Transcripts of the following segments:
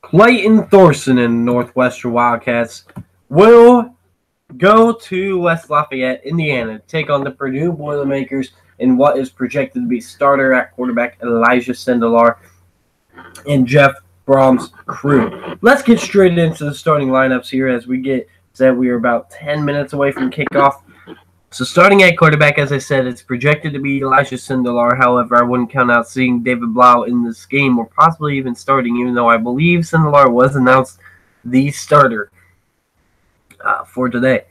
Clayton Thorson and Northwestern Wildcats will go to West Lafayette, Indiana, to take on the Purdue Boilermakers in what is projected to be starter at quarterback Elijah Sindelar and Jeff Brohm's crew. Let's get straight into the starting lineups here as we get set. We are about 10 minutes away from kickoff. So starting at quarterback, as I said, it's projected to be Elijah Sindelar. However, I wouldn't count out seeing David Blau in this game or possibly even starting, even though I believe Sindelar was announced the starter for today.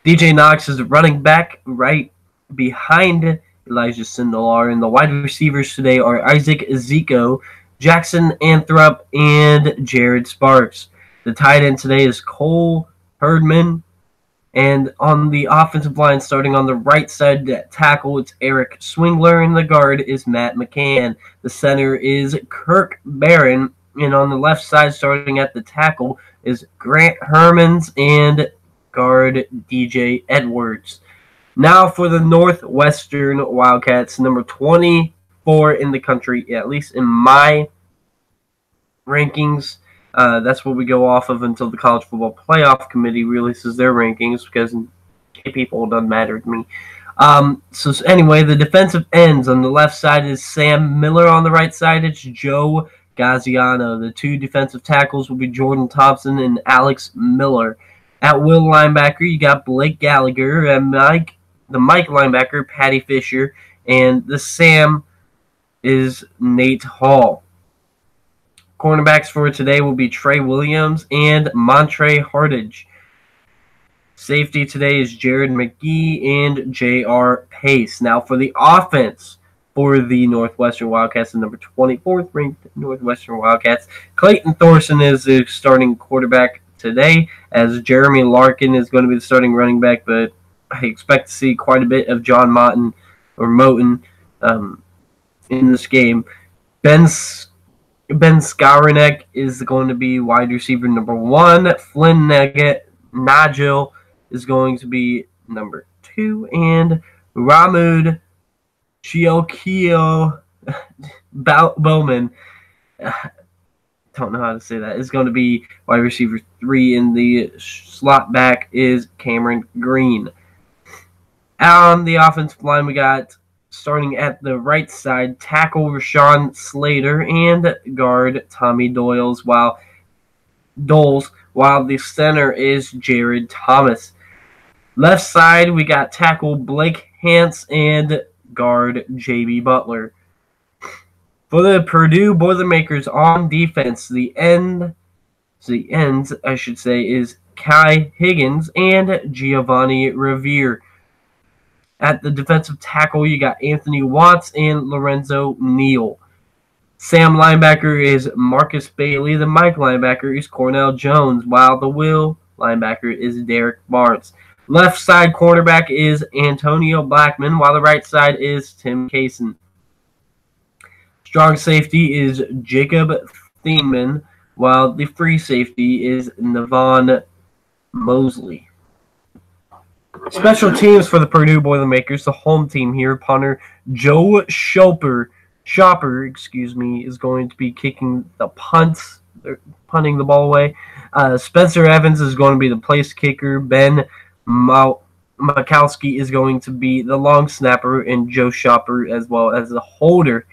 DJ Knox is running back right behind Elijah Sindelar, and the wide receivers today are Isaac Ezeko, Jackson Anthrop, and Jared Sparks. The tight end today is Cole Herdman. And on the offensive line, starting on the right side at tackle, it's Eric Swingler, and the guard is Matt McCann. The center is Kirk Barron, and on the left side, starting at the tackle, is Grant Hermans and guard DJ Edwards. Now for the Northwestern Wildcats, number 24 in the country, at least in my rankings. That's what we go off of until the College Football Playoff Committee releases their rankings, because people doesn't matter to me. So anyway, the defensive ends on the left side is Sam Miller. On the right side, it's Joe Gaziano. The two defensive tackles will be Jordan Thompson and Alex Miller. At will linebacker, you got Blake Gallagher. And the Mike linebacker, Patty Fisher. And the Sam is Nate Hall. Cornerbacks for today will be Trey Williams and Montre Hartage. Safety today is Jared McGee and J.R. Pace. Now for the offense for the Northwestern Wildcats, the number 24th ranked Northwestern Wildcats, Clayton Thorson is the starting quarterback today, as Jeremy Larkin is going to be the starting running back, but I expect to see quite a bit of John Moten in this game. Ben Skowronek is going to be wide receiver number 1. Flynn Nagel is going to be number 2. And Ramud Chiokio Bowman, don't know how to say that, is going to be wide receiver 3. And the slot back is Cameron Green. On the offensive line, we got, starting at the right side, tackle Rashawn Slater and guard Tommy Doles, while the center is Jared Thomas. Left side, we got tackle Blake Hance and guard J.B. Butler. For the Purdue Boilermakers on defense, the ends, I should say, is Kai Higgins and Giovanni Revere. At the defensive tackle, you got Anthony Watts and Lorenzo Neal. Sam linebacker is Marcus Bailey. The Mike linebacker is Cornell Jones, while the Will linebacker is Derek Barnes. Left side cornerback is Antonio Blackman, while the right side is Tim Kaysen. Strong safety is Jacob Thiemann, while the free safety is Navon Mosley. Special teams for the Purdue Boilermakers, the home team here, punter Joe Shopper, is going to be kicking the punts, punting the ball away. Spencer Evans is going to be the place kicker. Ben Makowski is going to be the long snapper, and Joe Shopper as well as the holder.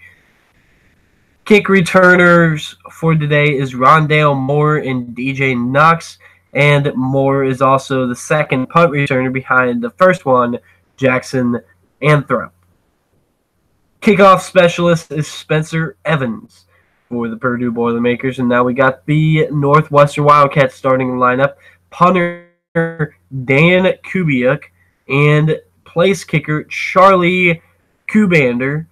Kick returners for today is Rondale Moore and DJ Knox. And Moore is also the second punt returner behind the first one, Jackson Anthrop. Kickoff specialist is Spencer Evans for the Purdue Boilermakers. And now we got the Northwestern Wildcats starting lineup. Punter Dan Kubiak and place kicker Charlie Kubander.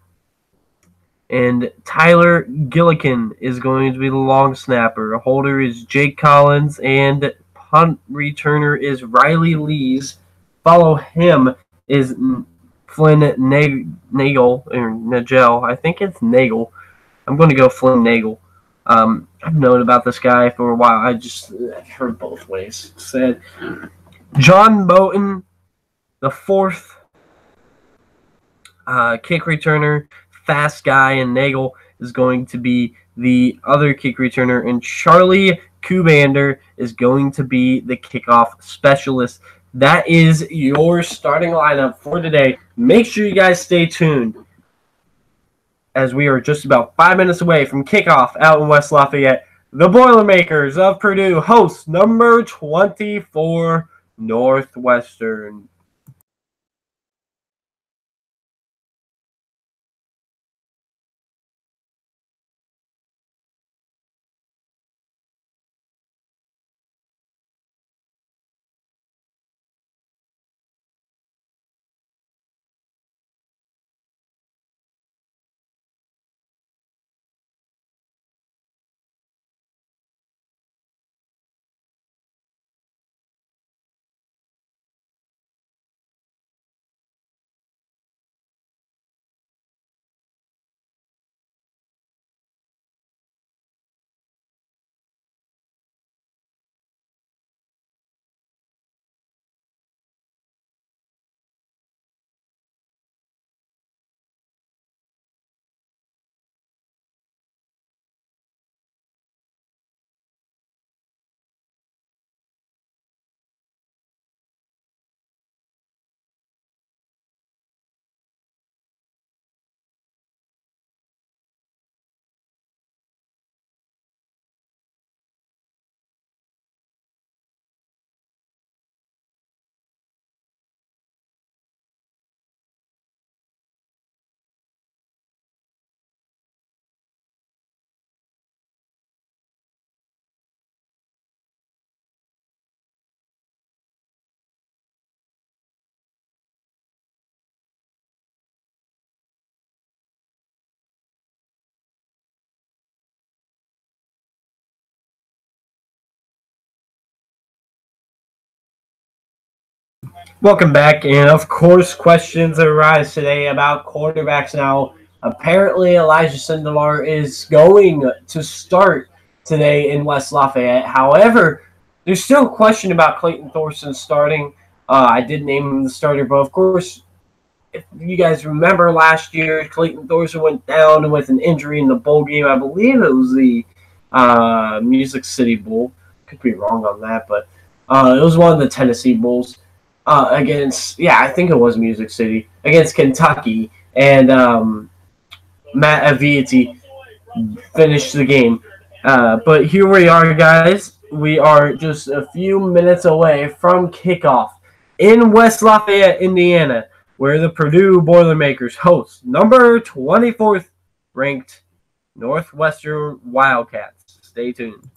And Tyler Gillikin is going to be the long snapper. A holder is Jake Collins, and punt returner is Riley Lees. Follow him is Flynn Nagel, or Nagel. I think it's Nagel. I'm going to go Flynn Nagel. I've known about this guy for a while. I've heard both ways said. John Moten, the fourth kick returner, fast guy, and Nagel is going to be the other kick returner, and Charlie Kubander is going to be the kickoff specialist. That is your starting lineup for today. Make sure you guys stay tuned, as we are just about 5 minutes away from kickoff out in West Lafayette. The Boilermakers of Purdue host number 24 Northwestern. Welcome back, and of course, questions arise today about quarterbacks. Now, apparently, Elijah Sindelar is going to start today in West Lafayette. However, there's still a question about Clayton Thorson starting. I did name him the starter, but of course, if you guys remember last year, Clayton Thorson went down with an injury in the bowl game. I believe it was the Music City Bowl. Could be wrong on that, but it was one of the Tennessee Bowls against, I think it was Music City, against Kentucky. And Matt Avieti finished the game. But here we are, guys. We are just a few minutes away from kickoff in West Lafayette, Indiana, where the Purdue Boilermakers host number 24th ranked Northwestern Wildcats. Stay tuned.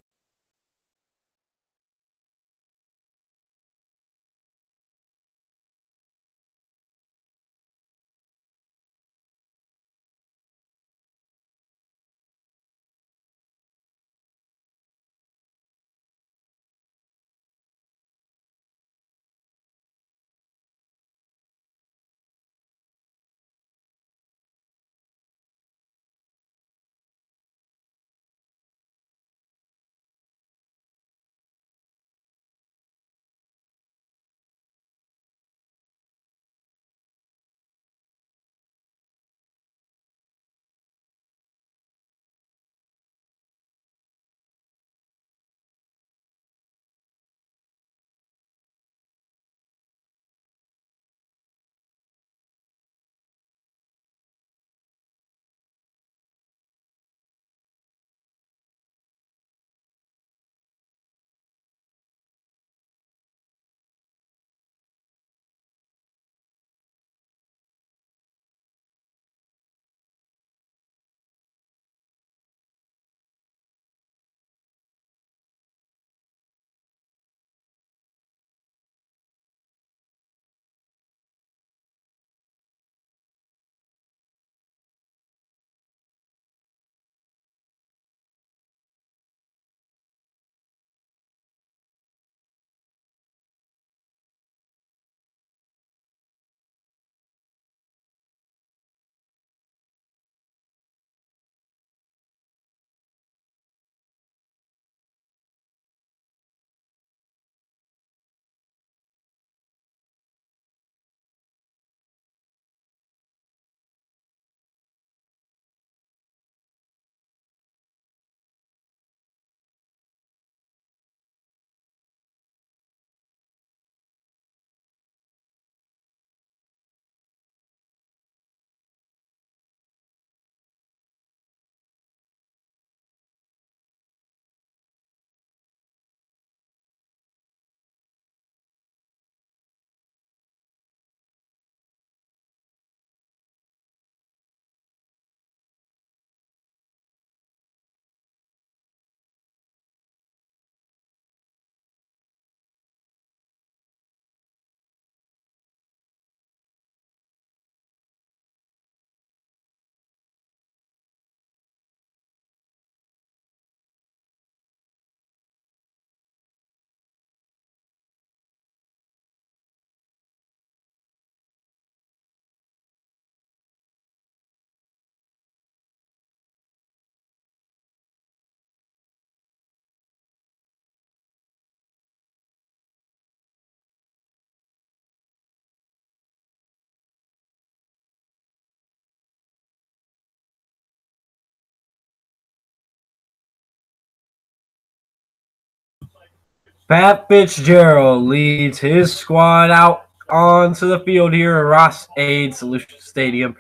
Pat Fitzgerald leads his squad out onto the field here at Ross-Ade Solution Stadium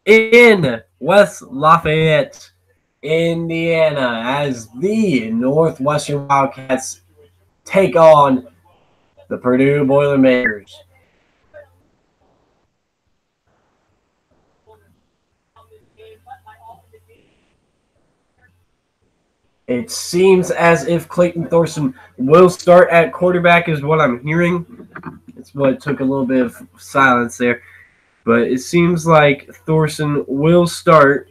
in West Lafayette, Indiana, as the Northwestern Wildcats take on the Purdue Boilermakers. It seems as if Clayton Thorson will start at quarterback is what I'm hearing. It's what took a little bit of silence there. But it seems like Thorson will start,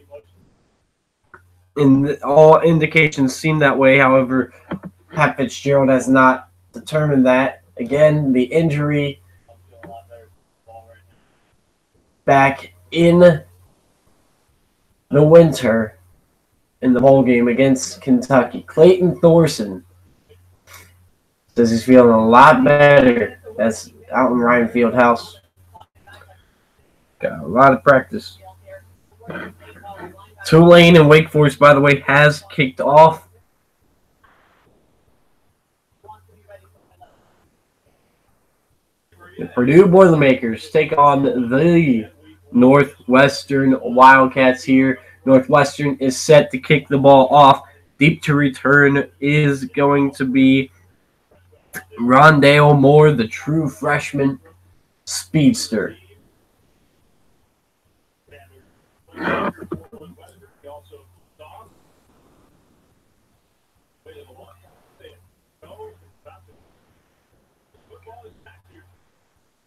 and all indications seem that way. However, Pat Fitzgerald has not determined that. Again, the injury back in the winter in the bowl game against Kentucky. Clayton Thorson says he's feeling a lot better. That's out in Ryan Fieldhouse. Got a lot of practice. Tulane and Wake Forest, by the way, has kicked off. The Purdue Boilermakers take on the Northwestern Wildcats here. Northwestern is set to kick the ball off. Deep to return is going to be Rondale Moore, the true freshman speedster.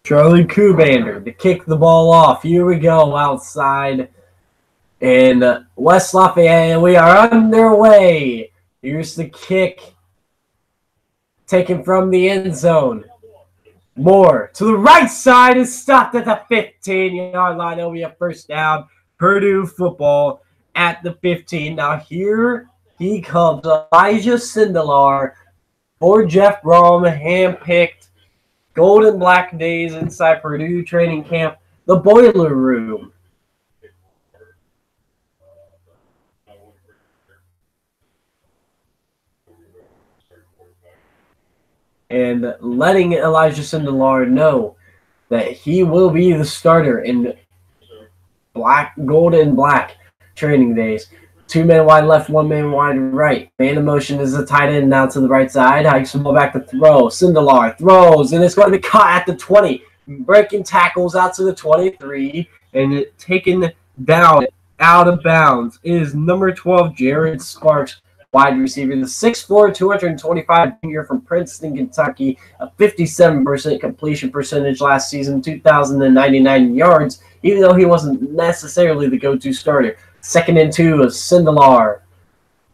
Charlie Kubander to kick the ball off. Here we go outside in West Lafayette. We are underway. Here's the kick. Taken from the end zone. Moore to the right side is stopped at the 15-yard line. It'll be a first down. Purdue football at the 15. Now here he comes. Elijah Sindelar for Jeff Brohm, handpicked. Golden Black Days inside Purdue training camp. The Boiler Room. And letting Elijah Sindelar know that he will be the starter in gold and black training days. 2 men wide left, 1 man wide right. Man in motion is the tight end now to the right side. Hikes the ball back to throw. Sindelar throws, and it's going to be caught at the 20. Breaking tackles out to the 23, and taken down out of bounds is number 12, Jared Sparks, wide receiver, the 6'4", 225 junior from Princeton, Kentucky, a 57% completion percentage last season, 2,099 yards, even though he wasn't necessarily the go-to starter. 2nd and 2 of Sindelar.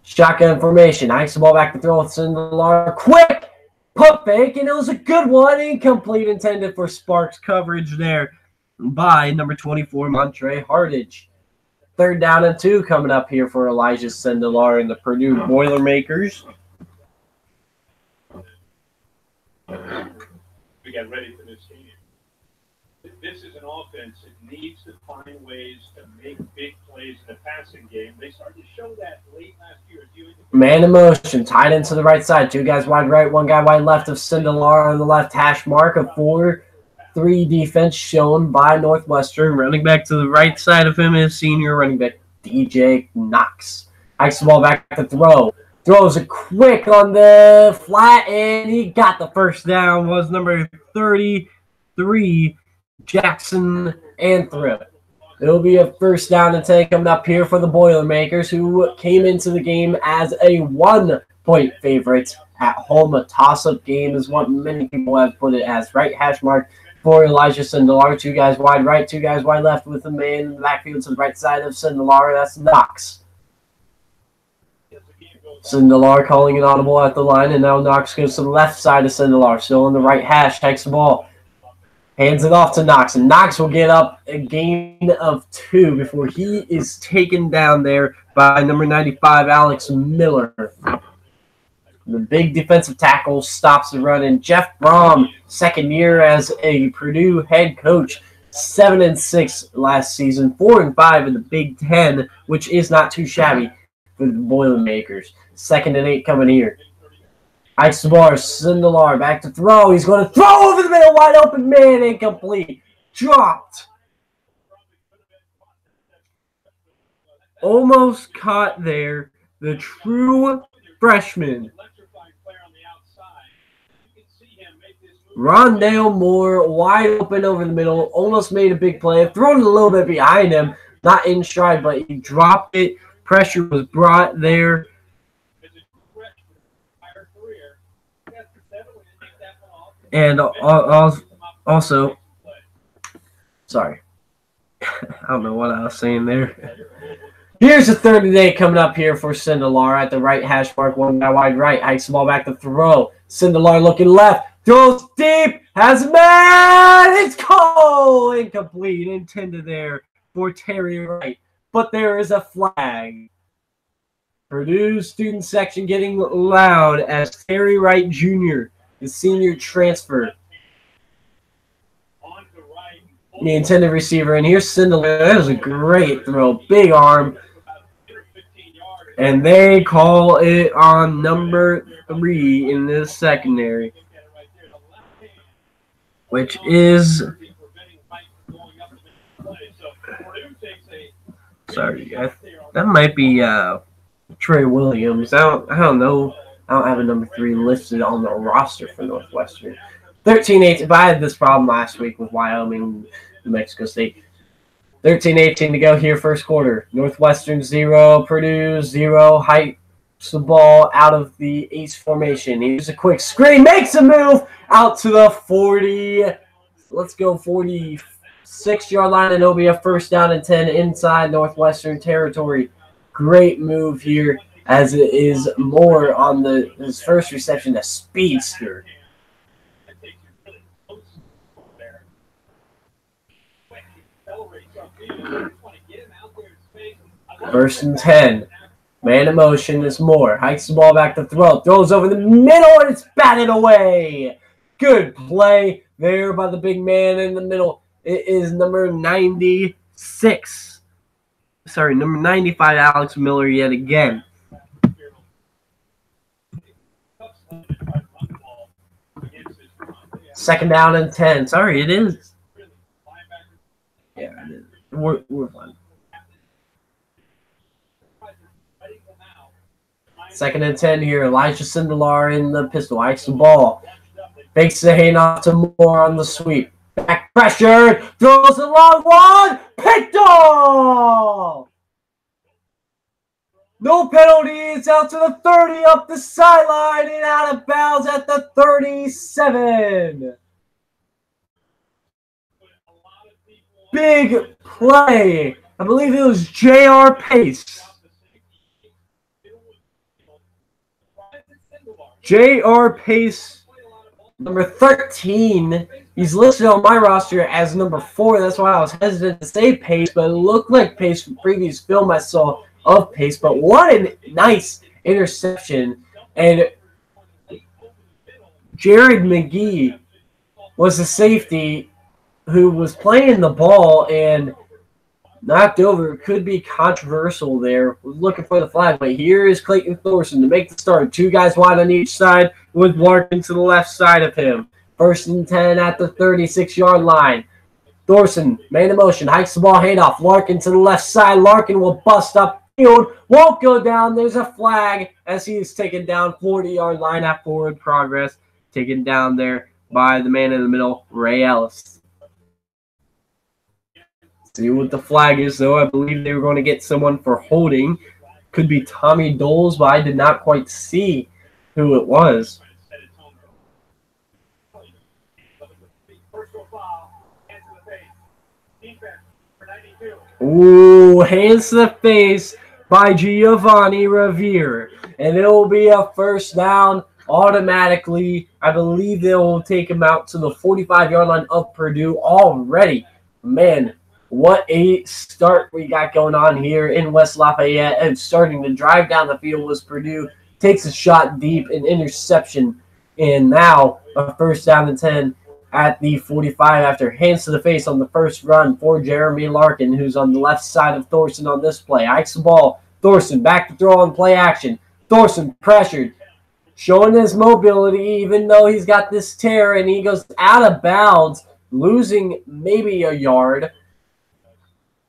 Shotgun formation. Hikes the ball back to throw with Sindelar. Quick pump fake, and it was a good one. Incomplete, intended for Sparks. Coverage there by number 24, Montre Hardage. 3rd down and 2 coming up here for Elijah Sindelar and the Purdue Boilermakers. We got ready for this game. This is an offense that needs to find ways to make big plays in the passing game. They started to show that late last year. Man in motion, tied into the right side. 2 guys wide right, 1 guy wide left of Sindelar on the left hash mark. A 4-3 defense shown by Northwestern. Running back to the right side of him is senior running back DJ Knox. Hikes the ball back to throw. Throws it quick on the flat, and he got the first down. Was number 33, Jackson Anthrop. It'll be a first down and 10 coming up here for the Boilermakers, who came into the game as a 1-point favorite at home. A toss-up game is what many people have put it as. Right hash mark for Elijah Sindelar. 2 guys wide right, 2 guys wide left with a man in the backfield to the right side of Sindelar. That's Knox. Sindelar calling an audible at the line, and now Knox goes to the left side of Sindelar. Still in the right hash, takes the ball. Hands it off to Knox, and Knox will get up a gain of 2 before he is taken down there by number 95, Alex Miller. The big defensive tackle stops the run, and Jeff Brohm, 2nd year as a Purdue head coach, 7-6 last season, 4-5 in the Big Ten, which is not too shabby for the Boilermakers. 2nd and 8 coming here. Hikes the ball. Sindelar back to throw. He's going to throw over the middle. Wide open man. Incomplete. Dropped. Almost caught there. The true freshman. Rondale Moore, wide open over the middle, almost made a big play. Thrown a little bit behind him, not in stride, but he dropped it. Pressure was brought there. And also, sorry, I don't know what I was saying there. Here's a 30-day coming up here for Sindelar at the right hash mark. One guy wide right. Hikes the ball back to throw. Sindelar looking left. Throws deep. Has a man. It's called incomplete. Intended there for Terry Wright. But there is a flag. Purdue student section getting loud as Terry Wright Jr., the senior transfer, the intended receiver. And here's Sindelar. That was a great throw. Big arm. And they call it on number 3 in this secondary, which is, sorry guys, that might be Trey Williams. I don't know. I don't have a number 3 listed on the roster for Northwestern. 13-18. But I had this problem last week with Wyoming, New Mexico State. 13-18 to go here, first quarter. Northwestern 0, Purdue 0. Hikes the ball out of the ace formation. Here's a quick screen, makes a move out to the 40. Let's go 46-yard line, and it'll be a first down and 10 inside Northwestern territory. Great move here, as it is Moore on his first reception, a speedster. First and 10. Man in motion is Moore. Hikes the ball back to throw. Throws over the middle, and it's batted away. Good play there by the big man in the middle. It is number 96. Sorry, number 95, Alex Miller yet again. Second down and 10. Sorry, it is. Yeah, it is. We're fine. Second and 10 here. Elijah Sindelar in the pistol. Hikes the ball. Fakes the handoff to Moore on the sweep. Back pressure. Throws a long one. Picked off. No penalties. Out to the 30. Up the sideline and out of bounds at the 37. Big play. I believe it was J.R. Pace. J.R. Pace, number 13. He's listed on my roster as number 4. That's why I was hesitant to say Pace, but it looked like Pace from previous film I saw of Pace. But what a nice interception. And Jared McGee was the safety who was playing the ball and knocked over. Could be controversial there. Was looking for the flag, but here is Clayton Thorson to make the start. 2 guys wide on each side with Larkin to the left side of him. First and 10 at the 36-yard line. Thorson, man in motion, hikes the ball, handoff. Larkin to the left side. Larkin will bust up field. Won't go down. There's a flag as he is taken down 40-yard line at forward progress. Taken down there by the man in the middle, Ray Ellis. See what the flag is, though. I believe they were going to get someone for holding. Could be Tommy Doles, but I did not quite see who it was. Ooh, hands to the face by Giovanni Revere. And it will be a first down automatically. I believe they will take him out to the 45-yard line of Purdue already. Man, what a start we got going on here in West Lafayette. And starting to drive down the field was Purdue. Takes a shot deep, an interception. And now a first down and 10 at the 45 after hands to the face on the first run for Jeremy Larkin, who's on the left side of Thorson on this play. Hikes the ball. Thorson back to throw on play action. Thorson pressured. showing his mobility, even though he's got this tear, and he goes out of bounds, losing maybe a yard.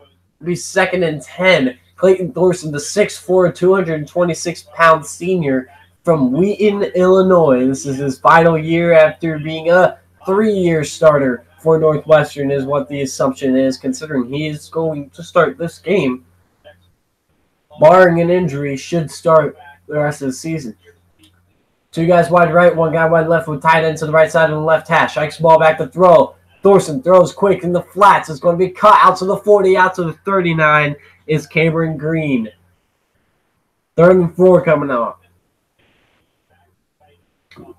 It'll be 2nd and 10. Clayton Thorson, the 6'4", 226-pound senior from Wheaton, Illinois. This is his final year after being a 3-year starter for Northwestern, is what the assumption is, considering he is going to start this game. Barring an injury, should start the rest of the season. 2 guys wide right, 1 guy wide left with tight end to the right side of the left hash. Hikes the ball back to throw. Thorson throws quick in the flats. It's going to be cut out to the 40, out to the 39 is Cameron Green. 3rd and 4 coming up.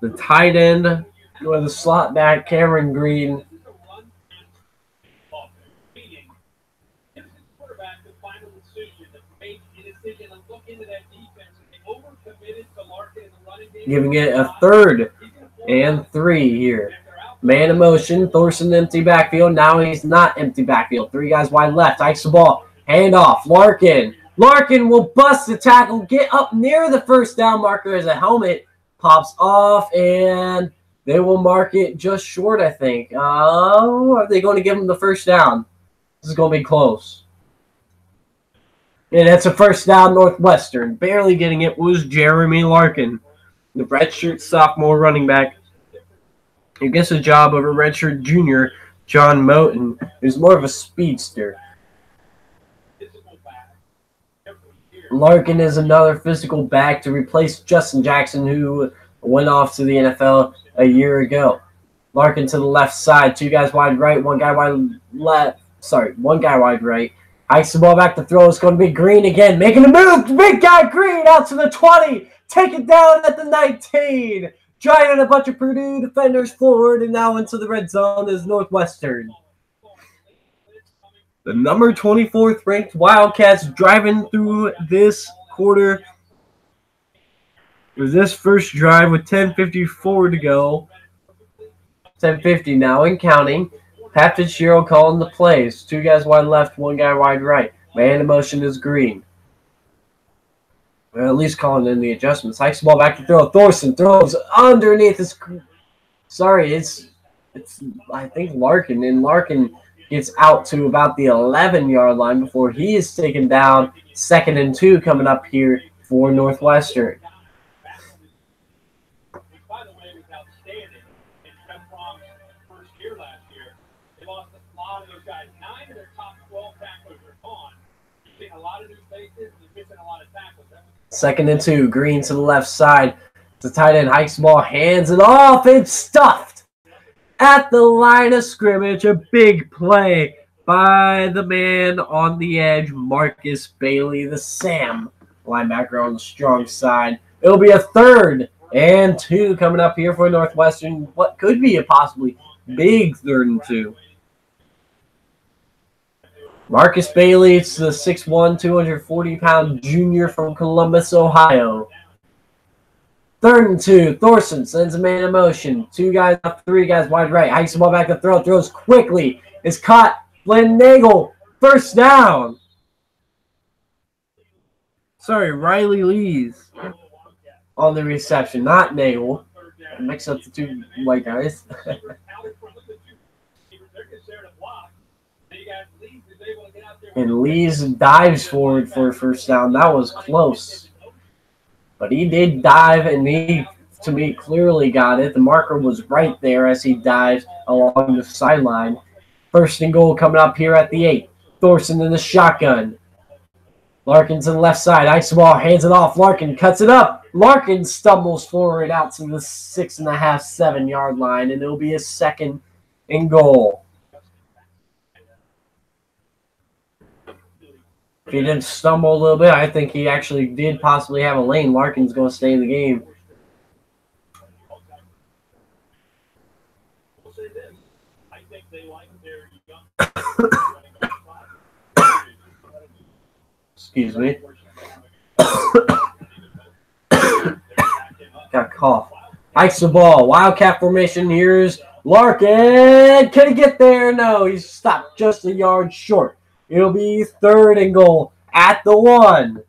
The tight end with the slot back, Cameron Green. Giving it a 3rd and 3 here. Man in motion. Thorson empty backfield. Now he's not empty backfield. 3 guys wide left. Hikes the ball. Hand off. Larkin. Larkin will bust the tackle. Get up near the first down marker as a helmet pops off, and they will mark it just short, I think. Are they going to give him the first down? This is going to be close. And it's a first down, Northwestern. Barely getting it was Jeremy Larkin, the redshirt sophomore running back. He gets a job over redshirt junior John Moten, who's more of a speedster. Larkin is another physical back to replace Justin Jackson, who went off to the NFL a year ago. Larkin to the left side, 2 guys wide right, 1 guy wide left. Sorry, 1 guy wide right. Hikes the ball back to throw. It's going to be Green again, making a move. Big guy Green out to the 20. Take it down at the 19. Driving a bunch of Purdue defenders forward, and now into the red zone is Northwestern. The number 24th ranked Wildcats driving through this quarter. With this first drive with 10:54 to go. 10:50 now and counting. Pat Fitzgerald calling the plays. 2 guys wide left, 1 guy wide right. Man in motion is Green. Well, at least calling in the adjustments. Hikes the ball back to throw. Thorson throws underneath his. Sorry, it's I think Larkin, and Larkin gets out to about the 11-yard line before he is taken down. 2nd and 2 coming up here for Northwestern. By the way, was outstanding in Jeff Brohm's first year last year. They lost a lot of those guys. 9 of their top 12 tacklers are gone. You're seeing a lot of new faces and missing a lot of tackles. 2nd and 2. Green to the left side. The tight end hikes the ball, hands it off. It's stuffed at the line of scrimmage. A big play by the man on the edge, Marcus Bailey, the Sam linebacker on the strong side. It'll be a 3rd and 2 coming up here for Northwestern. What could be a possibly big 3rd and 2. Marcus Bailey, it's the 6'1", 240-pound junior from Columbus, Ohio. 3rd and 2. Thorson sends a man in motion. 2 guys up, 3 guys wide right. Hikes the ball back to throw. Throws quickly. Is caught. Glenn Nagel. First down. Sorry, Riley Lees on the reception, not Nagel. I mix up the 2 white guys. And Lees dives forward for a first down. That was close. But he did dive, and he, to me, clearly got it. The marker was right there as he dives along the sideline. 1st and goal coming up here at the 8. Thorson in the shotgun. Larkin to the left side. Hikes the ball, hands it off. Larkin cuts it up. Larkin stumbles forward out to the 6.5, 7-yard line, and it'll be a 2nd and goal. If he didn't stumble a little bit, I think he actually did possibly have a lane. Larkin's going to stay in the game. Excuse me. Got a cough. Hikes the ball. Wildcat formation. Here's Larkin. Can he get there? No, he's stopped just a yard short. It'll be 3rd and goal at the 1.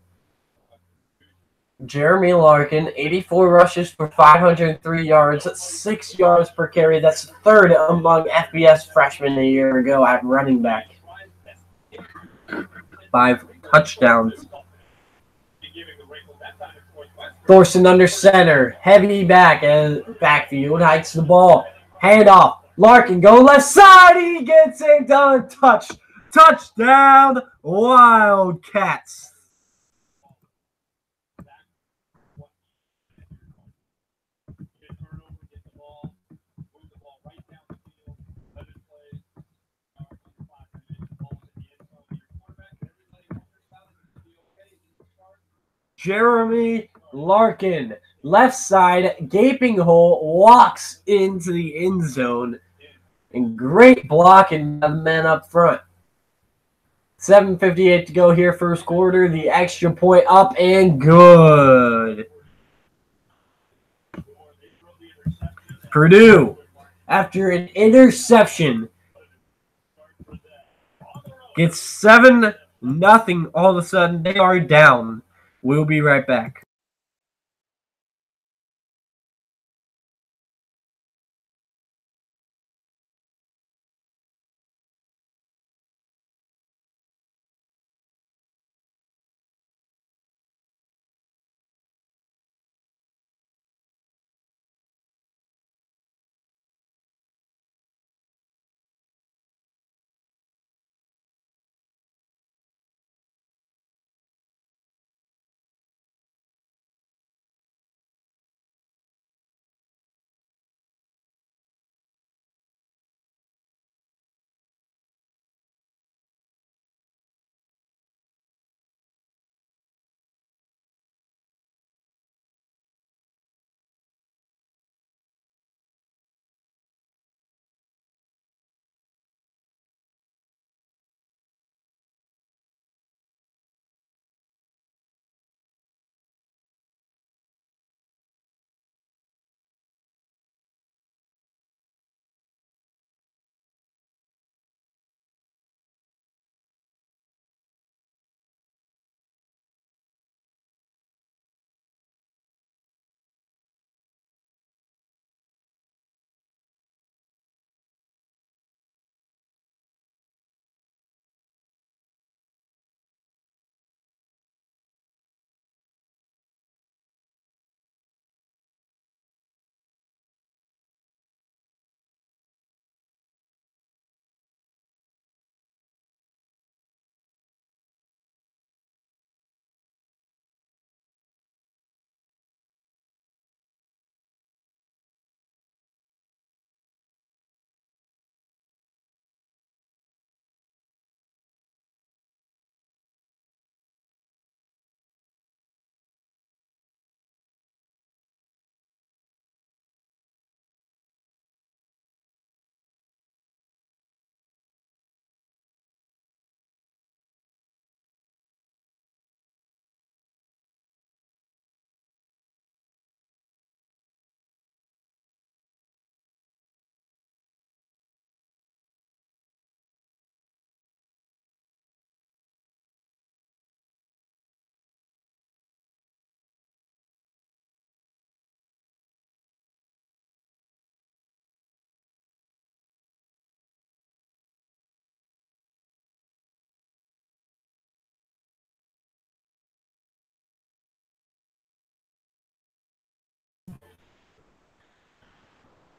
Jeremy Larkin, 84 rushes for 503 yards, 6 yards per carry. That's third among FBS freshmen a year ago at running back. 5 touchdowns. Thorson under center, heavy backfield, hikes the ball, hand off. Larkin go left side, he gets it done. Touchdown, Wildcats. Jeremy Larkin, left side, gaping hole, walks into the end zone. And great blocking by the men up front. 7:58 to go here, first quarter. The extra point up and good. Purdue, after an interception, gets 7-0. All of a sudden, they are down. We'll be right back.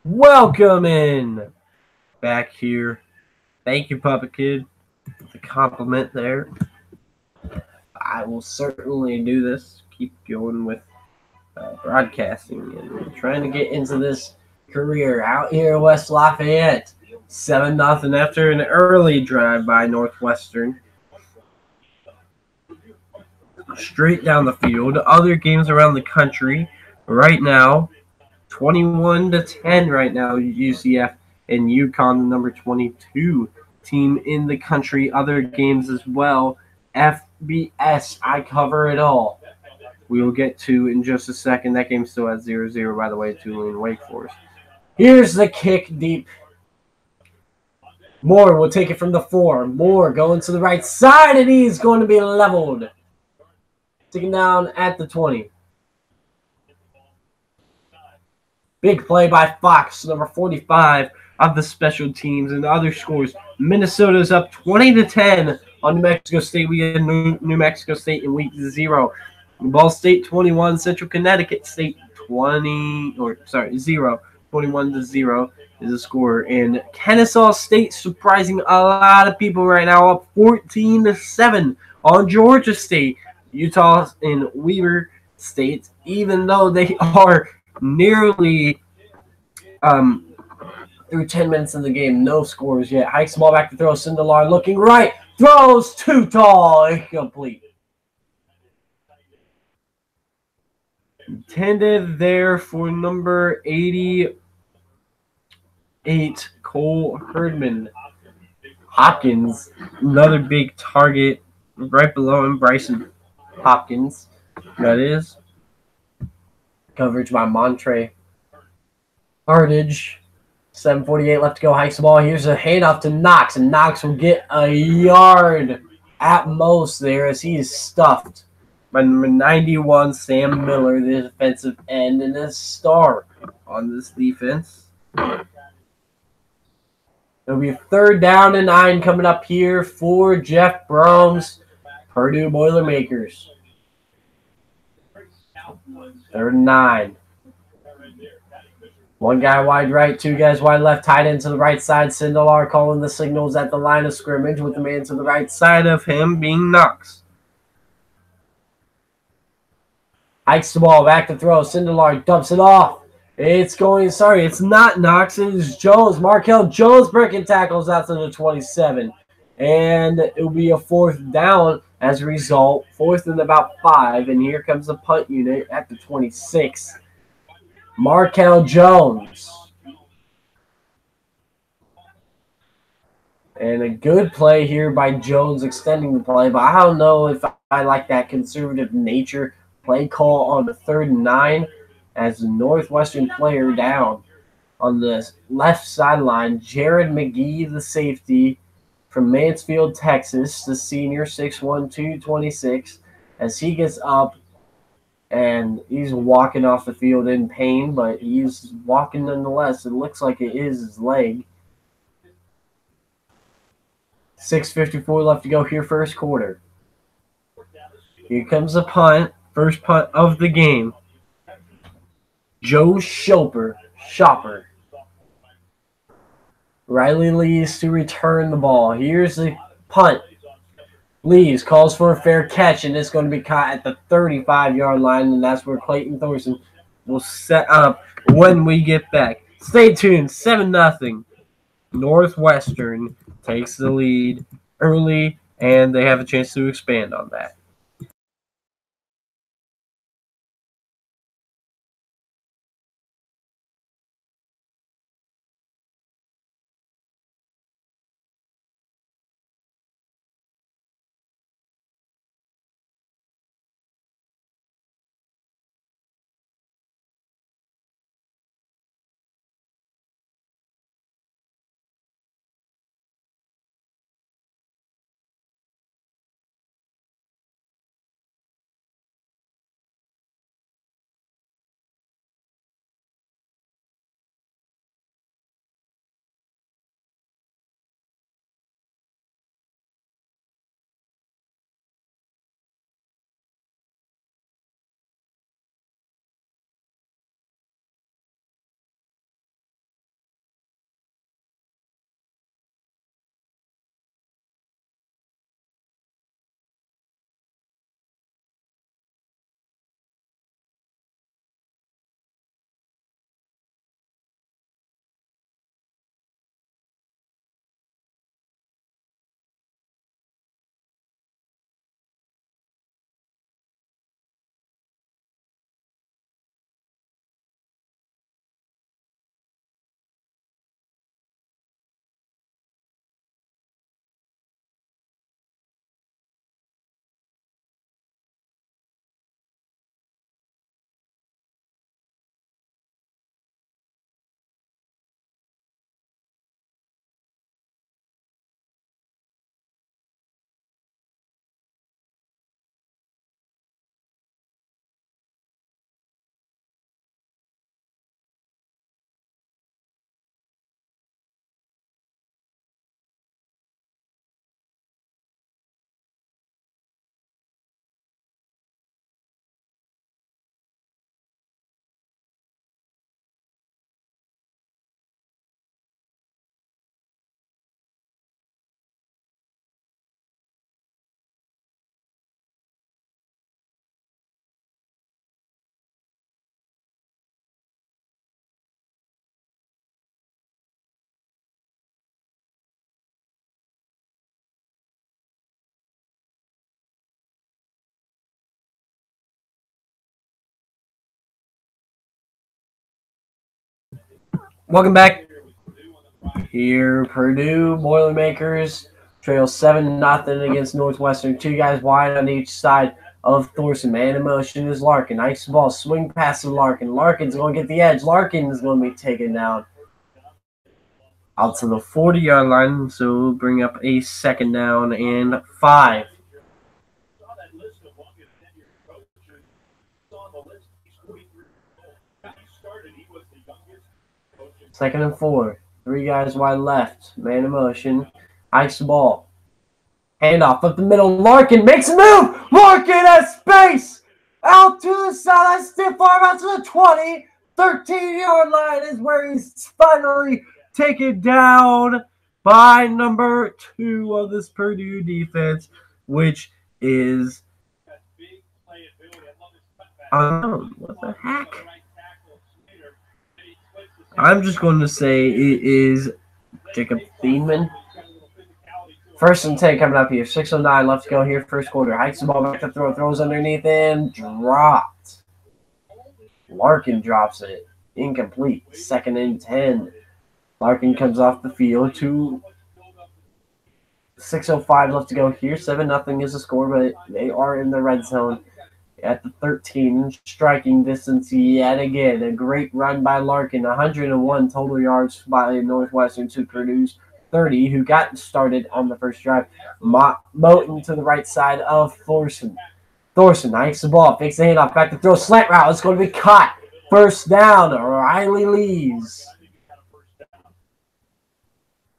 Welcome in back here. Thank you, Puppet Kid. The compliment there. I will certainly do this. Keep going with broadcasting and trying to get into this career out here in West Lafayette. 7-0 after an early drive by Northwestern. Straight down the field. Other games around the country right now. 21-10 right now, UCF and UConn, the number 22 team in the country. Other games as well. FBS, I cover it all. We will get to in just a second. That game still has 0-0, by the way, Tulane Wake Forest. Here's the kick deep. Moore will take it from the 4. Moore going to the right side, and he's going to be leveled. Taken down at the 20. Big play by Fox, number 45 of the special teams. And the other scores, Minnesota's up 20-10 on New Mexico State. We get New Mexico State in week 0. Ball State 21, Central Connecticut State 0. 21-0 is the score. And Kennesaw State surprising a lot of people right now, up 14-7 on Georgia State. Utah and Weber State, even though they are nearly through 10 minutes in the game, no scores yet. Hikes the ball back to throw. Sindelar looking right, throws too tall, incomplete. Intended there for number 88, Cole Herdman. Hopkins, another big target right below him, Bryson Hopkins. That is. Coverage by Montre Hardage. 7:48 left to go. Hikes the ball. Here's a handoff to Knox, and Knox will get a yard at most there as he is stuffed by number 91, Sam Miller, the defensive end, and a star on this defense. It'll be a 3rd down and 9 coming up here for Jeff Brohm's Purdue Boilermakers. 3rd and 9. One guy wide right, 2 guys wide left, tight end to the right side. Sindelar calling the signals at the line of scrimmage with the man to the right side of him being Knox. Hikes the ball, back to throw. Sindelar dumps it off. It's not Knox, it is Jones. Markel Jones breaking tackles out to the 27. And it'll be a 4th down as a result. 4th and about 5. And here comes the punt unit at the 26. Markel Jones. And a good play here by Jones extending the play, but I don't know if I like that conservative nature play call on the 3rd and 9 as the Northwestern player down on the left sideline. Jared McGee, the safety from Mansfield, Texas, the senior, 6'1", 226, as he gets up. And he's walking off the field in pain, but he's walking nonetheless. It looks like it is his leg. 6:54 left to go here, 1st quarter. Here comes a punt. First punt of the game. Joe Shopper. Riley Lees to return the ball. Here's the punt. Lees calls for a fair catch, and it's going to be caught at the 35-yard line, and that's where Clayton Thorson will set up when we get back. Stay tuned. 7-0. Northwestern takes the lead early, and they have a chance to expand on that. Welcome back. Here, Purdue Boilermakers trail 7-0 against Northwestern. 2 guys wide on each side of Thorson. Man in motion is Larkin. Nice ball. Swing pass to Larkin. Larkin's going to get the edge. Larkin's going to be taken down out to the 40-yard line. So we'll bring up a 2nd down and 5. Second and 4. 3 guys wide left. Man in motion. Hikes the ball. Handoff up the middle. Larkin makes a move. Larkin has space. Out to the side. Stiff arm out to the 20. 13-yard line is where he's finally taken down by number 2 of this Purdue defense, which is what the heck? I'm just going to say it is Jacob Thiedman. 1st and 10 coming up here. 6:09 left to go here. First quarter. Hikes the ball back to throw. Throws underneath and dropped. Larkin drops it. Incomplete. 2nd and 10. Larkin comes off the field to 6:05 left to go here. 7-0 is the score, but they are in the red zone at the 13. Striking distance yet again. A great run by Larkin. 101 total yards by Northwestern to Purdue's 30, who got started on the first drive. Moten to the right side of Thorson. Thorson hikes the ball, fakes the handoff, back to throw, slant route. It's going to be caught. 1st down, Riley Lees.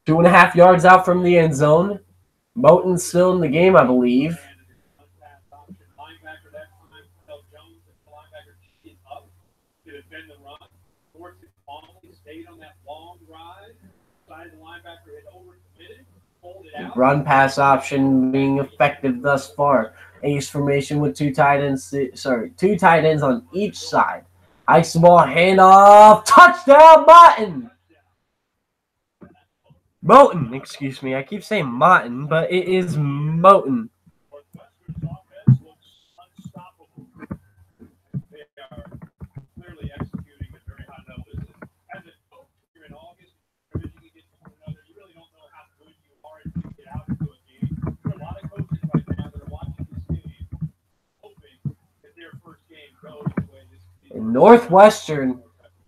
2.5 yards out from the end zone. Moten's still in the game, I believe. Run pass option being effective thus far. Ace formation with 2 tight ends. 2 tight ends on each side. Hikes the ball, handoff, touchdown, Moten, excuse me. I keep saying Moten, but it is Moten. Northwestern,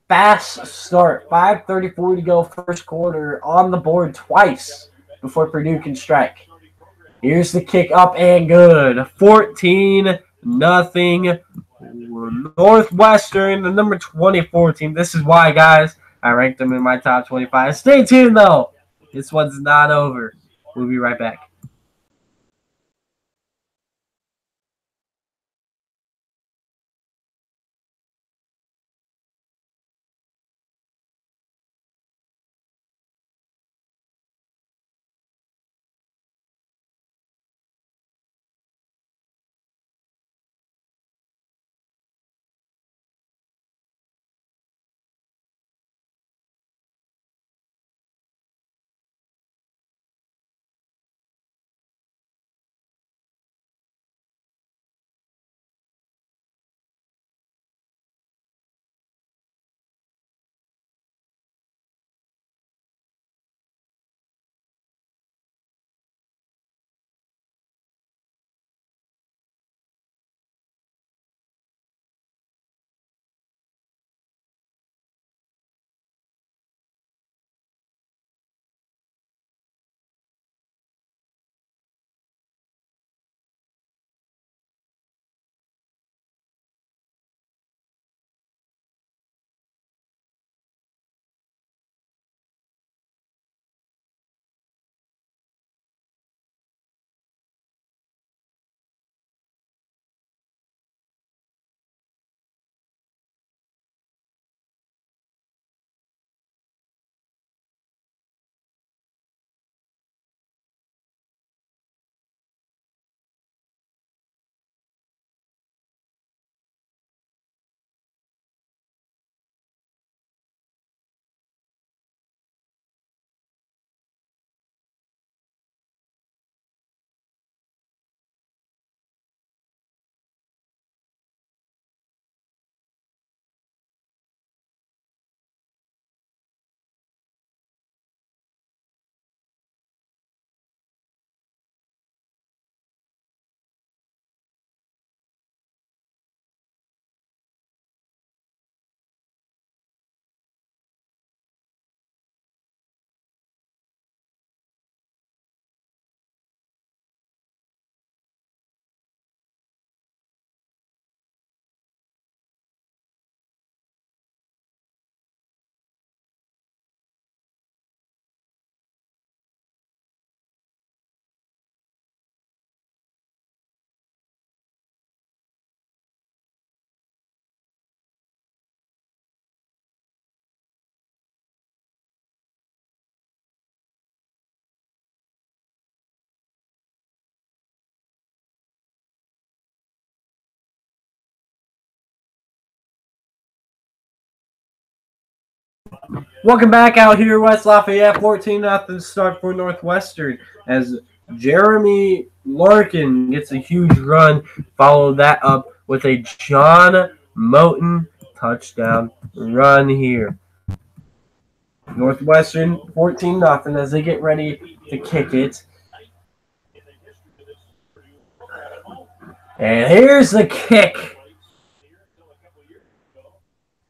fast start. 5:34 to go, first quarter, on the board twice before Purdue can strike. Here's the kick, up and good. 14-0 Northwestern, the number 24 team. This is why, guys, I ranked them in my top 25. Stay tuned, though. This one's not over. We'll be right back. Welcome back out here, West Lafayette. 14-0 start for Northwestern as Jeremy Larkin gets a huge run. Follow that up with a John Moten touchdown run here. Northwestern 14-0 as they get ready to kick it. And here's the kick.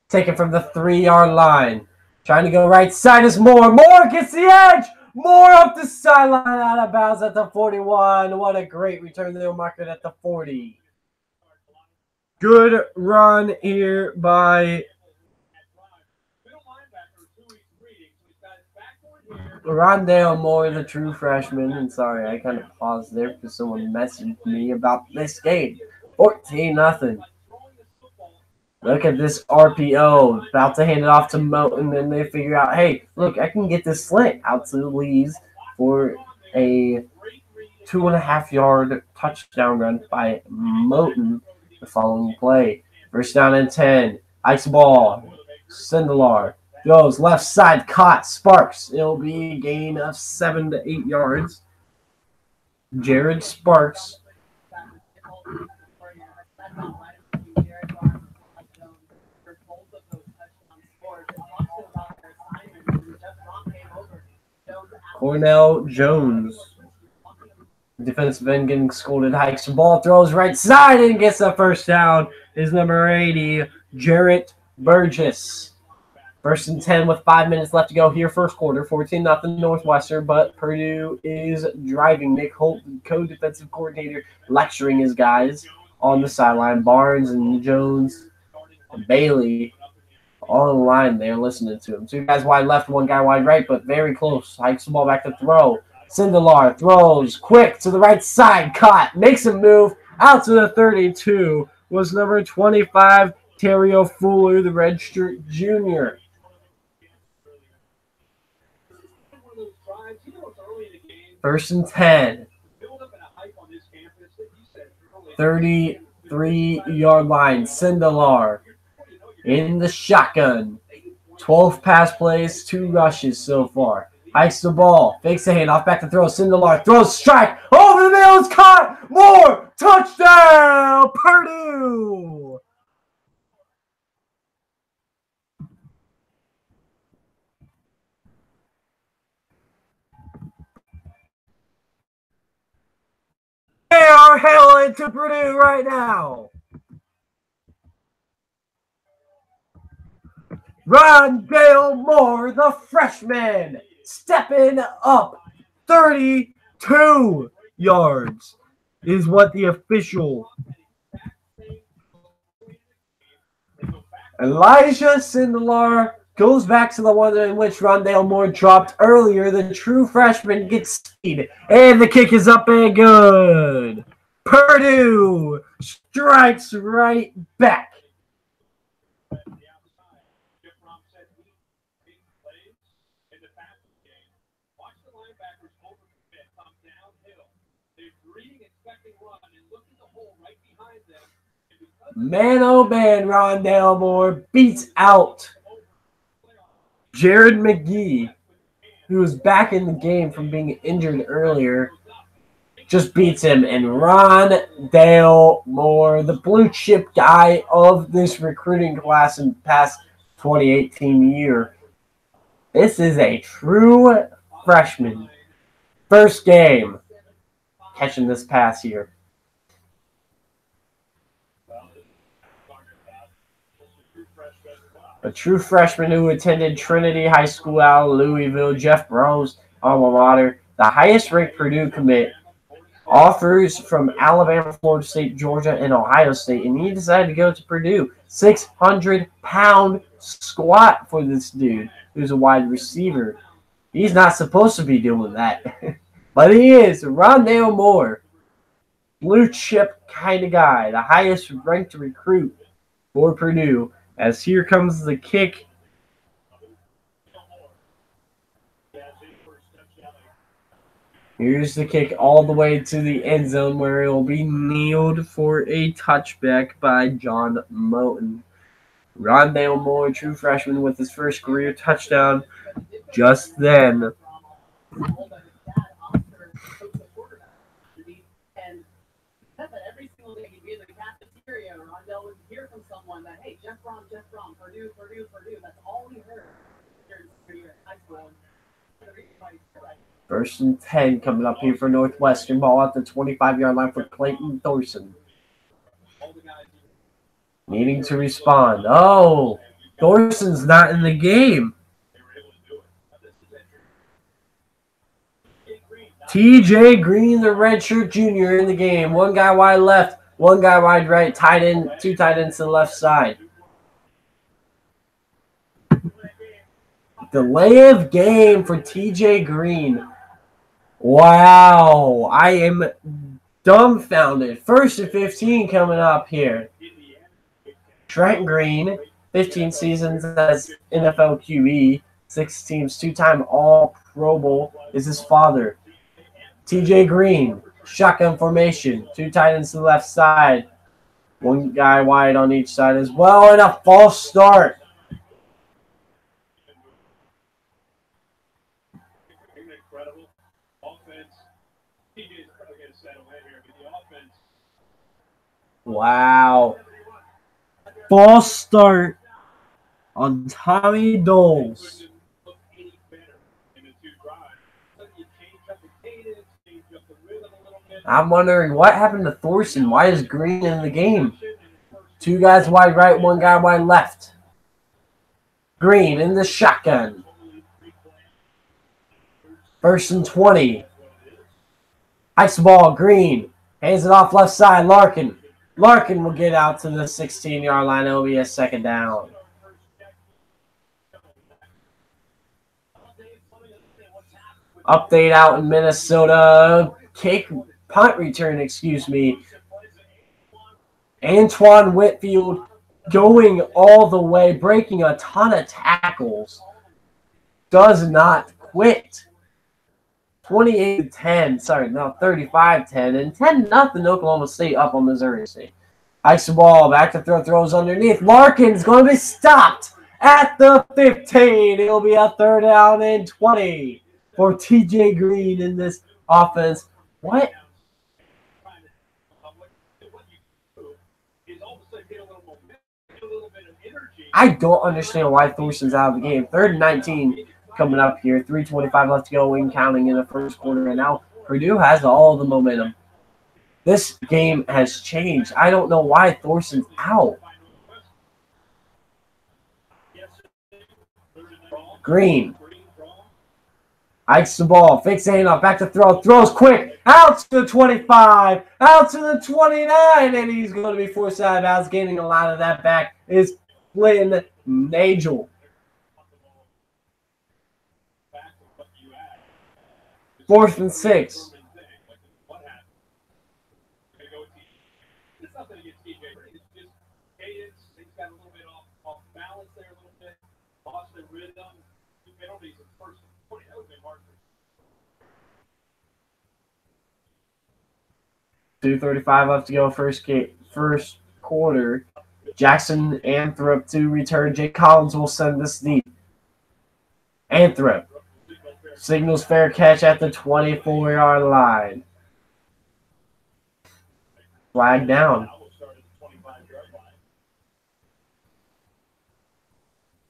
Taken from the 3-yard line. Trying to go right side is Moore. Moore gets the edge. Moore up the sideline, out of bounds at the 41. What a great return to the market at the 40. Good run here by Rondale Moore, the true freshman. And sorry, I kind of paused there because someone messaged me about this game. 14-0. Look at this RPO. About to hand it off to Moten, and they figure out, hey, look, I can get this slant out to Lees for a 2.5-yard touchdown run by Moten the following play. First down and 10. Ice ball. Sindelar goes left side, caught. Sparks. It'll be a gain of 7 to 8 yards. Jared Sparks. Cornell Jones. Defensive end getting scolded. Hikes the ball, throws right side, and gets the first down. Is number 80, Jarrett Burgess. First and 10 with 5 minutes left to go here, first quarter. 14-0 Northwestern, but Purdue is driving. Nick Holt, co-defensive coordinator, lecturing his guys on the sideline. Barnes and Jones and Bailey all in line there listening to him. 2 guys wide left, 1 guy wide right, but very close. Hikes the ball back to throw. Sindelar throws quick to the right side. Caught. Makes a move out to the 32. Was number 25, Terrio Fuller, the redshirt junior. First and 10. 33-yard line. Sindelar in the shotgun. 12 pass plays, 2 rushes so far. Hikes the ball. Fakes the handoff. Back to throw. Sindelar throws strike. Over the middle. It's caught. More. Touchdown. Purdue. They are hailing to Purdue right now. Rondale Moore, the freshman, stepping up. 32 yards is what the official. Elijah Sindelar goes back to the one in which Rondale Moore dropped earlier. The true freshman gets speed, and the kick is up and good. Purdue strikes right back. Man, oh man, Rondale Moore beats out Jared McGee, who was back in the game from being injured earlier. Just beats him. And Rondale Moore, the blue chip guy of this recruiting class in the past 2018 year. This is a true freshman. First game catching this pass here. A true freshman who attended Trinity High School out of Louisville, Jeff Brohm's alma mater, the highest-ranked Purdue commit, offers from Alabama, Florida State, Georgia, and Ohio State, and he decided to go to Purdue. 600-pound squat for this dude who's a wide receiver. He's not supposed to be doing that, but he is. Rondale Moore, blue chip kind of guy, the highest-ranked recruit for Purdue. As here comes the kick. Here's the kick all the way to the end zone where it will be kneeled for a touchback by John Moten. Rondale Moore, true freshman, with his first career touchdown just then. Every single day he'd be in the cafeteria, and Rondell would hear from someone that, hey, Jeff Brohm, Purdue. That's all he heard during high school. First and 10 coming up here for Northwestern. Ball at the 25-yard line for Clayton Thorson. Needing to respond. Oh, Thorson's not in the game. TJ Green, the redshirt junior, in the game. One guy wide left, one guy wide right, tight end, two tight ends to the left side. Delay of game for TJ Green. Wow, I am dumbfounded. First and 15 coming up here. Trent Green, 15 seasons as NFL QB, 6 teams, 2-time All-Pro Bowl, is his father. TJ Green, shotgun formation, 2 tight ends to the left side, one guy wide on each side as well, and a false start. Wow. False start on Tommy Doles. I'm wondering what happened to Thorson. Why is Green in the game? 2 guys wide right, 1 guy wide left. Green in the shotgun. First and 20. Hikes the ball. Green hands it off left side. Larkin. Larkin will get out to the 16-yard line. It will be a second down. Update out in Minnesota. Punt return, excuse me. Antoine Whitfield going all the way, breaking a ton of tackles. Does not quit. 28-10. Sorry, no, 35-10. And 10-0 Oklahoma State up on Missouri State. Hikes the ball. Back to throw. Throws underneath. Larkin's going to be stopped at the 15. It'll be a 3rd down and 20 for TJ Green in this offense. What? I don't understand why Thorson's out of the game. 3rd and 19 coming up here. 3:25 left to go in counting in the first quarter. And now Purdue has all the momentum. This game has changed. I don't know why Thorson's out. Green. Hikes the ball. Fakes the handoff. Back to throw. Throws quick. Out to the 25. Out to the 29. And he's going to be forced out of bounds. Gaining a lot of that back is Flynn Nagel. 4th and 6. .235 left to go. First quarter. Jackson Anthrop to return. Jake Collins will send this deep. Anthrop signals fair catch at the 24-yard line. Flag down.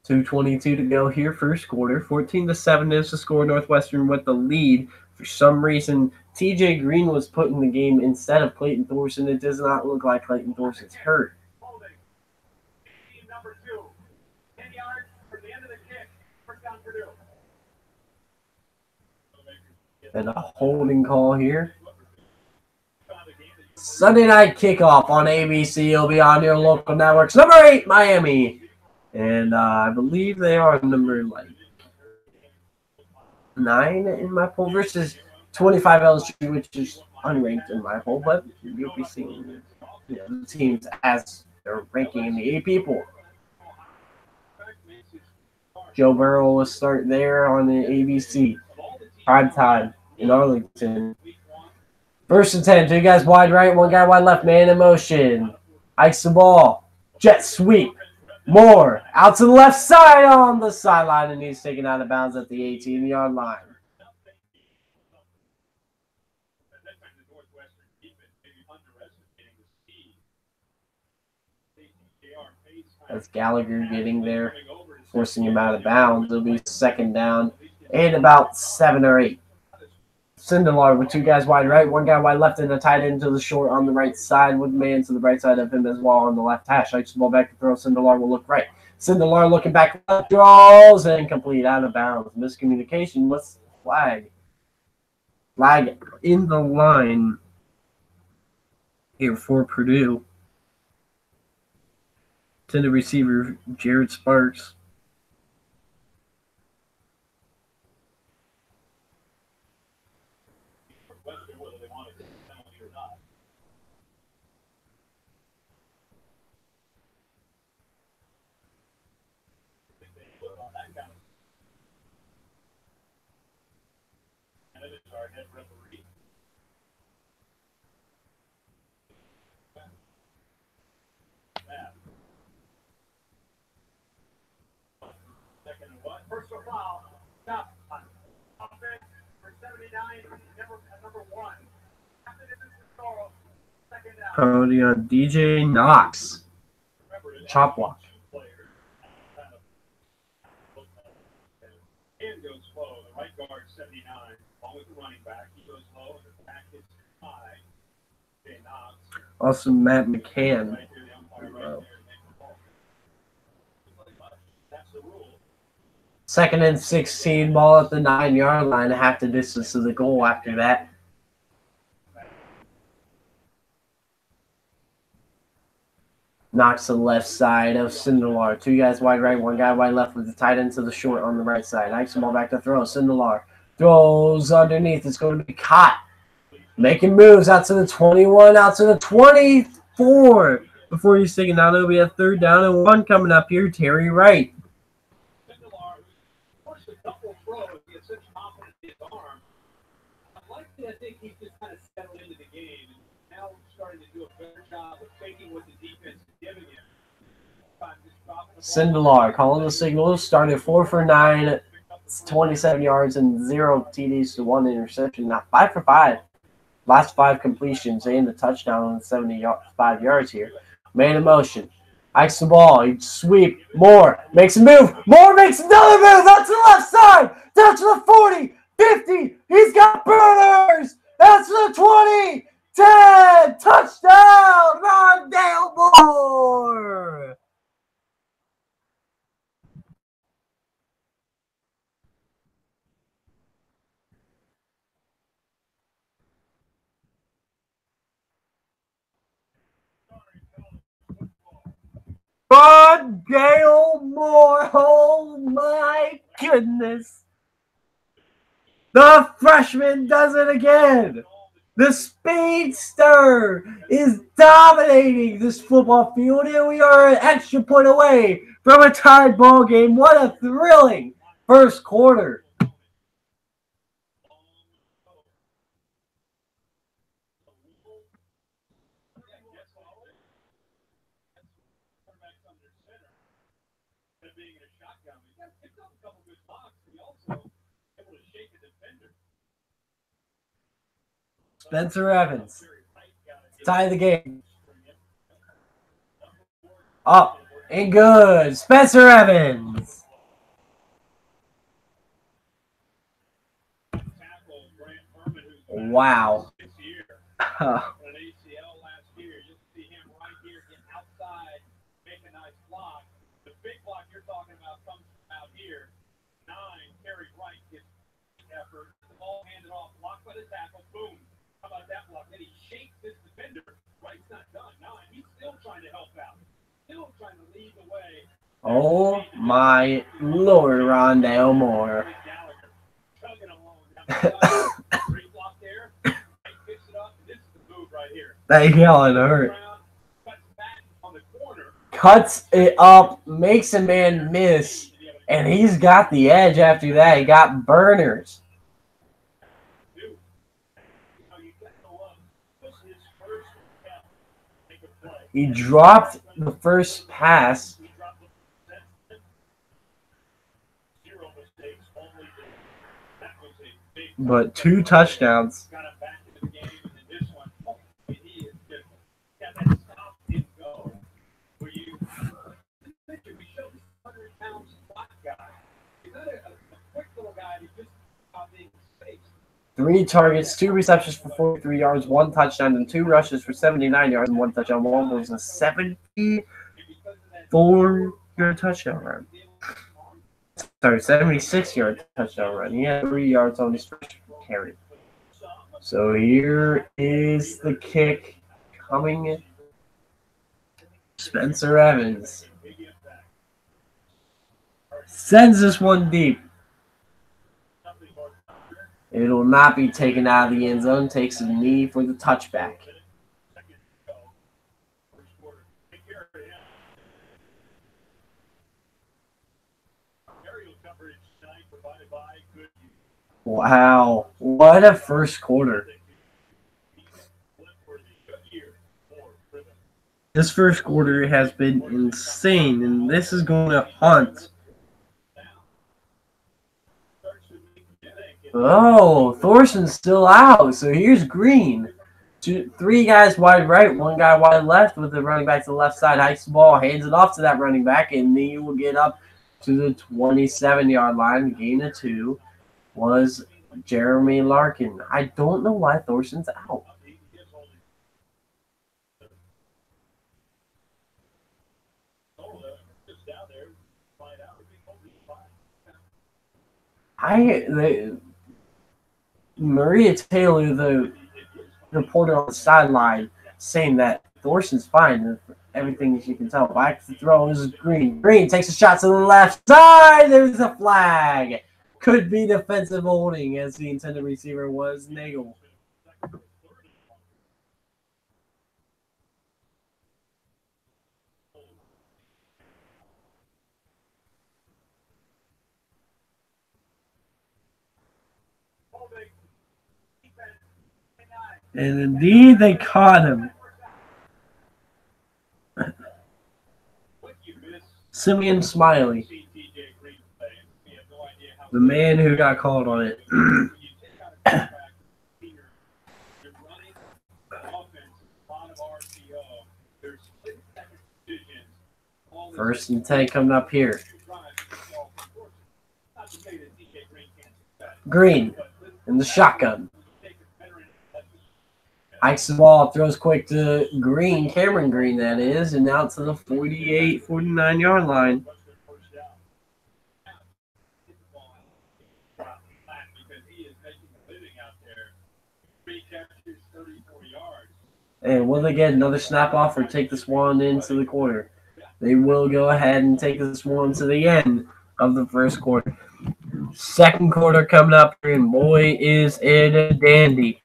2:22 to go here, first quarter. 14-7 is the score. Northwestern with the lead. For some reason, TJ Green was put in the game instead of Clayton Thorson. It does not look like Clayton Thorson's hurt. And a holding call here. Sunday night kickoff on ABC. It'll be on your local networks. Number 8, Miami. And I believe they are number 9 in my poll versus 25 LSU, which is unranked in my poll. But you'll be seeing the teams as they're ranking in the AP poll. Joe Burrow will start there on the ABC. Prime time in Arlington. 1st and 10. 2 guys wide right, 1 guy wide left. Man in motion. Hikes the ball. Jet sweep. Moore out to the left side on the sideline, and he's taken out of bounds at the 18-yard line. That's Gallagher getting there, forcing him out of bounds. It'll be second down and about 7 or 8. Sindelar with 2 guys wide right, 1 guy wide left, and a tight end to the short on the right side with man to the right side of him as well on the left hash. Likes the ball back to throw. Sindelar will look right. Sindelar looking back, draws, and complete out of bounds. Miscommunication. What's the flag? Flag in the line here for Purdue. To the receiver, Jared Sparks. Our head referee. Second and what? Personal foul. Stop. Offense for 79. Number 1. Second down. Cody on DJ Knox. Chop block. And goes slow. The right guard 79. Along with the running back, he goes low, and the back is high. Also, Matt McCann. Second and 16, ball at the 9-yard line, half the distance to the goal after that. Knocks to the left side of Sindelar. 2 guys wide right, 1 guy wide left with the tight end to the short on the right side. Knocks the ball back to throw. Sindelar throws underneath. It's going to be caught. Making moves out to the 21, out to the 24. Before he's taken out, it'll be a 3rd down and 1 coming up here. Terry Wright. I think he's just kind of settled into the game, and now we're starting to do a better job of taking what the defense is giving him. Sindelar calling the signal. Started 4 for 9, 27 yards and 0 TDs to 1 interception. Now 5 for 5. Last 5 completions and the touchdown on 75 yards here. Man in motion. Hikes the ball. He sweep. Moore makes a move. Moore makes another move. That's the left side. Down to the 40. 50. He's got burners. That's the 20. 10. Touchdown. Rondale Moore. Rondale Moore. Oh, my goodness. The freshman does it again. The speedster is dominating this football field, and we are an extra point away from a tied ball game. What a thrilling first quarter. Spencer Evans. Tie the game. Up and good. Spencer Evans. Wow. Oh my Lord, Rondale Moore. That yelling hurt. Cuts it up, makes a man miss, and he's got the edge after that. He got burners. He dropped the first pass but 2 touchdowns. Got him back into the game, and then this one, he is just got that stop and go. Where you we showed this 100-pound spot guy. He's not a quick little guy. He's just out being space. 3 targets, 2 receptions for 43 yards, 1 touchdown, and 2 rushes for 79 yards and 1 touchdown. One was a 74-yard touchdown run. Sorry, 76-yard touchdown run. He had 3 yards on his first carry. So here is the kick coming. Spencer Evans sends this one deep. It'll not be taken out of the end zone. Takes a knee for the touchback. Wow, what a first quarter. This first quarter has been insane, and this is going to haunt. Oh, Thorson's still out, so here's Green. 3 guys wide right, 1 guy wide left with the running back to the left side. Hikes the ball, hands it off to that running back, and he will get up to the 27-yard line. Gain of 2 was Jeremy Larkin. I don't know why Thorson's out. Maria Taylor, the reporter on the sideline, saying that Thorson's fine. Everything as you can tell. Back to throw is Green. Green takes a shot to the left side. There's a flag. Could be defensive holding as the intended receiver was Nagel. And indeed, they caught him. Simeon Smiley, the man who got called on it. First and 10 coming up here. Green in the shotgun. Hikes the ball, throws quick to Green, Cameron Green that is, and out to the 48, 49-yard line. And will they get another snap off or take this one into the quarter? They will go ahead and take this one to the end of the first quarter. Second quarter coming up here, and boy, is it a dandy.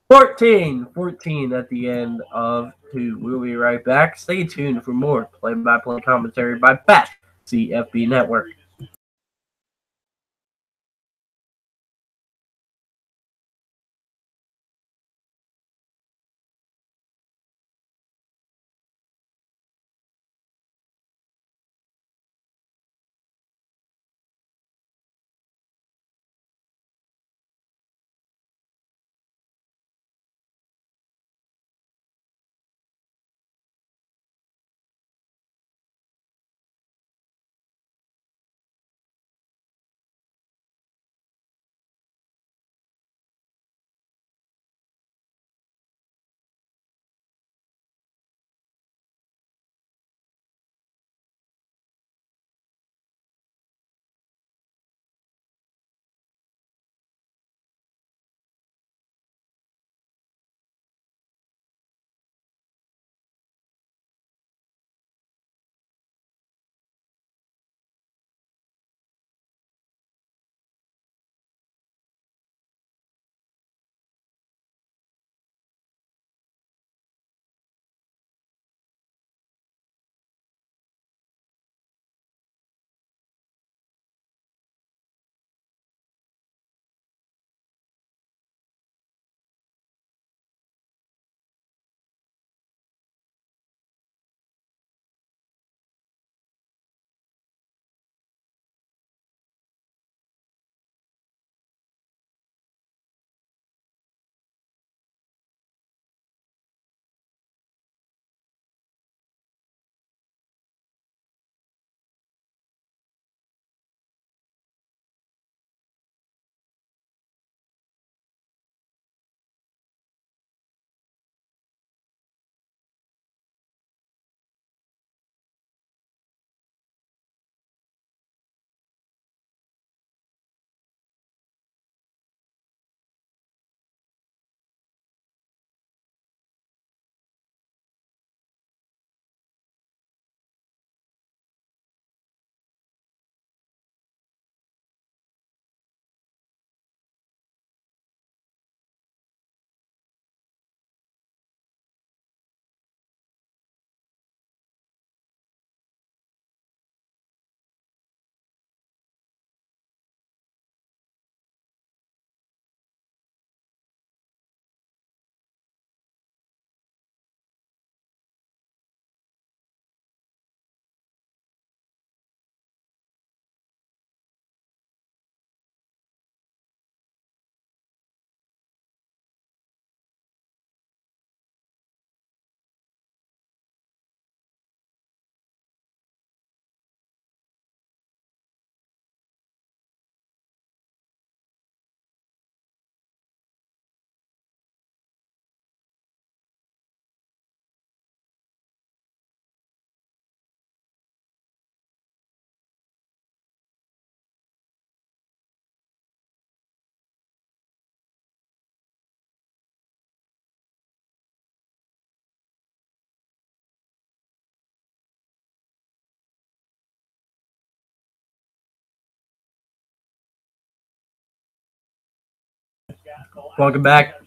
14 at the end of 2. We'll be right back. Stay tuned for more play-by-play commentary by Bat CFB Network. Welcome back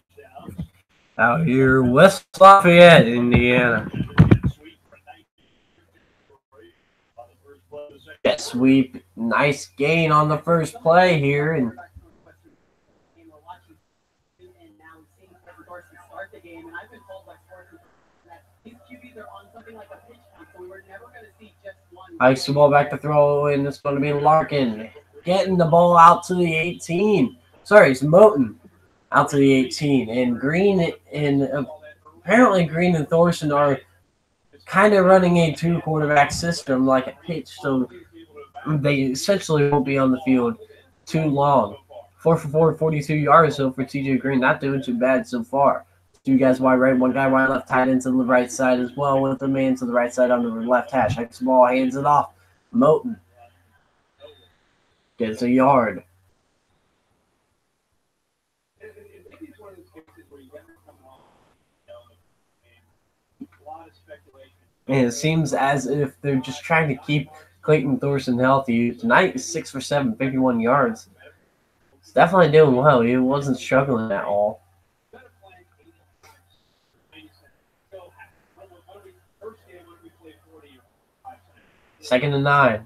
out here, West Lafayette, Indiana. Jet sweep, nice gain on the first play here, and Hikes the ball back to throw, and it's going to be Larkin getting the ball out to the 18. Sorry, it's Moten out to the 18. And Green and apparently Green and Thorson are kind of running a two-quarterback system like a pitch, so they essentially won't be on the field too long. 4 for 4, 42 yards so for TJ Green. Not doing too bad so far. Two guys wide right, one guy wide left, tight end to the right side as well with the man to the right side on the left hash. Hikes the ball, hands it off. Moten gets a yard. And it seems as if they're just trying to keep Clayton Thorson healthy. Tonight is 6 for 7, 51 yards. He's definitely doing well. He wasn't struggling at all. Second and 9.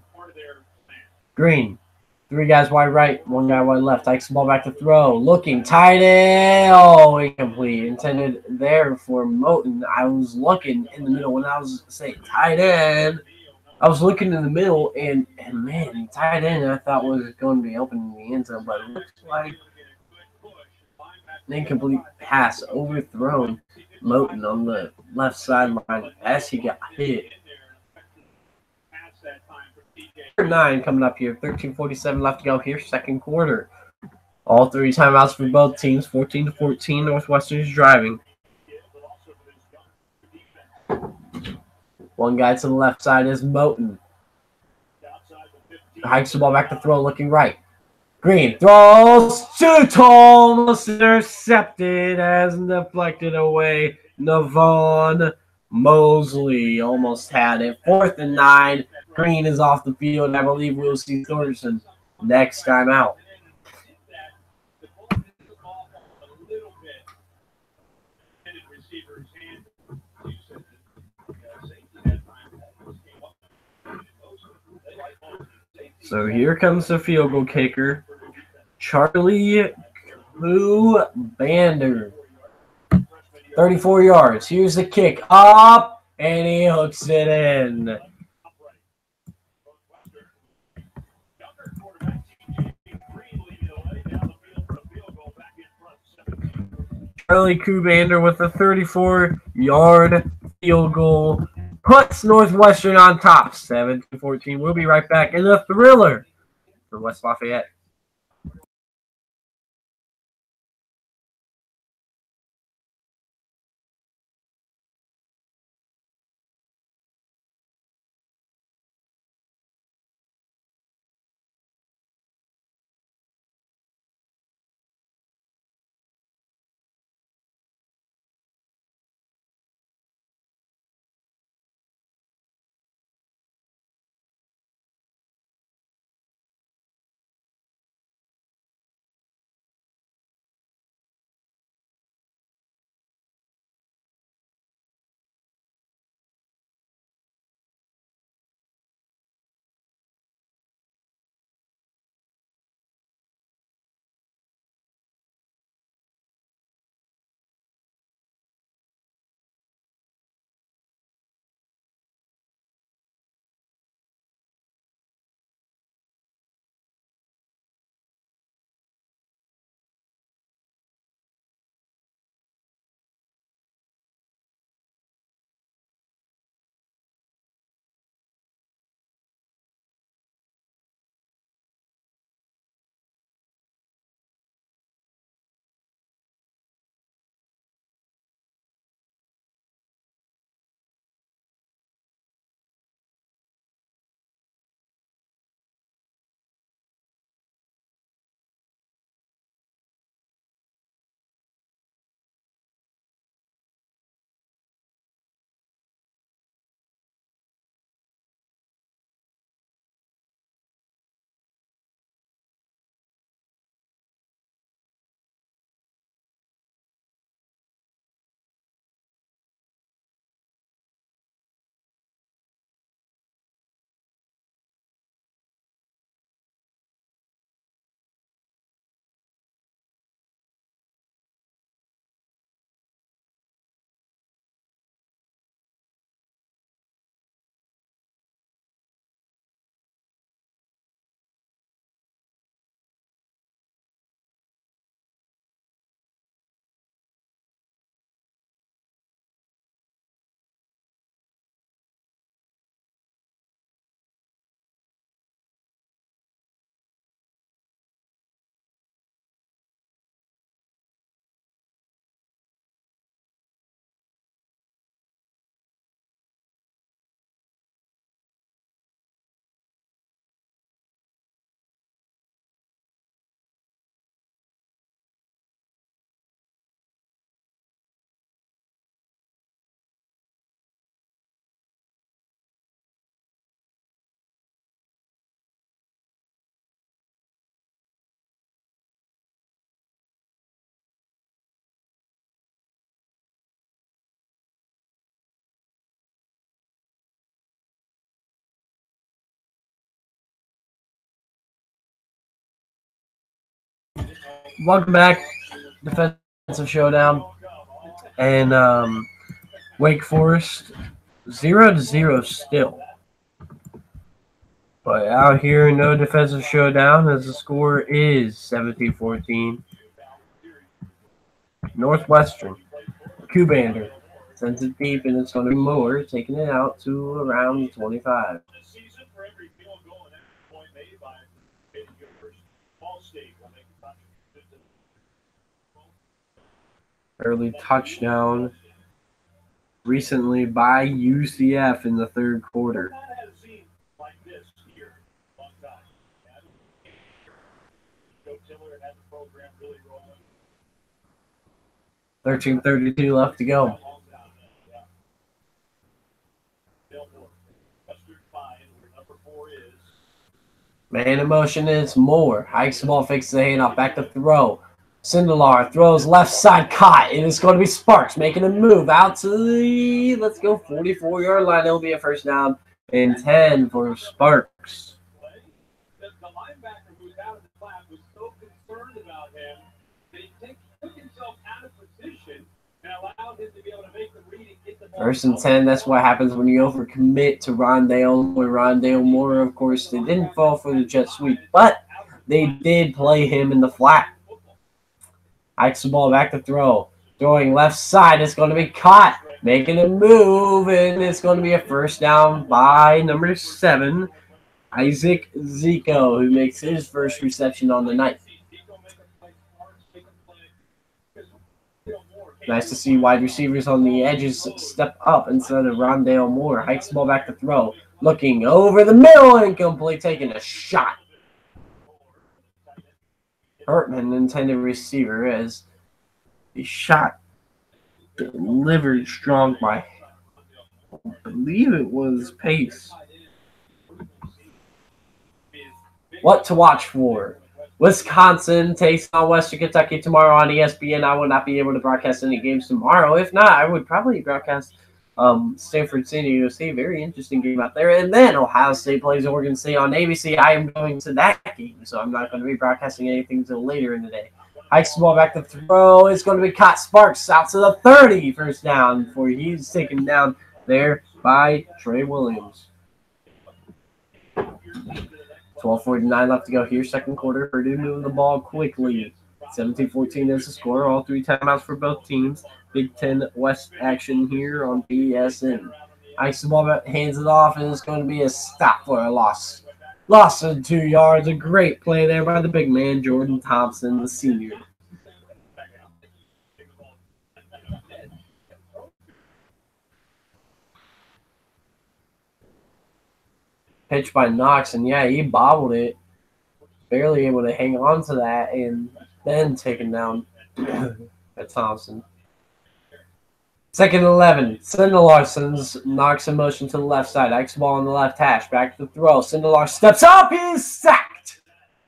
Green. 3 guys wide right, 1 guy wide left. Hikes the ball back to throw. Looking, tight end. Oh, incomplete. Intended there for Moten. I was looking in the middle when I was saying tight end. I was looking in the middle, and man, tight end I thought was going to be open in the end zone, but it looks like an incomplete pass overthrown Moten on the left sideline as he got hit. 9 coming up here. 13:47 left to go here, second quarter. All 3 timeouts for both teams. 14-14. Northwestern is driving. One guy to the left side is Moten. Hikes the ball back to throw, looking right. Green throws too tall, almost intercepted as deflected away. Navon Mosley almost had it. 4th and 9. Green is off the field. I believe we'll see Thorson next time out. So here comes the field goal kicker, Charlie Bander. 34 yards. Here's the kick. Up, and he hooks it in. Charlie Bander with a 34-yard field goal puts Northwestern on top. 7-14. We'll be right back in the thriller for West Lafayette. Welcome back, defensive showdown, and Wake Forest 0-0 still. But out here, no defensive showdown as the score is 17-14. Northwestern, Cubander sends it deep, and it's going to be Moore taking it out to around 25. Early touchdown recently by UCF in the third quarter. $13:32 left to go. Man in motion is Moore. Hikes the ball, fakes the handoff, back to throw. Sindelar throws left side, caught, and it's going to be Sparks making a move out to the, let's go, 44-yard line. It'll be a first down and 10 for Sparks. The linebacker who's out of the class was so concerned about him that he took himself out of position and allowed him to be able to make the read and get the ball. First and 10, that's what happens when you overcommit to Rondale Moore. Rondale Moore, of course, they didn't fall for the jet sweep, but they did play him in the flat. Hikes the ball back to throw. Throwing left side. It's going to be caught. Making a move. And it's going to be a first down by number 7, Isaac Zico, who makes his first reception on the night. Nice to see wide receivers on the edges step up instead of Rondale Moore. Hikes the ball back to throw. Looking over the middle. Incomplete. Taking a shot. Hartman, intended receiver, as a shot delivered strong by, I believe it was Pace. What to watch for? Wisconsin takes on Western Kentucky tomorrow on ESPN. I will not be able to broadcast any games tomorrow. If not, I would probably broadcast Stanford San Diego State. Very interesting game out there. And then Ohio State plays Oregon State on ABC. I am going to that game, so I'm not going to be broadcasting anything until later in the day. Hikes the ball back to throw. It's going to be caught. Sparks out to the 30. First down before he's taken down there by Trey Williams. 12:49 left to go here. Second quarter. Purdue moving the ball quickly. 17-14 is the score. All 3 timeouts for both teams. Big Ten West action here on BSN. Hikes the ball back, hands it off, and it's going to be a stop for a loss. Loss of 2 yards. A great play there by the big man, Jordan Thompson, the senior. Pitch by Knox, and yeah, he bobbled it. Barely able to hang on to that, and then taken down by Thompson. Second and 11. Sindelar sends Knox in motion to the left side. Hikes the ball on the left hash. Back to the throw. Sindelar steps up. He's sacked.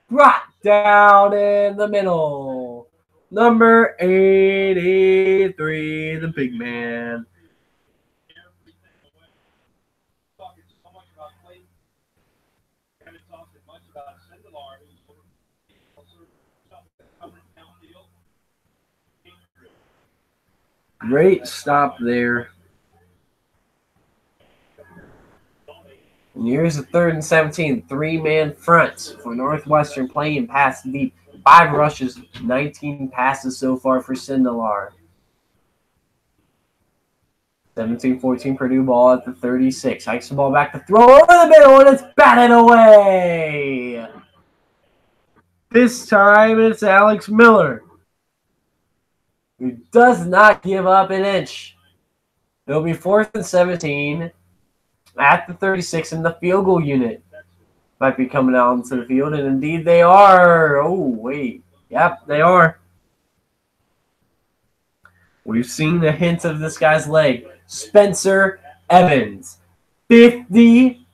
Brought down in the middle. Number 83, the big man. Great stop there. And here's the 3rd and 17. 3-man front for Northwestern playing pass deep. 5 rushes, 19 passes so far for Sindelar. 17-14 Purdue ball at the 36. Hikes the ball back to throw over the middle, and it's batted away. This time it's Alex Miller, who does not give up an inch. It'll be 4th and 17 at the 36 in the field goal unit. Might be coming out into the field, and indeed they are. Oh, wait. Yep, they are. We've seen the hint of this guy's leg. Spencer Evans. 53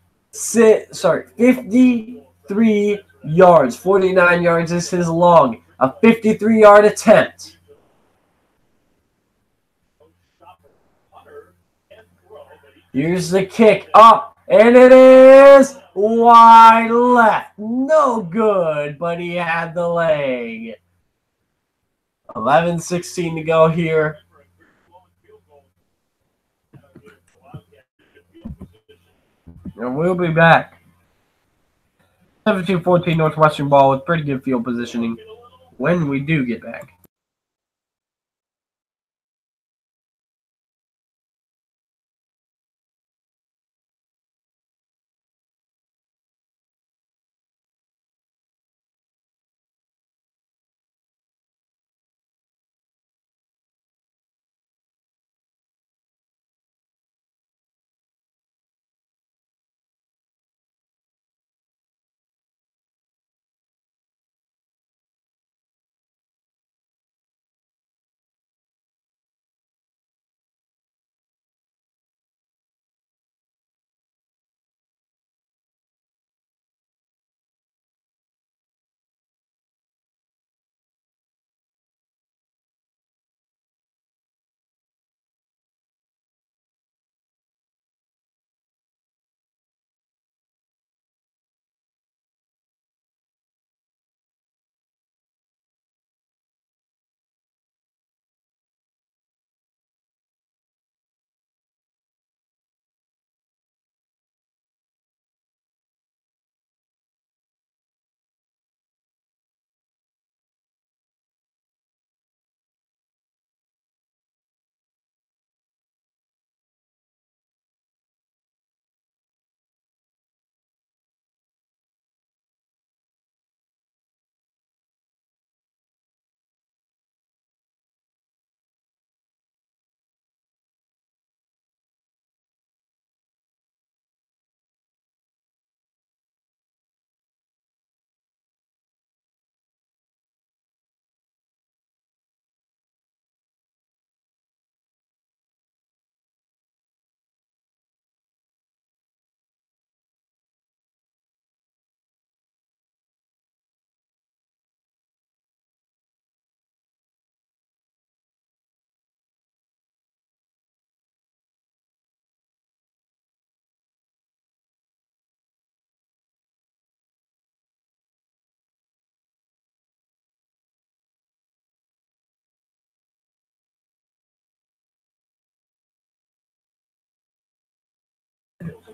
yards. 49 yards is his long. A 53-yard attempt. Here's the kick up, and it is wide left. No good, but he had the leg. 11:16 to go here. And we'll be back. 17-14 Northwestern ball with pretty good field positioning when we do get back.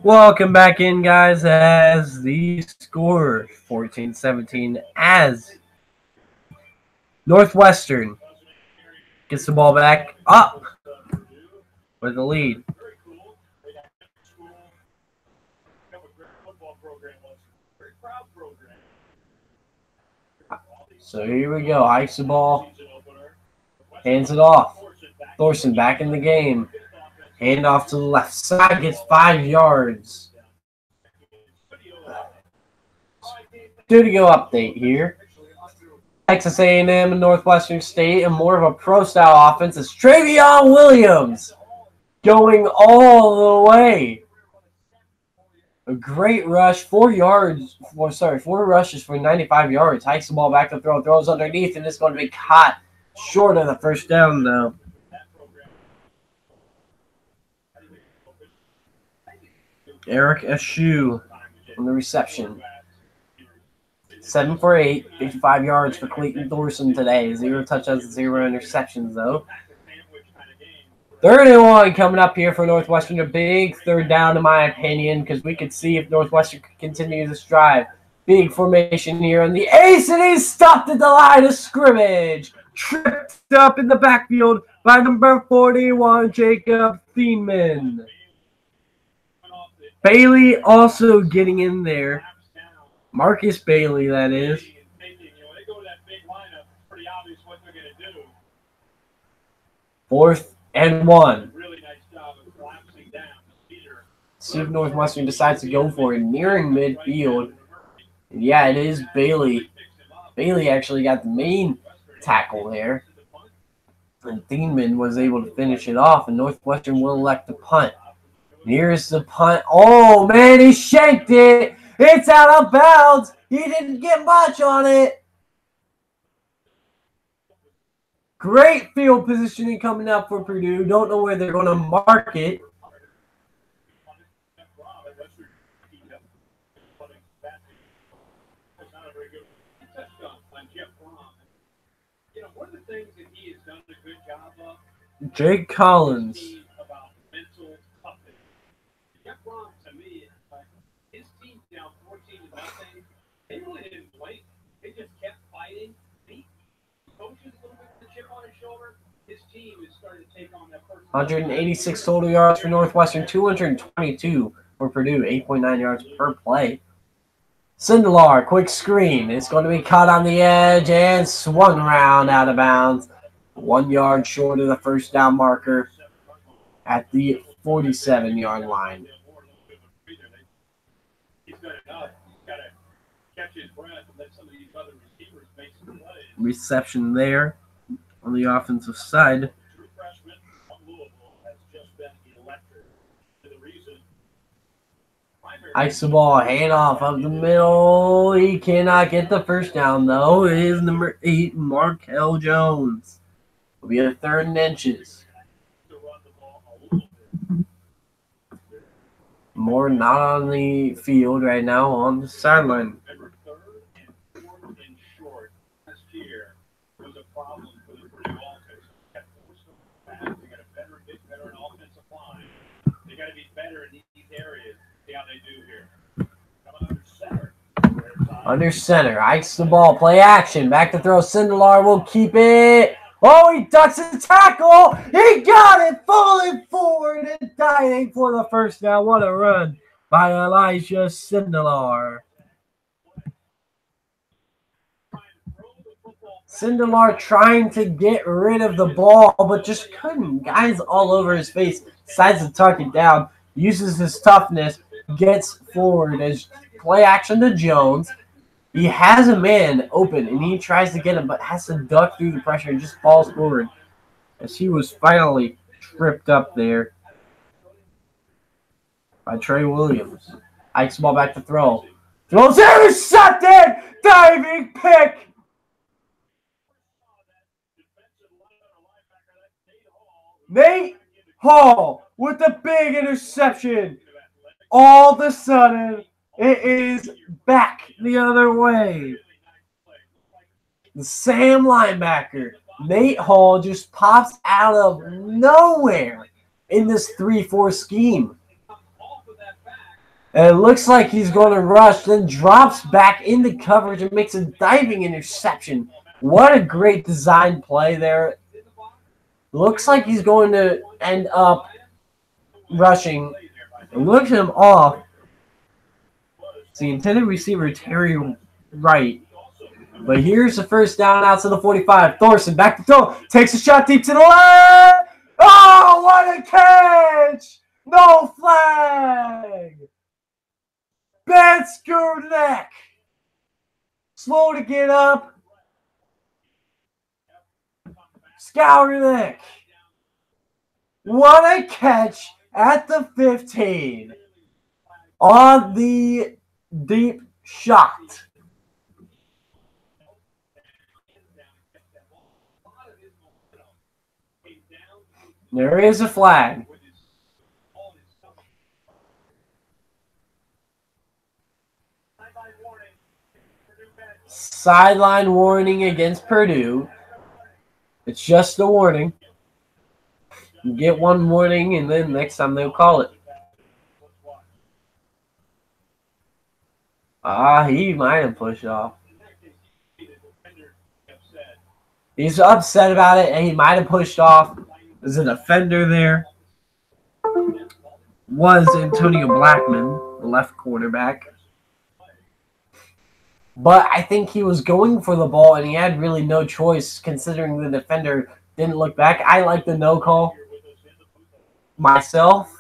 Welcome back in, guys, as the score 14-17 as Northwestern gets the ball back up with the lead. So here we go. Hikes the ball. Hands it off. Thorson back in the game. Hand off to the left side. Gets 5 yards. Studio update here. Texas A&M and Northwestern State, and more of a pro-style offense is Travion Williams going all the way. A great rush, 4 rushes for 95 yards. Hikes the ball back to throw, throws underneath, and it's going to be caught short of the first down, though. Eric Eschew on the reception. 7 for 8, 55 yards for Clayton Thorson today. 0 touchdowns and 0 interceptions, though. 3rd and 1 coming up here for Northwestern. A big 3rd down, in my opinion, because we could see if Northwestern could continue this drive. Big formation here on the ace, and he's stopped at the line of scrimmage. Tripped up in the backfield by number 41, Jacob Thiemann. Bailey also getting in there. Marcus Bailey, that is. 4th and 1. See if Northwestern decides to go for it nearing midfield. And yeah, it is Bailey. Bailey actually got the main tackle there. And Thiemann was able to finish it off, and Northwestern will elect to punt. Here's the punt. Oh, man, he shanked it. It's out of bounds. He didn't get much on it. Great field positioning coming up for Purdue. Don't know where they're going to mark it. Jeff Brohm. One of the things that he Jake Collins. About mental toughness. Jeff Brohm, to me, his team's down 14-0. They really didn't blink. They just kept fighting. He coaches a little bit with the chip on his shoulder. His team is starting to take on that first. 186 total yards for Northwestern, 222 for Purdue, 8.9 yards per play. Sindelar, quick screen. It's going to be caught on the edge and swung around out of bounds. 1 yard short of the first down marker at the 47-yard line. He's got to catch his breath and let some of these other receivers make some plays. Reception there on the offensive side. True freshman from Louisville has just been electric. To the reason. Ikes the ball, handoff up the middle. He cannot get the first down, though. It is number 8, Markel Jones. Will be a 3rd and inches. Moore not on the field right now, on the sideline. Remember, 3rd and 4th and short last year was a problem for the Purdue offense. They got to force them back. They got to get better in offensive line. They got to be better in these areas. See how they do here. Coming under center. Under center, Ikes the ball, play action. Back to throw. Sindelar will keep it. Oh, he ducks the tackle. He got it, falling forward and diving for the first down. What a run by Elijah Sindelar. Sindelar trying to get rid of the ball, but just couldn't. Guys all over his face. Decides to tuck it down. Uses his toughness. Gets forward as play action to Jones. He has a man open, and he tries to get him, but has to duck through the pressure and just falls forward as he was finally tripped up there by Trey Williams. Ikes the ball back to throw. Throws intercepted! Diving pick! Nate Hall with the big interception. All of a sudden, it is back the other way. The Sam linebacker, Nate Hall, just pops out of nowhere in this 3-4 scheme. And it looks like he's going to rush, then drops back into coverage and makes a diving interception. What a great design play there. Looks like he's going to end up rushing. And looks him off. It's the intended receiver, Terry Wright. But here's the first down out to the 45. Thorson back to throw. Takes a shot deep to the left. Oh, what a catch! No flag. Ben Skurnek. Slow to get up. Skurnek. What a catch at the 15 on the deep shot. There is a flag. Sideline warning against Purdue. It's just a warning. You get one warning, and then next time they'll call it. He might have pushed off. He's upset about it, and he might have pushed off. There's an offender there. Was Antonio Blackman, the left quarterback. But I think he was going for the ball, and he had really no choice considering the defender didn't look back. I like the no call myself.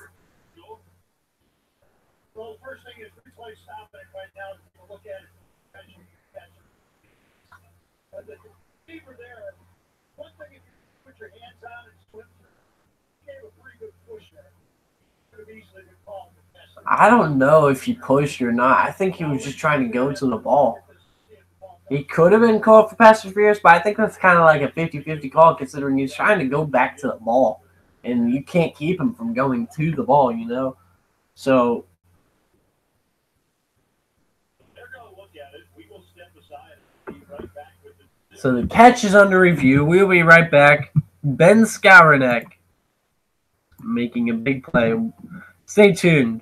Well, first thing is replay stop it right now. Look at it. The receiver there, one thing if you put your hands on and slip through, he gave a pretty good push there. Could have easily been called. I don't know if he pushed or not. I think he was just trying to go to the ball. He could have been called for pass interference, but I think that's kind of like a 50-50 call considering he's trying to go back to the ball. And you can't keep him from going to the ball, you know. So the catch is under review. We'll be right back Ben Skowronek making a big play. Stay tuned.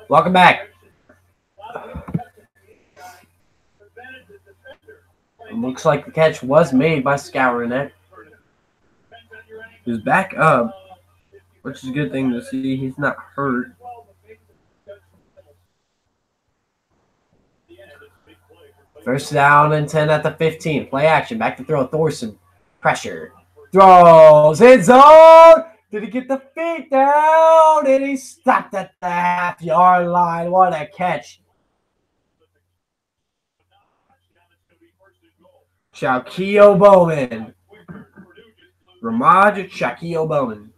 Welcome back. It looks like the catch was made by Skowronek. He's back up, which is a good thing to see. He's not hurt. First down and 10 at the 15. Play action. Back to throw. Thorson. Pressure. Throws. End zone. Did he get the feet down? And he stopped at the half-yard line. What a catch. Shaquille Bowman. Ramaj Shaquille Bowman.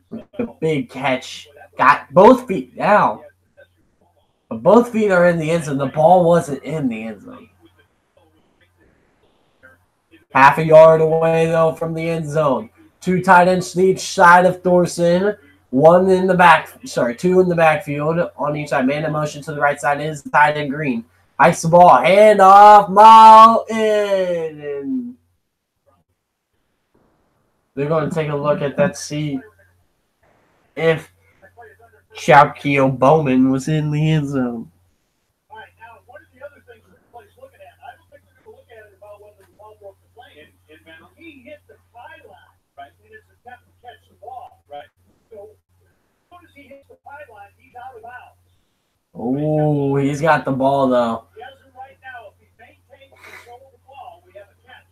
With a big catch. Got both feet down. But both feet are in the end zone. The ball wasn't in the end zone. Half a yard away, though, from the end zone. Two tight ends to each side of Thorson. Two in the backfield on each side. Man in motion to the right side is the tight end Green. Hikes the ball. Hand off. Mile in. And they're going to take a look at that, see if Shaquille Bowman was in the end zone. All right, now, what are the other things the play's looking at? I don't think they're going to look at it about whether the ball broke the plane. He hit the pylon, right, in his attempt to catch the ball, right? So, as soon as he hits the pylon, he's out of bounds. Oh, he's got the ball, though. He has it right now. If he maintains control of the ball, we have a catch.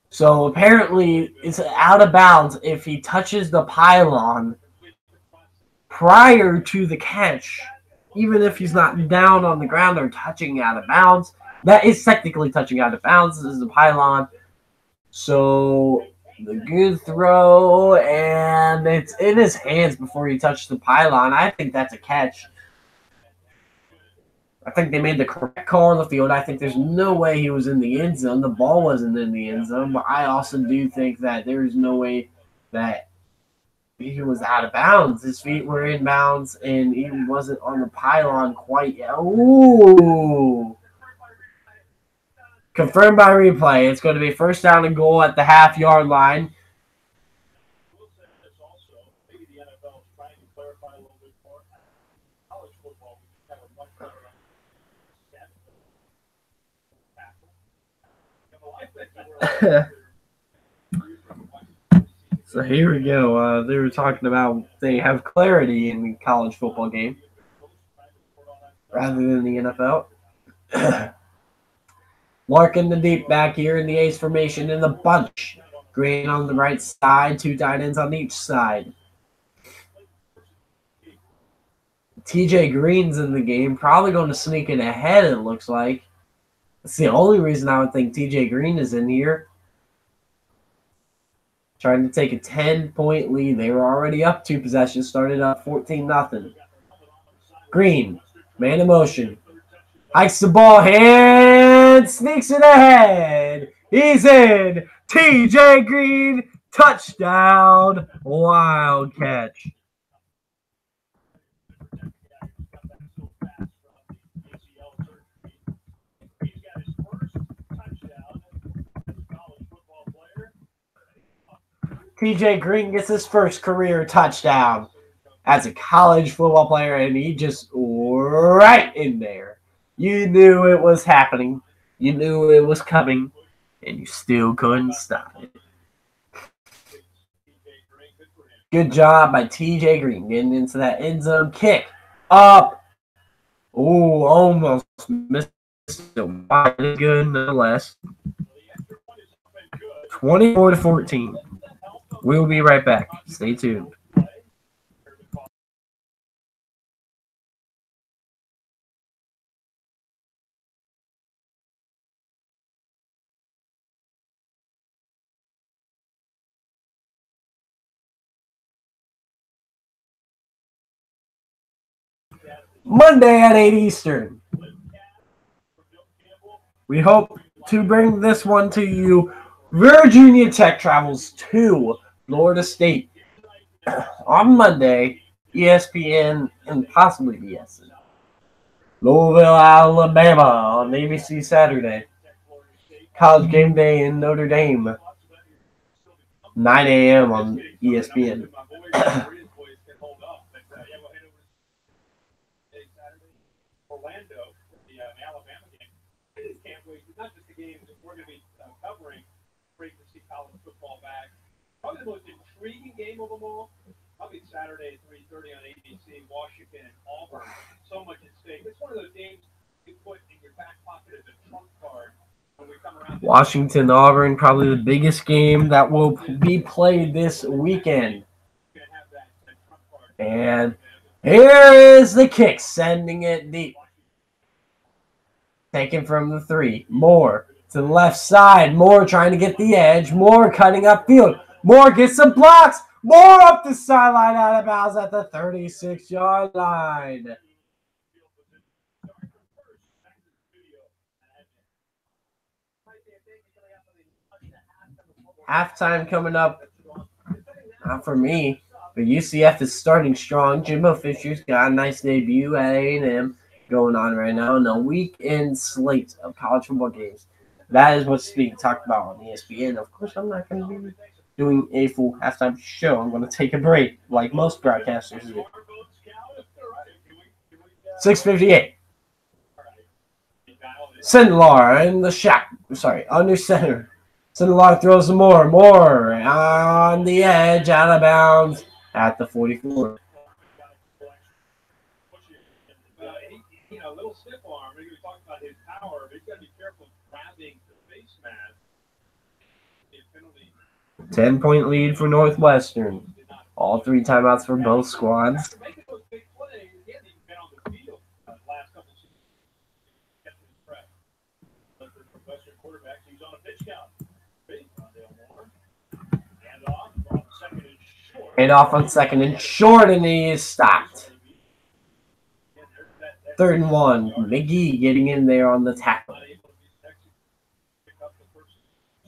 So, apparently, it's out of bounds if he touches the pylon prior to the catch. Even if he's not down on the ground or touching out of bounds, that is technically touching out of bounds. This is the pylon. So, the good throw, and it's in his hands before he touched the pylon. I think that's a catch. I think they made the correct call on the field. I think there's no way he was in the end zone. The ball wasn't in the end zone. But I also do think that there's no way that he was out of bounds. His feet were in bounds, and he wasn't on the pylon quite yet. Ooh. Confirmed by replay. It's going to be first down and goal at the half-yard line. So here we go. They were talking about they have clarity in the college football game rather than the NFL. Larkin the deep back here in the ace formation in the bunch. Green on the right side, 2 tight ends on each side. TJ Green's in the game, probably going to sneak it ahead, it looks like. That's the only reason I would think TJ Green is in here. Trying to take a 10-point lead. They were already up 2 possessions, started up 14-0. Green, man in motion. Hikes the ball, hand, sneaks it ahead. He's in. TJ Green, touchdown, wild catch. TJ Green gets his first career touchdown as a college football player, and he just right in there. You knew it was happening. You knew it was coming, and you still couldn't stop it. Good job by TJ Green getting into that end zone. Kick up. Oh, almost missed it. Good nonetheless. 24-14. We'll be right back. Stay tuned. Monday at 8 Eastern. We hope to bring this one to you. Virginia Tech travels to Florida State on Monday, ESPN and possibly BSN. Louisville, Alabama on ABC Saturday. College game day in Notre Dame, 9 a.m. on ESPN. Orlando, the Alabama game. I just can't wait. Not just the games that we're going to be covering. Great to see college football back. Probably the most intriguing game of them all. Probably Saturday at 3:30 on ABC. Washington and Auburn. So much at stake. It's one of those games you put in your back pocket as a trump card when we come around. Washington, Auburn, probably the biggest game that will be played this weekend. And here is the kick, sending it deep. Taken from the 3. Moore to the left side. Moore trying to get the edge. Moore cutting upfield. Moore gets some blocks. Moore up the sideline, out of bounds at the 36-yard line. Halftime coming up. Not for me, but UCF is starting strong. Jimbo Fisher's got a nice debut at A&M going on right now in a weekend slate of college football games. That is what's being talked about on ESPN. Of course, I'm not going to be doing a full halftime show. I'm going to take a break like most broadcasters do. 6:58. Sindelar in the shot. Sorry, under center. Sindelar throws some more. More on the edge, out of bounds at the 44. A little stiff arm. We talked about his power, but he's got to be careful grabbing the face mask. 10-point lead for Northwestern. All 3 timeouts for both squads. Hand off on 2nd and short, and he is stopped. 3rd and 1. McGee getting in there on the tackle. It's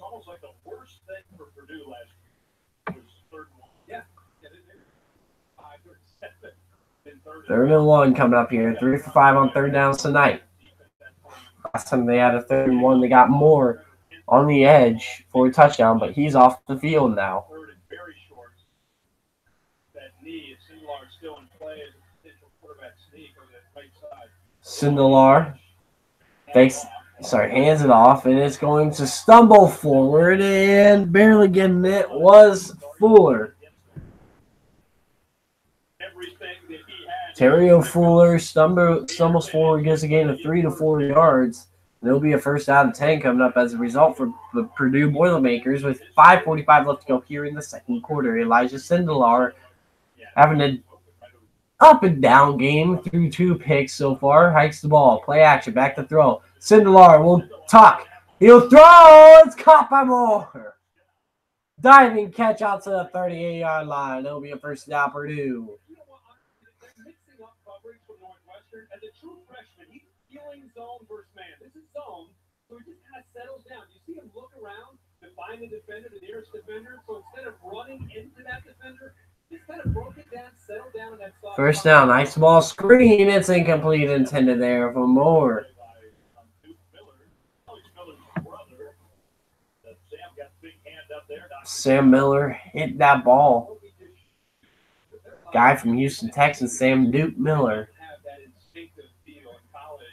almost like the worst thing for Purdue last year was 3rd and 1. Yeah. 5, 7, and 3rd and 1 coming up here. 3 for 5 on 3rd downs tonight. Last time they had a 3rd and 1, they got Moore on the edge for a touchdown, but he's off the field now. Very short. That knee, Sindelar still in play as a potential quarterback sneak on the right side. Sindelar hands it off, and it's going to stumble forward, and barely getting it was Fuller. Terrio Fuller stumbles forward, gets a gain of 3 to 4 yards. There'll be a 1st down and 10 coming up as a result for the Purdue Boilermakers with 5:45 left to go here in the 2nd quarter. Elijah Sindelar having an up and down game through 2 picks so far. Hikes the ball. Play action. Back to throw. Sindelar will tuck. He'll throw. It's caught by Moore. Diving catch out to the 38-yard line. It'll be a 1st down Purdue. Mixing up coverage for Northwestern. As a true freshman, he's feeling zone versus man. This is zone, so he just kind of settles down. You see him look around to find the defender, the nearest defender. So instead of running into that defender, just kind of broke it down, settled down on that side. 1st down, nice ball screen. It's incomplete, intended there for Moore. Sam Miller hit that ball. Guy from Houston, Texas, Sam Duke Miller. Have that instinctive feel in college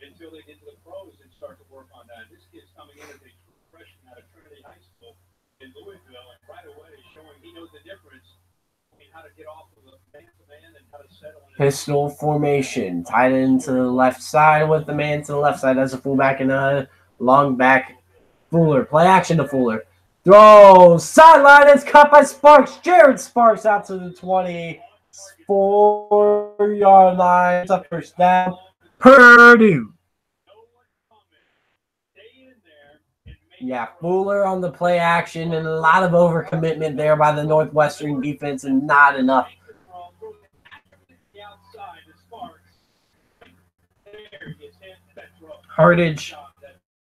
until they get to the pros and start to work on that. This kid's coming in as a true freshman out of Trinity High School in Louisville, and right away showing he knows the difference between how to get off of the man-to-man and how to settle in. Pistol formation, tied into the left side with the man to the left side as a fullback and a long back. Fuller, play action to Fuller. Throw, sideline, it's caught by Sparks. Jared Sparks out to the 24-yard line. It's a 1st down. Purdue. Yeah, Fuller on the play action and a lot of overcommitment there by the Northwestern defense and not enough. Hardage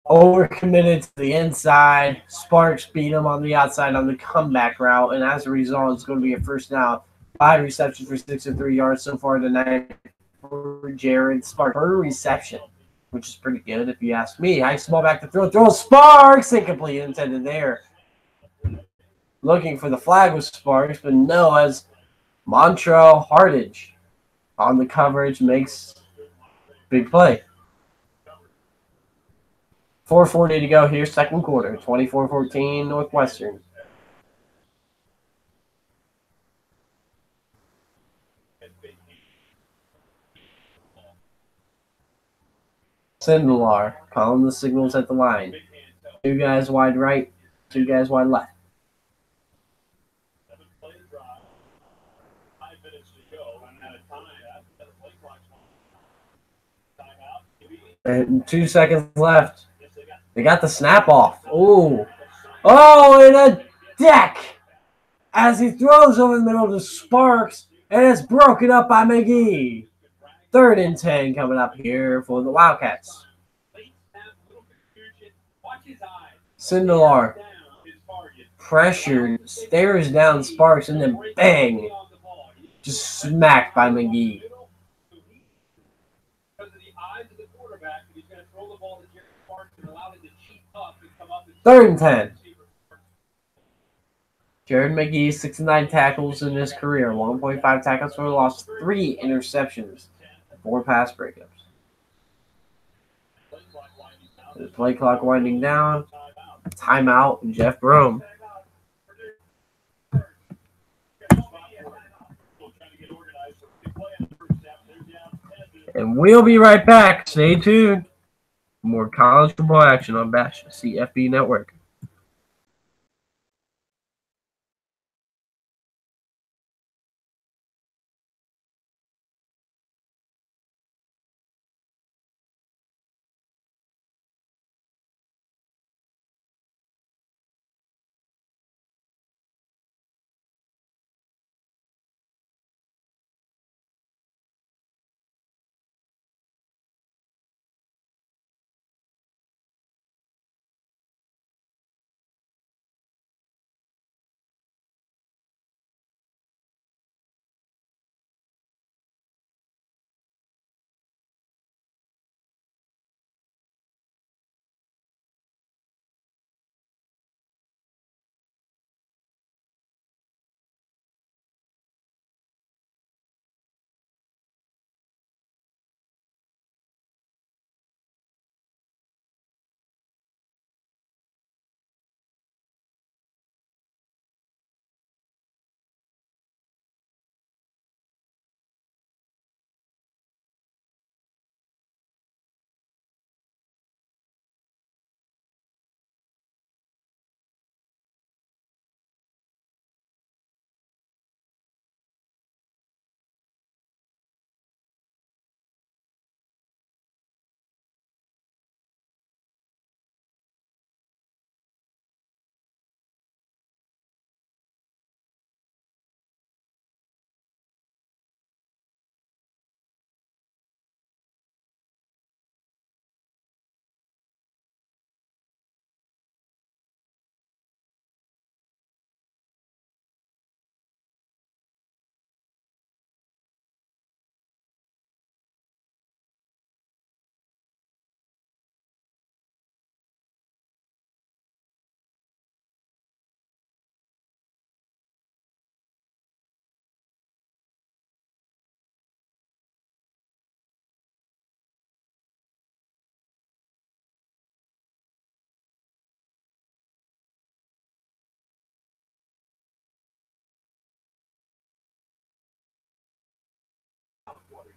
overcommitted to the inside. Sparks beat him on the outside on the comeback route, and as a result, it's going to be a 1st down. 5 receptions for 63 yards so far tonight for Jared Sparks per reception, which is pretty good if you ask me. Hikes the ball back to throw. Sparks! Incomplete, intended there. Looking for the flag with Sparks, but no, as Montrell Hardage on the coverage makes big play. 4:40 to go here, 2nd quarter. 24-14 Northwestern. Sindelar calling the signals at the line. 2 guys wide right, 2 guys wide left. And 2 seconds left. They got the snap off. Oh, and a deck as he throws over the middle to Sparks, and it's broken up by McGee. 3rd and 10 coming up here for the Wildcats. Sindelar pressured, stares down Sparks, and then bang, just smacked by McGee. 3rd and 10. Jared McGee, 69 tackles in his career, 1.5 tackles for loss, 3 interceptions, 4 pass breakups. The play clock winding down. Timeout, Jeff Brohm. And we'll be right back. Stay tuned. More college football action on Bash CFB Network.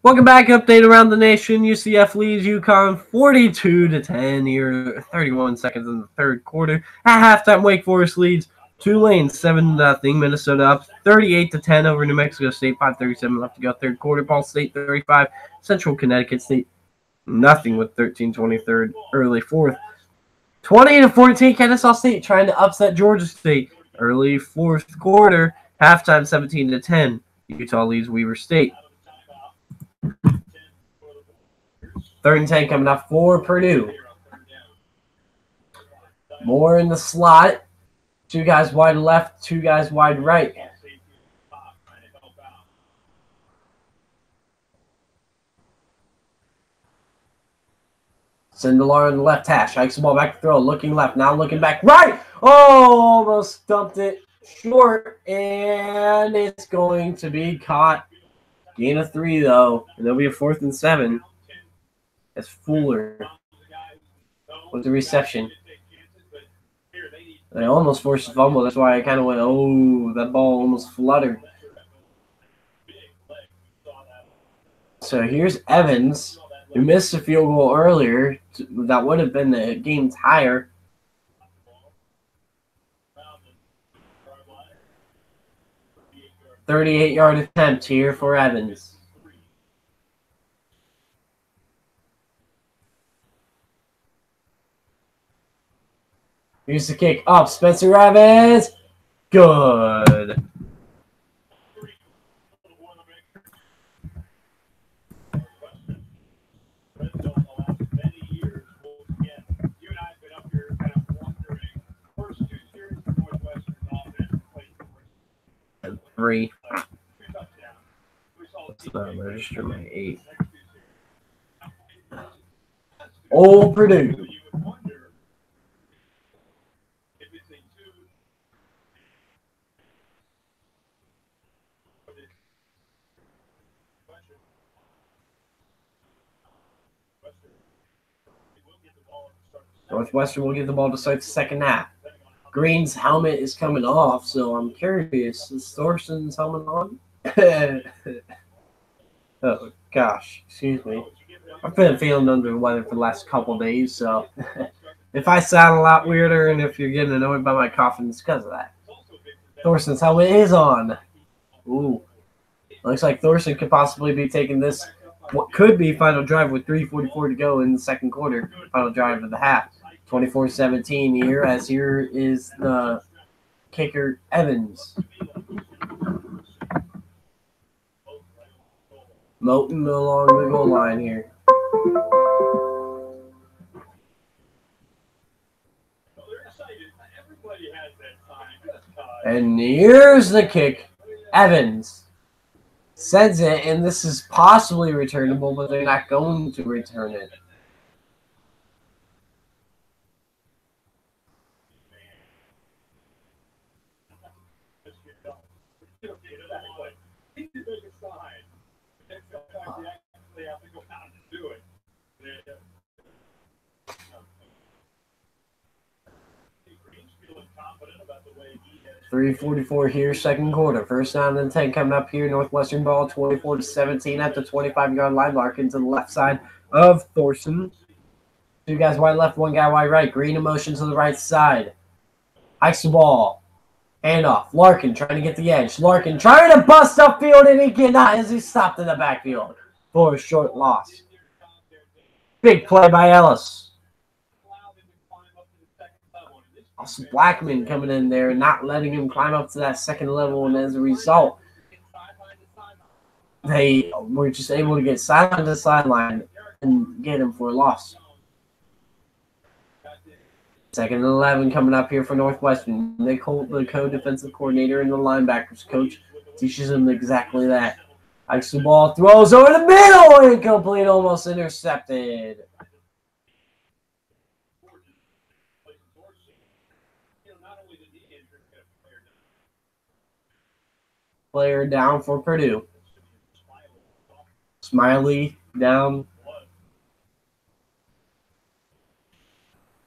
Welcome back. Update around the nation. UCF leads UConn 42-10 here, 31 seconds in the third quarter. At halftime, Wake Forest leads Tulane 7-0. Minnesota up 38-10 over New Mexico State. 5:37 left to go. Third quarter. Ball State 35. Central Connecticut State nothing with 13-23 early fourth. 20-14. Kennesaw State trying to upset Georgia State early fourth quarter. Halftime 17-10. Utah leads Weber State. 3rd and 10 coming up for Purdue. More in the slot. 2 guys wide left, 2 guys wide right. Sindelar on the left hash. Hikes the ball back to throw. Looking left. Now looking back right. Oh, almost stumped it short. And it's going to be caught. Gain of 3, though. And there'll be a 4th and 7. As Fuller with the reception. They almost forced a fumble. That's why I kind of went, oh, that ball almost fluttered. So here's Evans, who missed a field goal earlier. That would have been the game tire. .38-yard attempt here for Evans. Here's the kick up. Spencer Evans. Good. And 3. Let's not register my 8. Old Purdue. Northwestern will give the ball to start the second half. Green's helmet is coming off, so I'm curious. Is Thorson's helmet on? Oh, gosh. Excuse me. I've been feeling under the weather for the last couple of days, so if I sound a lot weirder and if you're getting annoyed by my coughing, it's because of that. Thorson's helmet is on. Ooh. Looks like Thorson could possibly be taking this, what could be final drive with 3:44 to go in the second quarter. Final drive of the half. 24-17 here, as here is the kicker, Evans. Moten along the goal line here. And here's the kick. Evans sends it, and this is possibly returnable, but they're not going to return it. .344 here, second quarter. First down and 10 coming up here. Northwestern ball, 24-17 at the 25-yard line. Larkin to the left side of Thorson. 2 guys wide left, 1 guy wide right. Green in motion to the right side. Hikes the ball. Hand off. Larkin trying to get the edge. Larkin trying to bust upfield, and he cannot as he stopped in the backfield for a short loss. Big play by Ellis. Also, Blackman coming in there and not letting him climb up to that second level, and as a result, they were just able to get sideline to sideline and get him for a loss. Second and 11 coming up here for Northwestern. The co-defensive coordinator and the linebackers coach teaches them exactly that. Hikes the ball, throws over the middle, incomplete, almost intercepted. Player down for Purdue. Smiley down.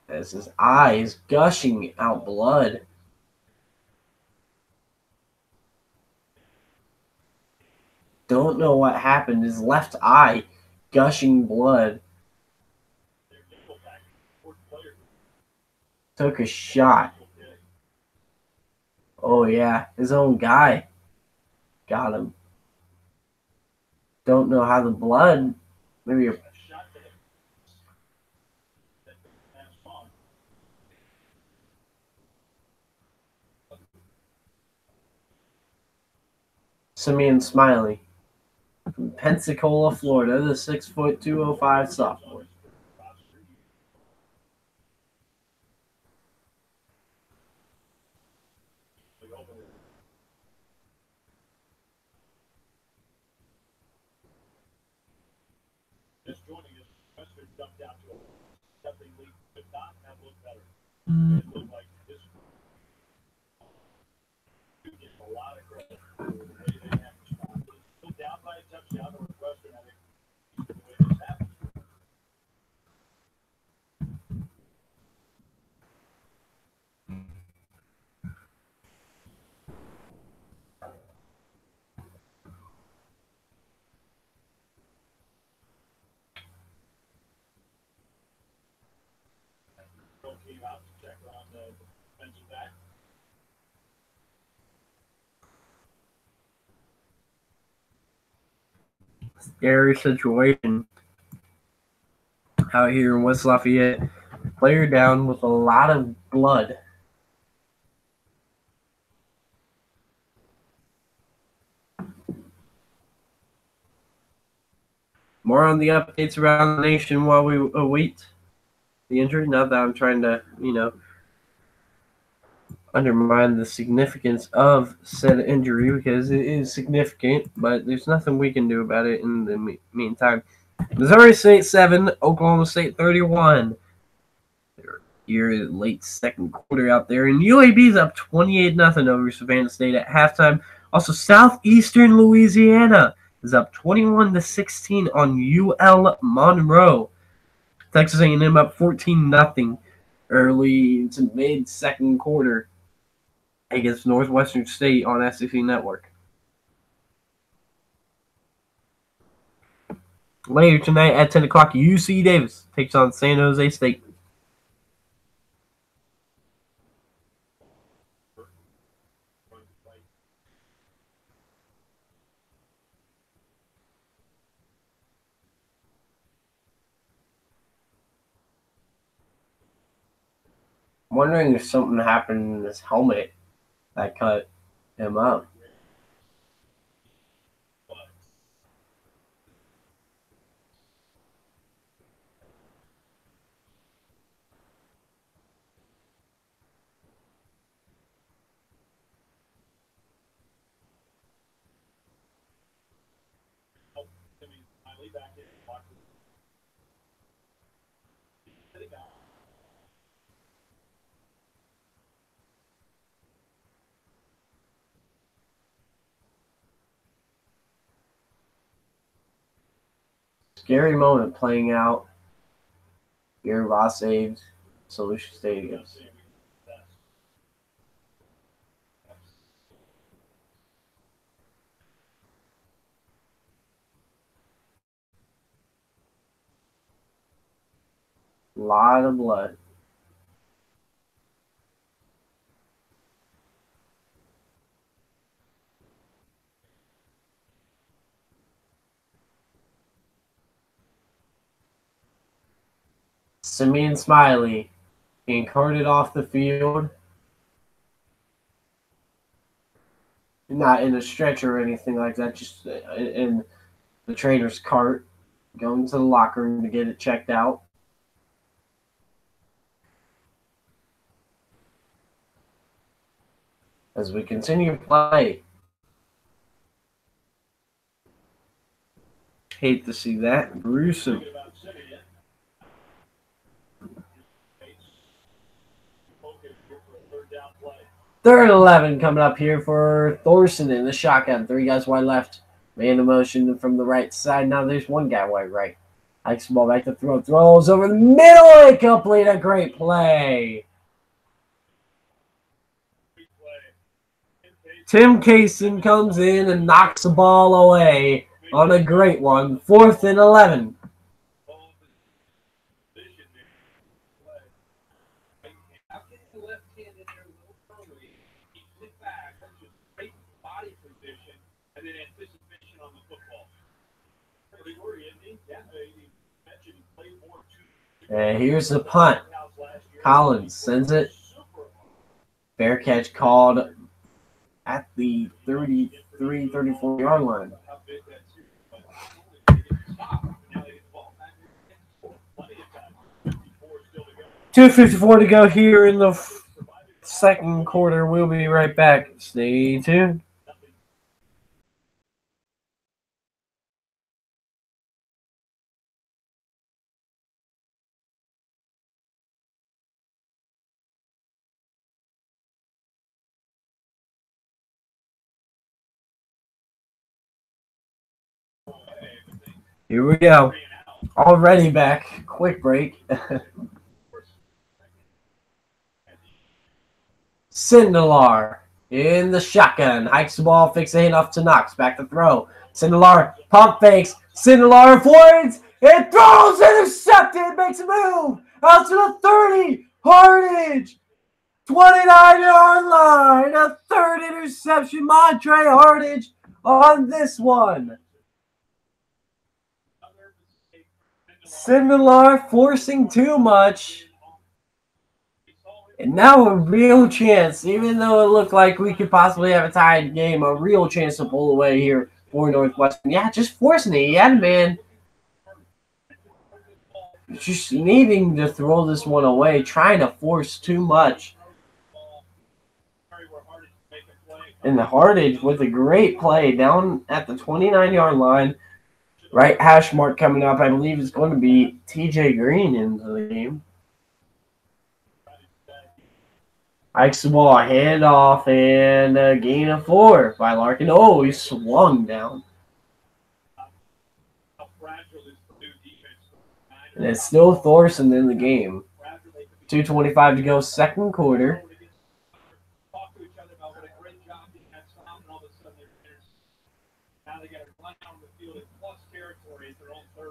As his eyes gushing out blood. Don't know what happened. His left eye gushing blood. Took a shot. Oh, yeah. His own guy got him. Don't know how the blood. Maybe a Simeon Smiley from Pensacola, Florida, the 6', 205 sophomore. Just joining us, Western jumped out to a something we could not have looked better. It looked like this gets a lot of credit. They have responded. Still down by a touchdown. Northwestern, I think, the way this happened. Came out to check on the defensive back. Scary situation out here in West Lafayette. Player down with a lot of blood. More on the updates around the nation while we await the injury. Not that I'm trying to, undermine the significance of said injury, because it is significant, but there's nothing we can do about it in the meantime. Missouri State 7, Oklahoma State 31. They're here late second quarter out there, and UAB's up 28-0 over Savannah State at halftime. Also, Southeastern Louisiana is up 21-16 on UL Monroe. Texas A&M up 14-0 early to mid-second quarter against Northwestern State on SEC Network. Later tonight at 10 o'clock, UC Davis takes on San Jose State. I'm wondering if something happened in his helmet that cut him up. Scary moment playing out here. Ross saves Solution Stadium. A lot of blood. Simeon Smiley being carted off the field. Not in a stretcher or anything like that, just in the trainer's cart, going to the locker room to get it checked out. As we continue to play. Hate to see that. Gruesome. Third and 11 coming up here for Thorson in the shotgun. 3 guys wide left. Man in motion from the right side. Now there's 1 guy wide right. Hikes the ball back to throw. Throws over the middle. Incomplete. A great play. Tim Kaysen comes in and knocks the ball away on a great one. 4th and 11. And here's the punt. Collins sends it. Fair catch called at the 34-yard line. 2:54 to go here in the second quarter. We'll be right back. Stay tuned. Here we go. Already back. Quick break. Sindelar in the shotgun. Hikes the ball, fakes a handoff to Knox. Back to throw. Sindelar pump fakes. Sindelar avoids. It throws. Intercepted. Makes a move. Out to the 30. Hardage. 29-yard line. A third interception. Montre Hardage on this one. Sindelar forcing too much. And now a real chance, even though it looked like we could possibly have a tied game, a real chance to pull away here for Northwestern. Yeah, just forcing it. Yeah, man. Just needing to throw this one away, trying to force too much. And the Hardage with a great play down at the 29-yard line. Right hash mark coming up. I believe it's going to be TJ Green into the game. Hikes the ball, handoff, and a gain of 4 by Larkin. Oh, he swung down. And it's still Thorson in the game. 2:25 to go, second quarter.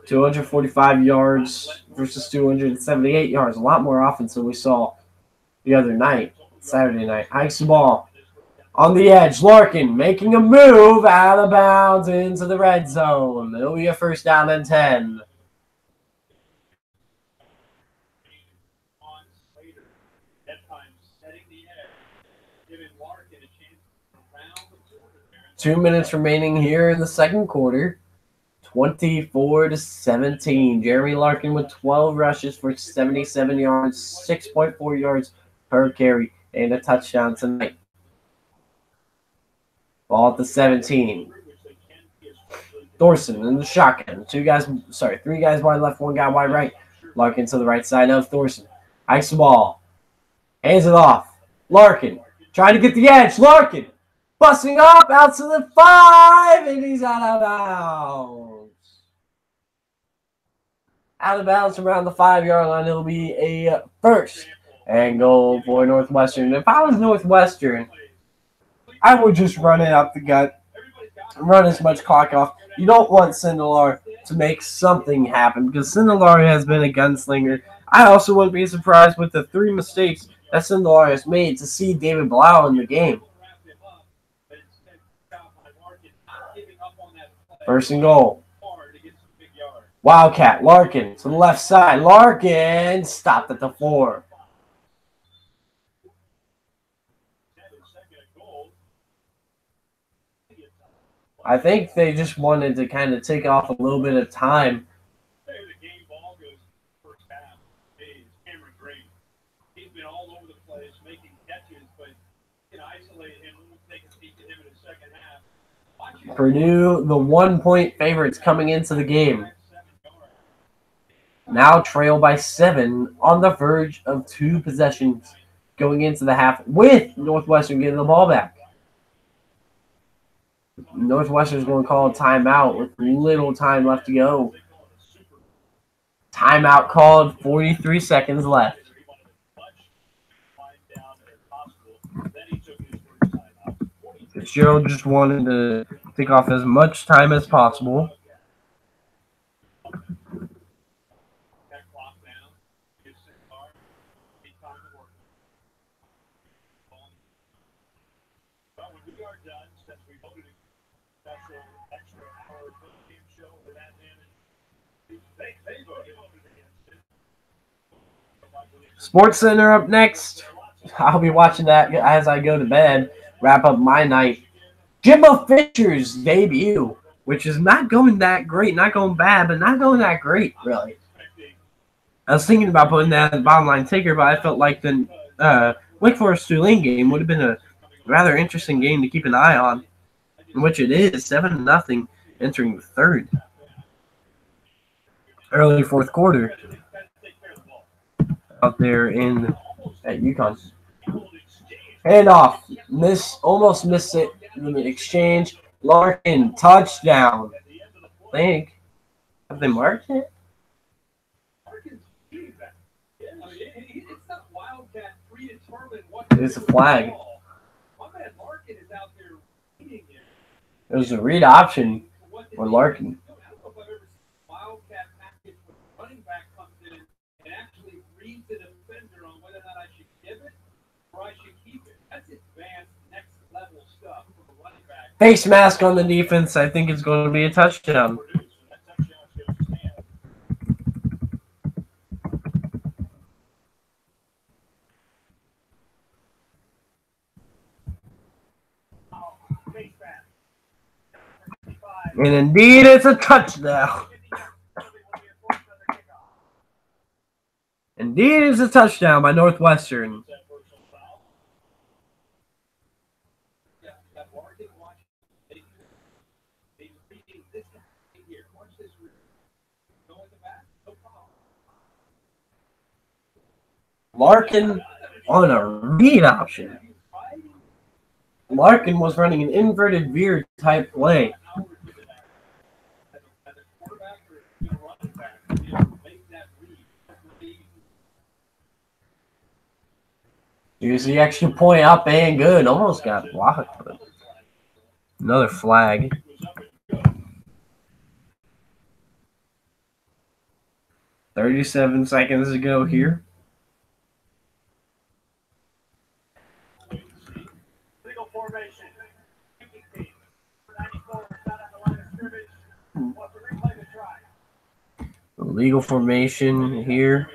.245 yards versus 278 yards. A lot more offense than we saw the other night, Saturday night. Hikes the ball on the edge. Larkin making a move out of bounds into the red zone. It'll be a first down and 10. Two minutes remaining here in the second quarter. 24-17. Jeremy Larkin with 12 rushes for 77 yards, 6.4 yards per carry, and a touchdown tonight. Ball at the 17. Thorson in the shotgun. Three guys wide left, one guy wide right. Larkin to the right side of Thorson. Hikes the ball. Hands it off. Larkin trying to get the edge. Larkin busting up out to the 5, and he's out of bounds. Out of bounds around the 5-yard line. It'll be a first and goal for Northwestern. If I was Northwestern, I would just run it up the gut, run as much clock off. You don't want Sindelar to make something happen because Sindelar has been a gunslinger. I also wouldn't be surprised with the 3 mistakes that Sindelar has made to see David Blau in the game. First and goal. Wildcat, Larkin to the left side. Larkin stopped at the 4. I think they just wanted to kind of take off a little bit of time. Purdue, the 1-point favorites coming into the game. Now trail by 7 on the verge of 2 possessions going into the half with Northwestern getting the ball back. Northwestern's going to call a timeout with little time left to go. Timeout called, 43 seconds left. Fitzgerald just wanted to take off as much time as possible. Sports Center up next. I'll be watching that as I go to bed. Wrap up my night. Jimbo Fisher's debut, which is not going that great, not going bad, but not going that great, really. I was thinking about putting that in the bottom line ticker, but I felt like the Wake Forest Tulane game would have been a rather interesting game to keep an eye on, which it is, 7-0 entering the third. Early fourth quarter out there at UConn. Handoff. Almost missed it in the exchange. Larkin, touchdown. I think. Have they marked it? It's a flag. There's a read option for Larkin. Face mask on the defense. I think it's going to be a touchdown. And indeed, it's a touchdown. Indeed, it's a touchdown by Northwestern. Larkin on a read option. Larkin was running an inverted veer type play. Here's the extra point up and good. Almost got blocked, but another flag. "37 seconds to go here. Legal formation here.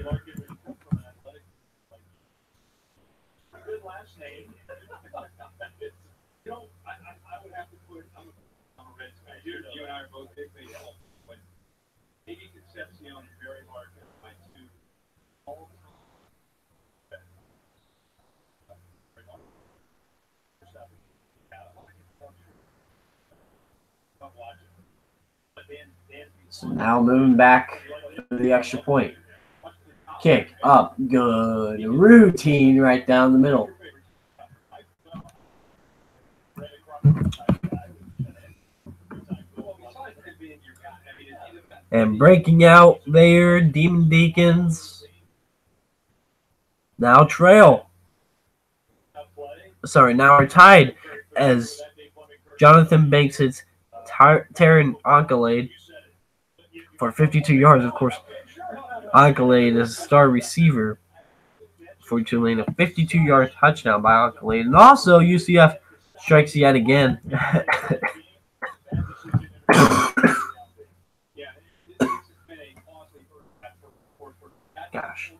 So now moving back to the extra point. Kick up, good. Routine right down the middle. And breaking out there, Demon Deacons. Now trail. Now are tied as Jonathan Banks hits Taryn Onkalade for 52 yards. Of course, Onkalade is a star receiver for Tulane. A 52-yard touchdown by Onkalade. And also, UCF strikes yet again. Gosh.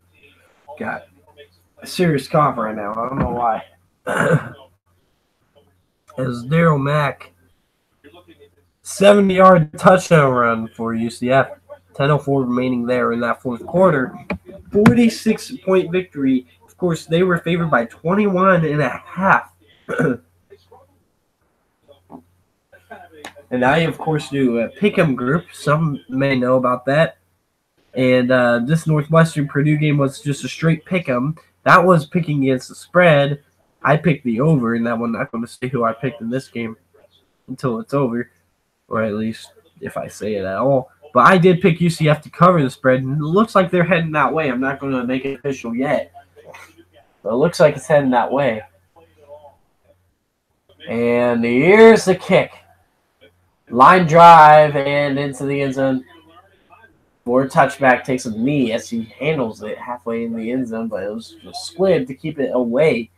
Got a serious cough right now. I don't know why. As Daryl Mack, 70-yard touchdown run for UCF. 10:04 remaining there in that fourth quarter. 46-point victory. Of course, they were favored by 21.5. And I, of course, do a pick'em group. Some may know about that. And this Northwestern Purdue game was just a straight pick'em. That was picking against the spread. I picked the over, and that one, I'm not going to say who I picked in this game until it's over, or at least if I say it at all. But I did pick UCF to cover the spread, and it looks like they're heading that way. I'm not going to make it official yet, but it looks like it's heading that way. And here's the kick. Line drive and into the end zone. Ford touchback takes a knee as he handles it halfway in the end zone, but it was a squib to keep it away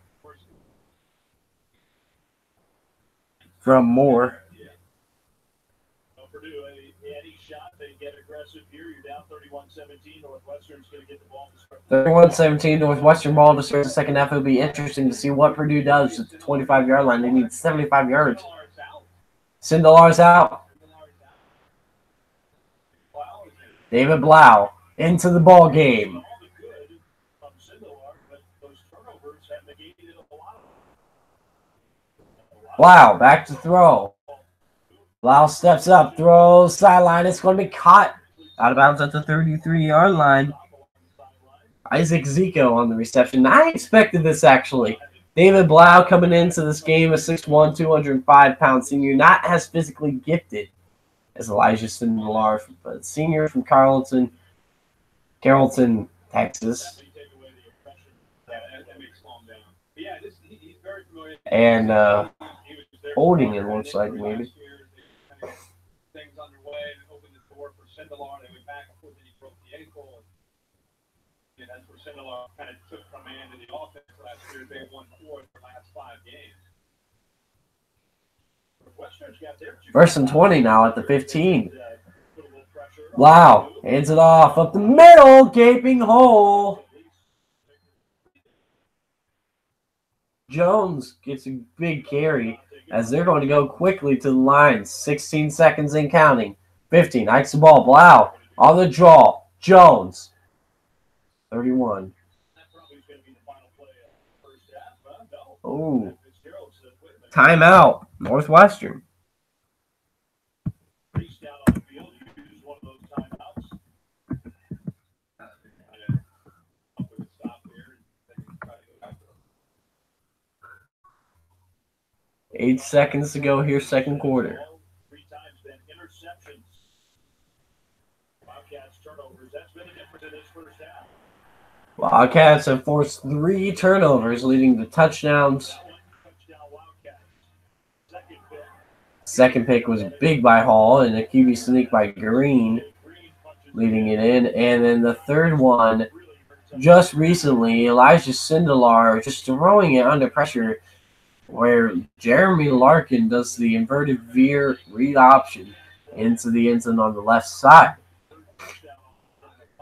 from Moore. Purdue, any shot they get aggressive here. You're down 31-17. Northwestern's going to get the ball to start. 31-17, Northwestern ball to start the second half. It'll be interesting to see what Purdue does at the 25-yard line. They need 75 yards. Sindelar's out. David Blau into the ball game. Blau back to throw. Blau steps up, throws, sideline. It's going to be caught out of bounds at the 33-yard line. Isaac Zico on the reception. I expected this, actually. David Blau coming into this game, a 6'1", 205-pound senior, not as physically gifted as Elijah Sindelar, but senior from Carrollton, Texas. And holding, it looks like, maybe. Things underway and opened the door for Sindelar. They went back and forth and he broke the ankle. And that's where Sindelar kind of took command of the offense last year. They won 4 of their last 5 games. First and 20 now at the 15. Wow, hands it off up the middle, gaping hole. Jones gets a big carry as they're going to go quickly to the line. 16 seconds and counting. 15, hikes the ball. Blau on the draw. Jones, 31. Oh, timeout, Northwestern. Eight seconds to go here, second quarter. Wildcats have forced 3 turnovers, leading to touchdowns. Second pick was big by Hall and a QB sneak by Green, leading it in. And then the third one, just recently, Elijah Sindelar just throwing it under pressure, where Jeremy Larkin does the inverted veer read option into the end zone on the left side.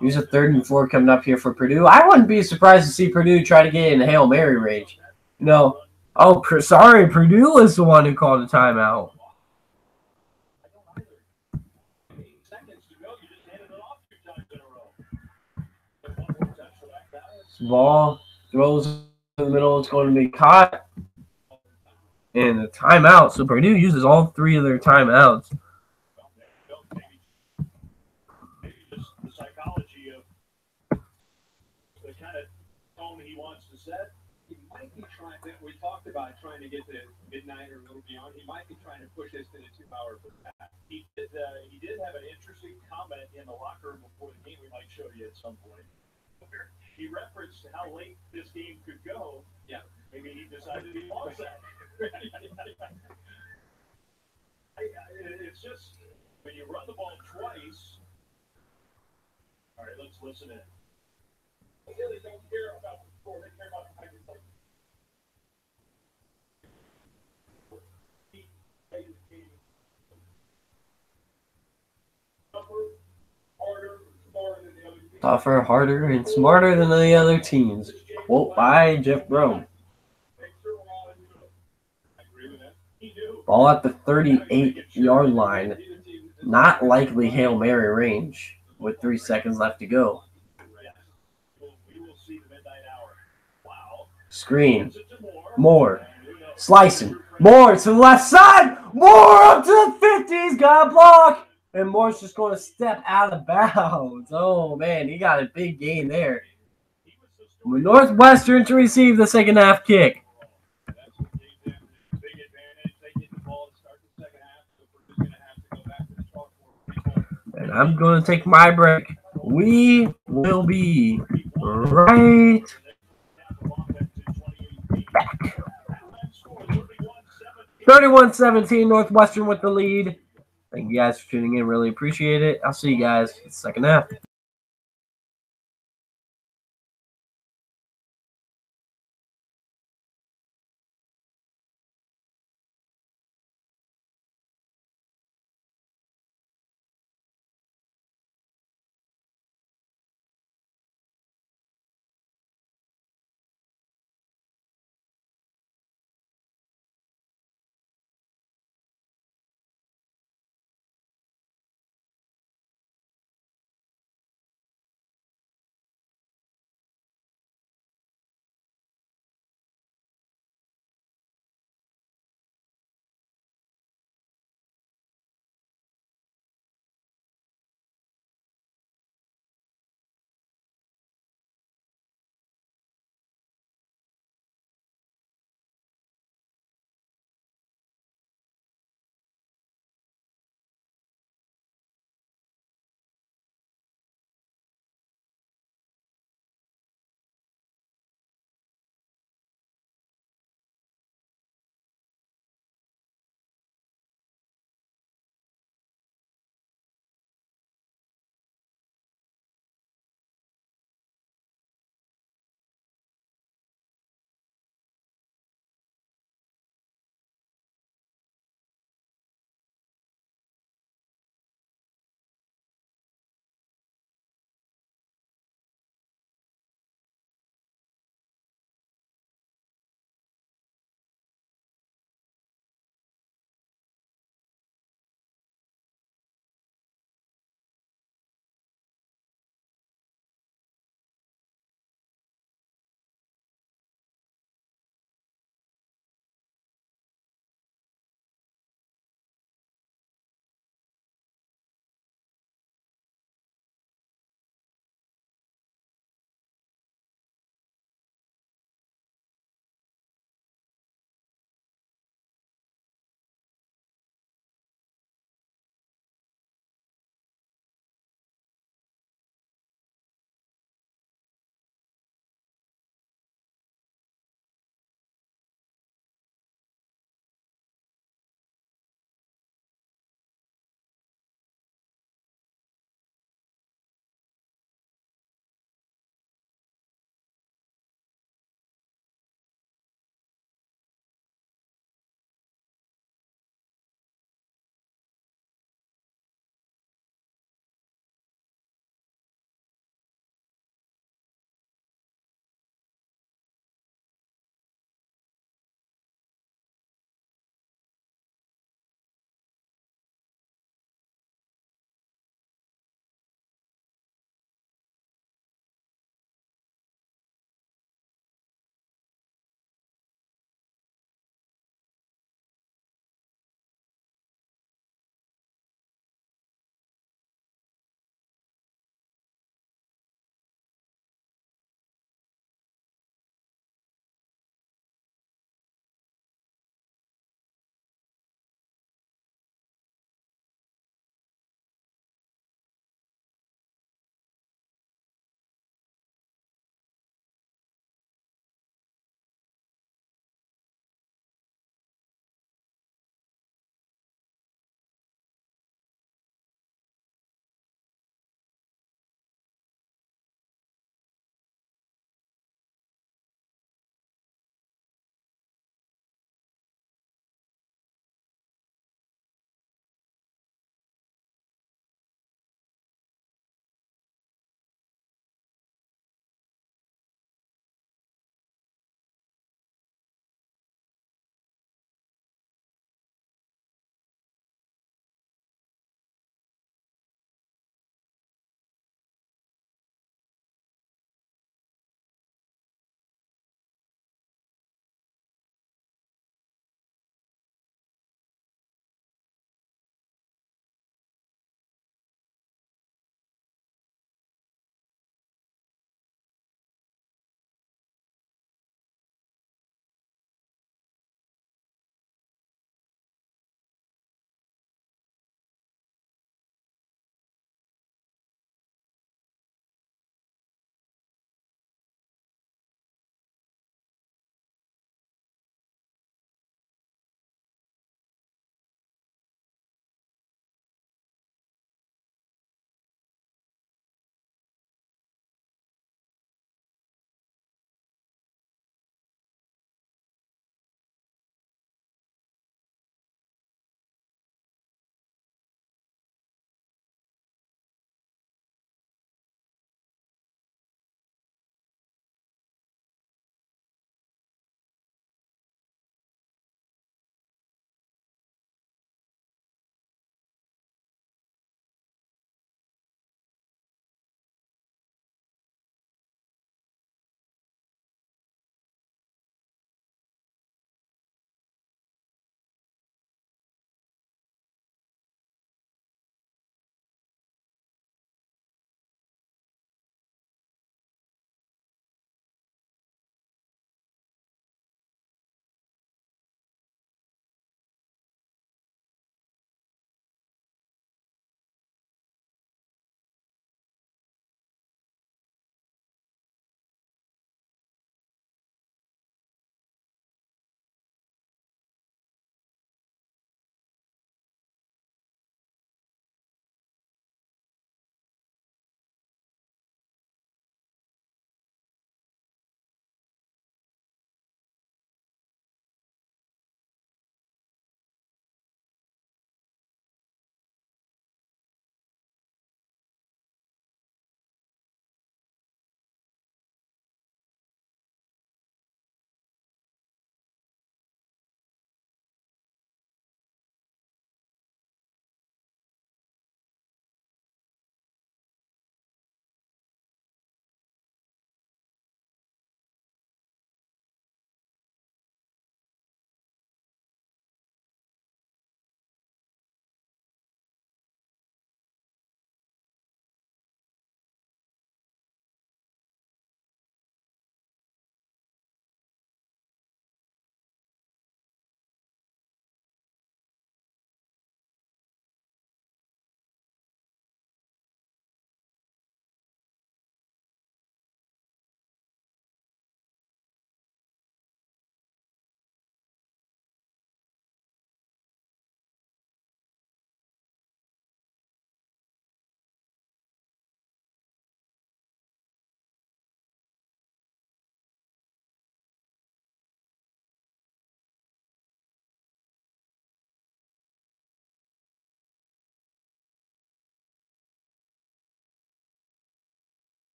Here's a 3rd and 4 coming up here for Purdue. I wouldn't be surprised to see Purdue try to get in Hail Mary range. You know, oh, sorry, Purdue is the one who called a timeout. Ball throws in the middle. It's going to be caught. And a timeout. So Purdue uses all 3 of their timeouts. The psychology of the kind of tone he wants to set. He might be trying. We talked about trying to get to midnight or a little beyond. He might be trying to push this to the 2-hour format. He did have an interesting comment in the locker room before the game. We might show you at some point. He referenced how late this game could go. Yeah, maybe he decided he wants that. It's just when you run the ball twice. All right, let's listen in. They really don't care about the score. They care about the fact that tougher, harder, and smarter than the other teams. Quote by Jeff Brohm. Ball at the 38-yard line. Not likely Hail Mary range with 3 seconds left to go. Screen. Moore. Slicing. Moore to the left side. Moore up to the 50s. Got a block. And Moore's just going to step out of bounds. Oh, man. He got a big gain there. Northwestern to receive the second half kick. And I'm going to take my break. We will be right back. 31-17, Northwestern with the lead. Thank you guys for tuning in. Really appreciate it. I'll see you guys in the second half.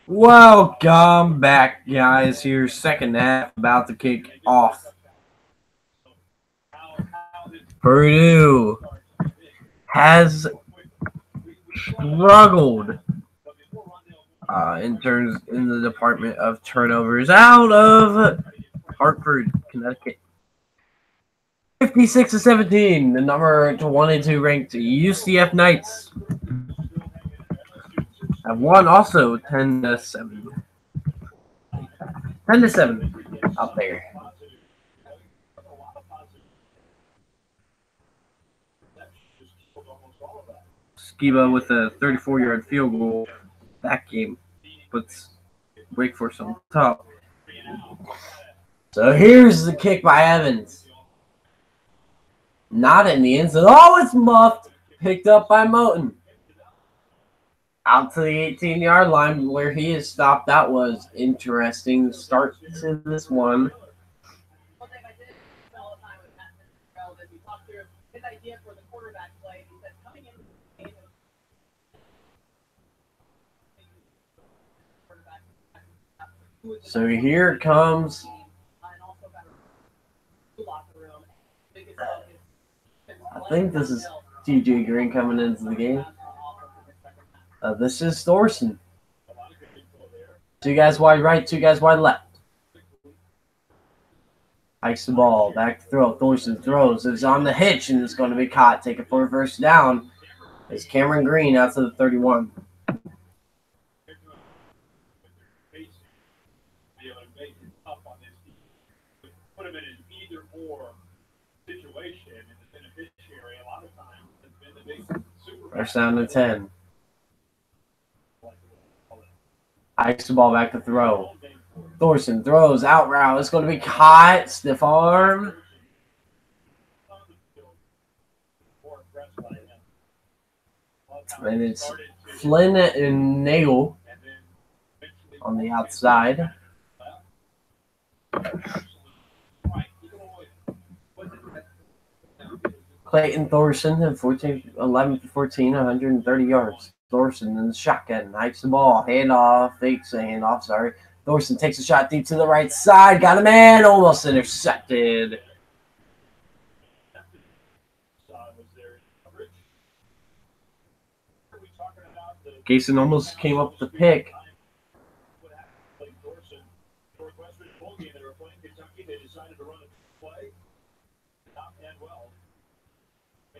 Welcome back, guys. Here, second half about to kick off. Purdue has struggled in the department of turnovers out of Hartford, Connecticut. 56-17, the number 22 ranked UCF Knights have won also 10-7. 10-7 out there. Skiba with a 34-yard field goal. That game puts Wake Forest on top. So here's the kick by Evans. Not in the end zone. Oh, it's muffed. Picked up by Moten. Out to the 18-yard line where he is stopped. That was interesting start to this one. So here comes I think this is TJ Green coming into the game. This is Thorson. Two guys wide right, two guys wide left. Hikes the ball, back to throw. Thorson throws. It's on the hitch, and it's going to be caught. Take it for a first down. It's Cameron Green out to the 31. First down to 10. Hikes the ball back to throw. Thorson throws out route. It's going to be caught. Stiff arm. And it's Flynn and Nagel on the outside. Clayton Thorson had 11 for 14, 130 yards. Thorson in the shotgun, hikes the ball, fakes the handoff, sorry. Thorson takes a shot deep to the right side, got a man, almost intercepted. Gayson almost came up with the pick.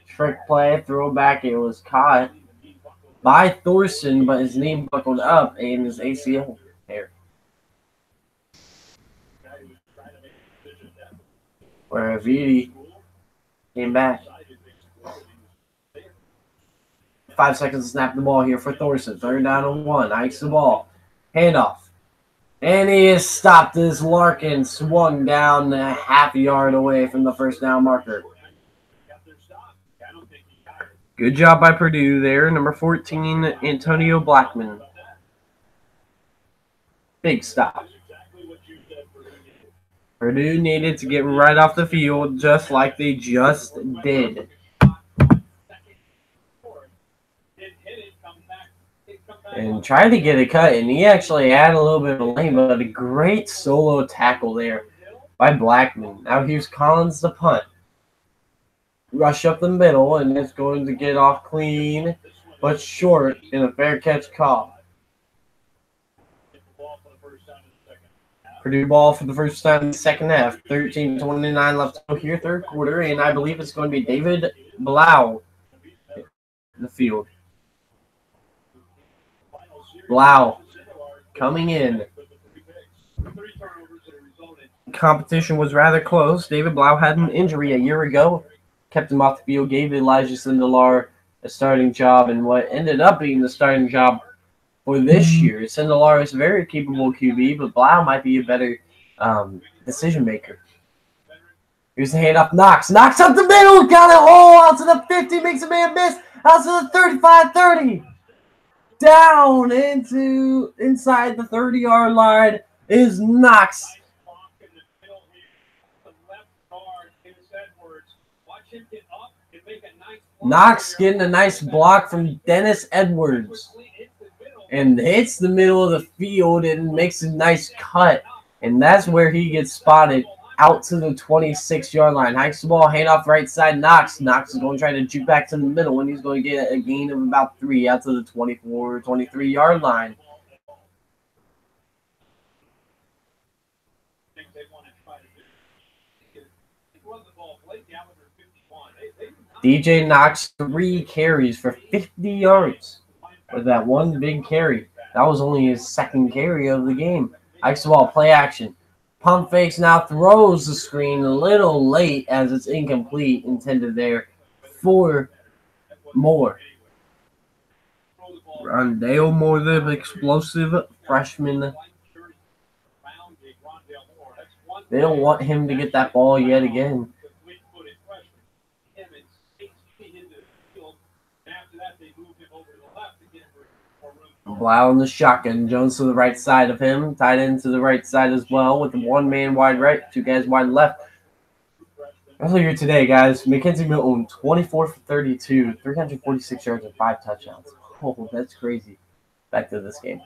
Trick play, throwback, it was caught by Thorson, but his knee buckled up and his ACL there. Where Aviti came back. 5 seconds to snap the ball here for Thorson. Third down and 1. Hikes the ball. Handoff. And he is stopped as Larkin swung down a half yard away from the first down marker. Good job by Purdue there. Number 14, Antonio Blackman. Big stop. Purdue needed to get right off the field just like they just did. And tried to get a cut, and he actually had a little bit of a lane, but a great solo tackle there by Blackman. Now here's Collins to punt. Rush up the middle, and it's going to get off clean, but short in a fair catch call. Purdue ball for the first time in the second half. 13:29 left to go here, third quarter, and I believe it's going to be David Blau in the field. Blau coming in. Competition was rather close. David Blau had an injury a year ago. Kept him off the field, gave Elijah Sindelar a starting job, and what ended up being the starting job for this year. Sindelar is a very capable QB, but Blau might be a better decision maker. Here's the handoff. Knox up the middle, got it all out to the 50, makes a man miss, out to the 35-30. Down inside the 30-yard line is Knox. Knox getting a nice block from Dennis Edwards. and hits the middle of the field and makes a nice cut. And that's where he gets spotted out to the 26-yard line. Hikes the ball, handoff right side, Knox. Knox is going to try to juke back to the middle, and he's going to get a gain of about 3 out to the 24, 23-yard line. DJ Knox 3 carries for 50 yards with that one big carry. That was only his second carry of the game. Hikes the ball, play action. Pump fakes, now throws the screen a little late as it's incomplete, intended there for Moore. Rondale Moore, the explosive freshman. They don't want him to get that ball yet again. Blau in the shotgun. Jones to the right side of him. Tight end to the right side as well with one man wide right, 2 guys wide left. Earlier today, guys, Mackenzie Milton, 24 for 32, 346 yards and 5 touchdowns. Oh, that's crazy. Back to this game.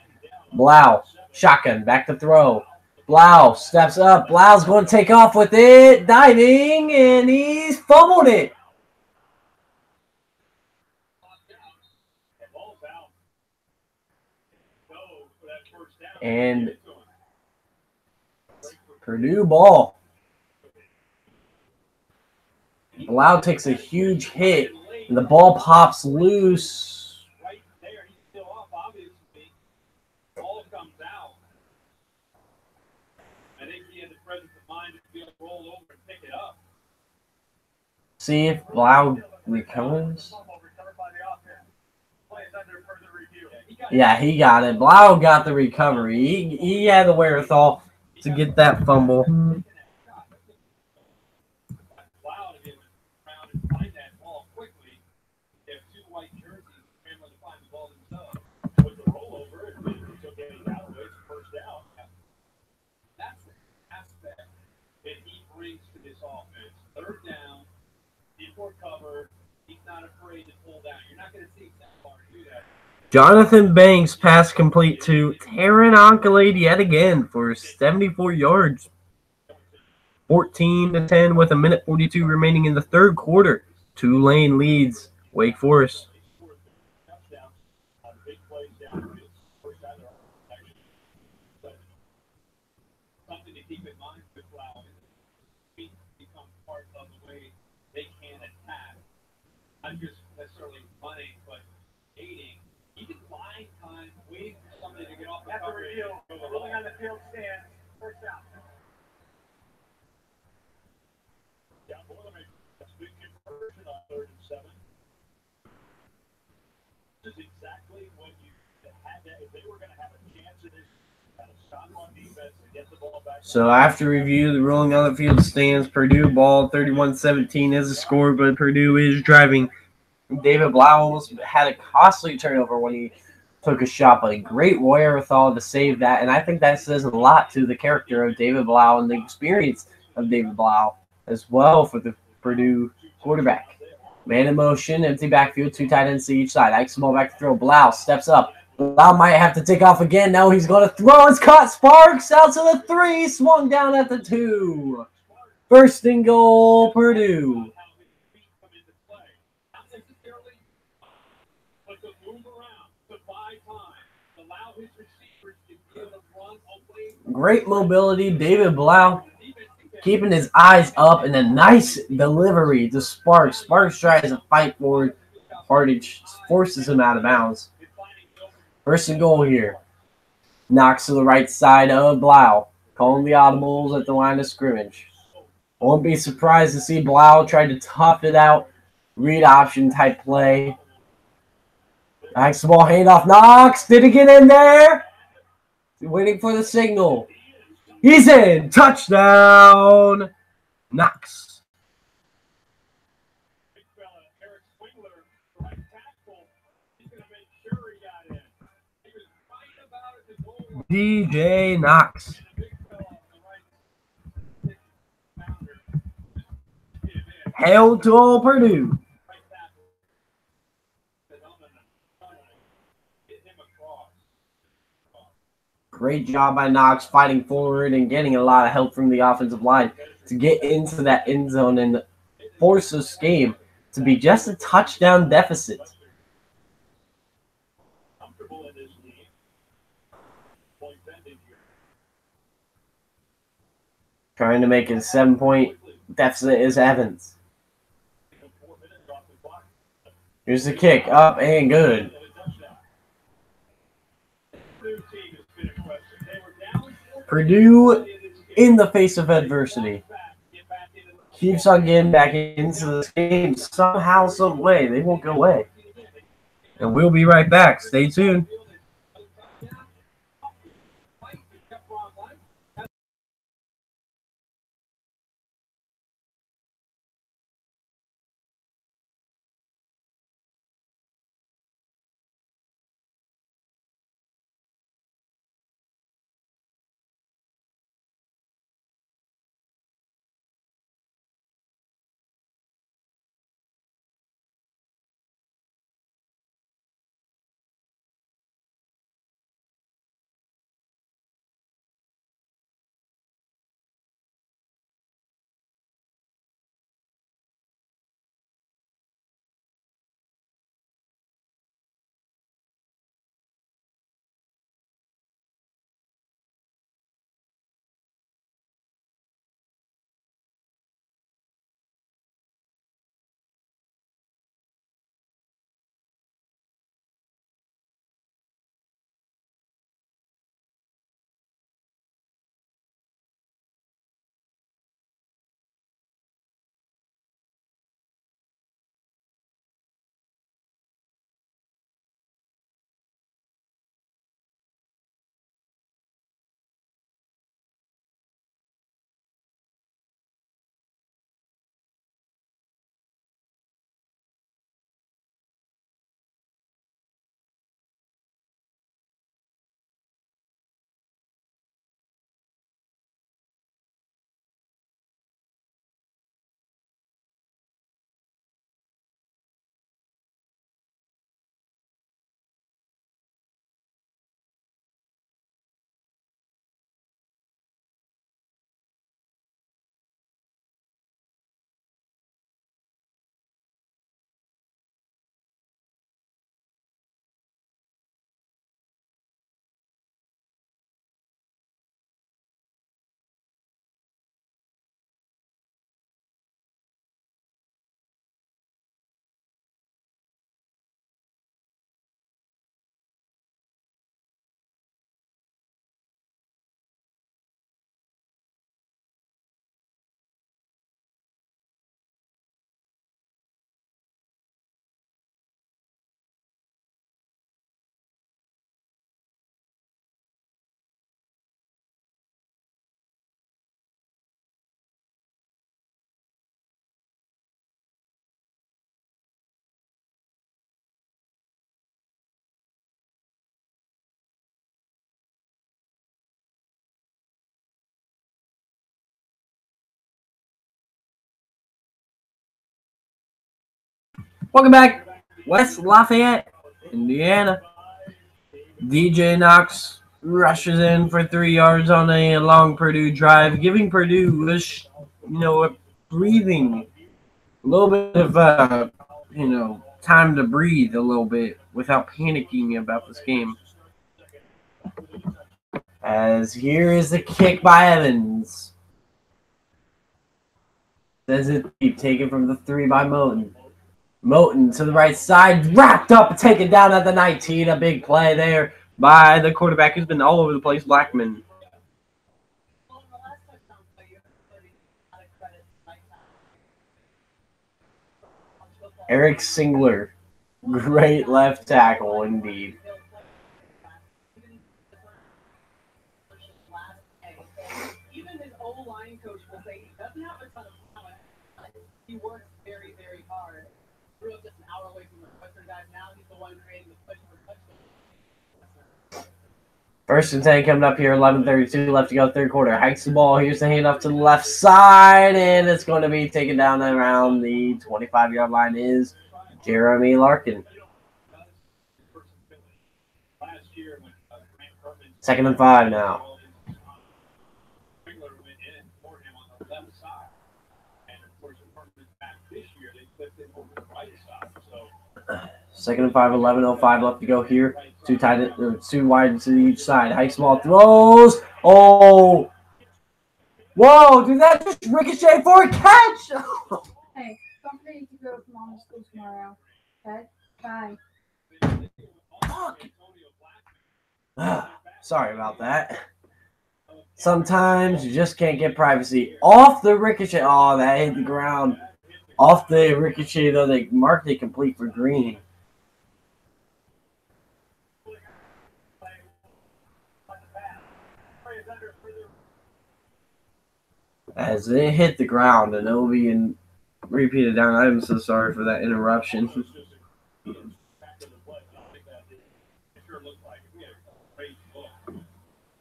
Blau, shotgun, back to throw. Blau steps up. Blau's going to take off with it, diving, and he's fumbled it. And Purdue ball. Blau takes a huge hit, and the ball pops loose. Right there, he's still up, obviously. Ball comes out. I think he had the presence of mind to be able to roll over and pick it up. See if Blau recovers. Yeah, he got it. Blau got the recovery. He had the wherewithal to get that fumble. Jonathan Banks pass complete to Taron Onkalade yet again for 74 yards. 14-10 with 1:42 remaining in the third quarter. Tulane leads Wake Forest. Something to keep in mind with Blau is speed becomes part of the way they can attack. Not just necessarily running, but aiding. Even buying time, waiting for somebody to get off the coverage. Rolling on the field stand, first down. Yeah, that's a big conversion on 3rd and 7. This is exactly what you had to, if they were going to have a chance in this kind of stop on defense to get the ball back. So after review, the rolling on the field stands. Purdue ball 31-17 is the score, but Purdue is driving. David Blau almost had a costly turnover when he took a shot, but a great wherewithal to save that. And I think that says a lot to the character of David Blau and the experience of David Blau as well for the Purdue quarterback. Man in motion, empty backfield, 2 tight ends to each side. Hikes the ball back to throw. Blau steps up. Blau might have to take off again. No, he's going to throw. It's caught. Sparks out to the 3. Swung down at the 2. First and goal, Purdue. Great mobility, David Blau keeping his eyes up, and a nice delivery to Sparks. Sparks tries to fight forward. Hardage forces him out of bounds. First and goal here. Knocks to the right side of Blau. Calling the audibles at the line of scrimmage. Won't be surprised to see Blau try to tough it out. Read option type play. Nice ball handoff. Knox. Did he get in there? Waiting for the signal. He's in. Touchdown. Knox. DJ Knox. Hail to all Purdue. Great job by Knox fighting forward and getting a lot of help from the offensive line to get into that end zone and force this game to be just a touchdown deficit. Trying to make it a 7-point deficit is Evans. Here's the kick, up and good. Purdue, in the face of adversity, keeps on getting back into this game somehow, some way. They won't go away. And we'll be right back. Stay tuned. Welcome back, West Lafayette, Indiana. DJ Knox rushes in for 3 yards on a long Purdue drive, giving Purdue a breathing, a little bit of time to breathe a little bit without panicking about this game. As here is the kick by Evans. Says it deep, taken from the 3 by Moten. Moten to the right side, wrapped up, taken down at the 19. A big play there by the quarterback who's been all over the place, Blackman. Eric Singler, great left tackle indeed. Even his O-line coach will say he doesn't have a ton of talent. He works very, very hard. Grew up just an hour away from Northwestern guys. Now he's the one creating the push for touchdown. First and 10 coming up here, 11:32 left to go, third quarter. Hikes the ball. Here's the handoff to the left side, and it's going to be taken down around the 25-yard line is Jeremy Larkin. 2nd and 5 now. Second and 5, 11:05 left to go here. Two wide to each side. High small throws. Oh! Whoa! Did that just ricochet for a catch? Hey, don't forget to go to Mom's school tomorrow. Okay? Bye. Fuck. Sorry about that. Sometimes you just can't get privacy. Off the ricochet. Oh, that hit the ground. Off the ricochet, though, they marked it complete for green. As it hit the ground, and it will be repeated down. I'm so sorry for that interruption.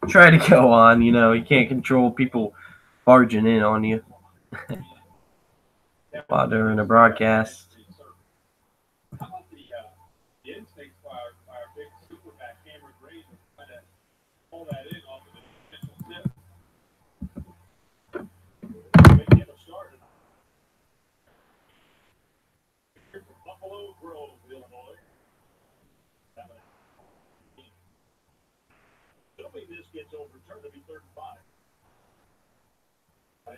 Try to go on, you know, you can't control people barging in on you while during a broadcast.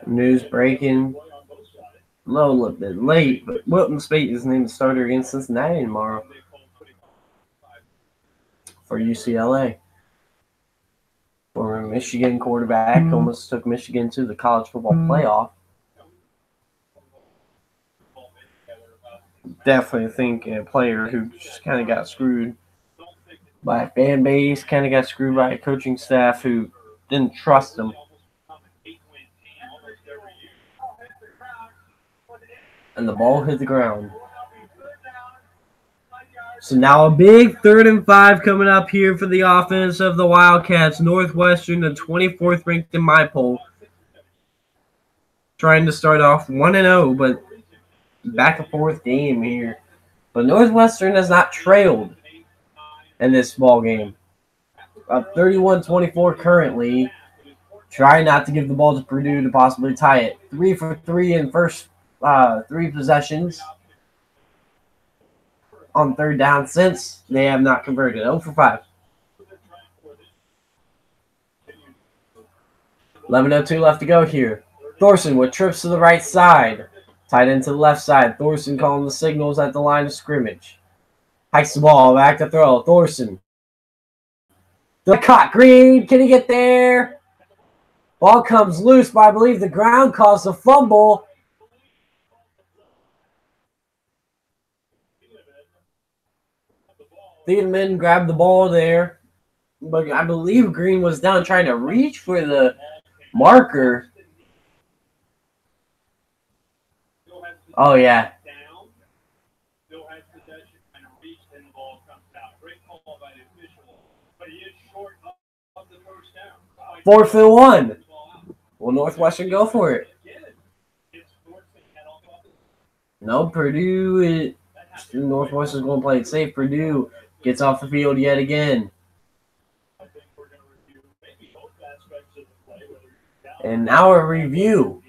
News breaking. A little bit late, but Wilton Spate is named the starter against Cincinnati tomorrow for UCLA. Former Michigan quarterback almost took Michigan to the college football playoff. Definitely think a player who just kind of got screwed by a fan base, kind of got screwed by a coaching staff who didn't trust him. And the ball hit the ground. So now a big 3rd and 5 coming up here for the offense of the Wildcats. Northwestern, the 24th ranked in my poll. Trying to start off 1-0, but back and forth game here. But Northwestern has not trailed in this ball game. 31-24 currently. Try not to give the ball to Purdue to possibly tie it. 3 for 3 in first 3 possessions on 3rd down since they have not converted. 0 for 5. 11:02 left to go here. Thorson with trips to the right side. Tight end to the left side. Thorson calling the signals at the line of scrimmage. Hikes the ball. Back to throw. Thorson. The caught. Green. Can he get there? Ball comes loose, but I believe the ground caused a fumble. Thiedemann grabbed the ball there, but I believe Green was down trying to reach for the marker. Oh, yeah. Fourth and 1. Will Northwestern go for it? No, Purdue. Northwestern's going to play it safe. Purdue gets off the field yet again. And now a review.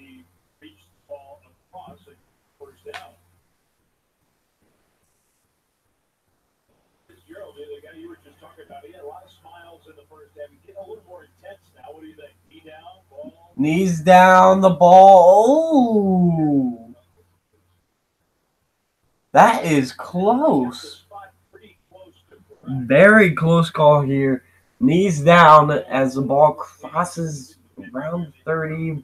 Knees down, the ball. Oh. That is close. Very close call here. Knees down as the ball crosses around 30.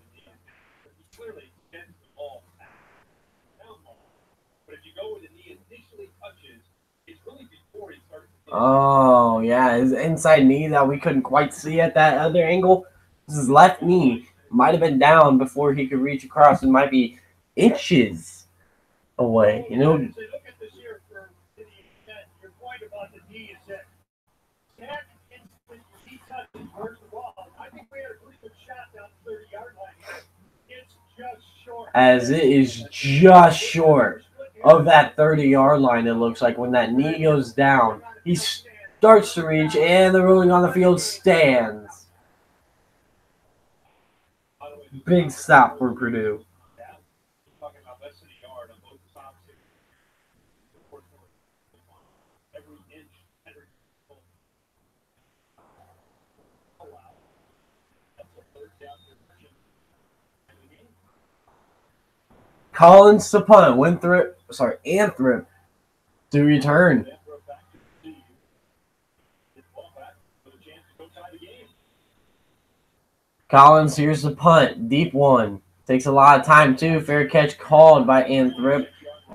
Oh, yeah. His inside knee that we couldn't quite see at that other angle. This is left knee. Might have been down before he could reach across. It might be inches away. You know, as it is just short of that 30-yard line, it looks like when that knee goes down. Starts to reach, and the ruling on the field stands. Big stop for Purdue. Collins to punt. Anthrop to return. Collins, here's the punt. Deep one. Takes a lot of time, too. Fair catch called by Anthrop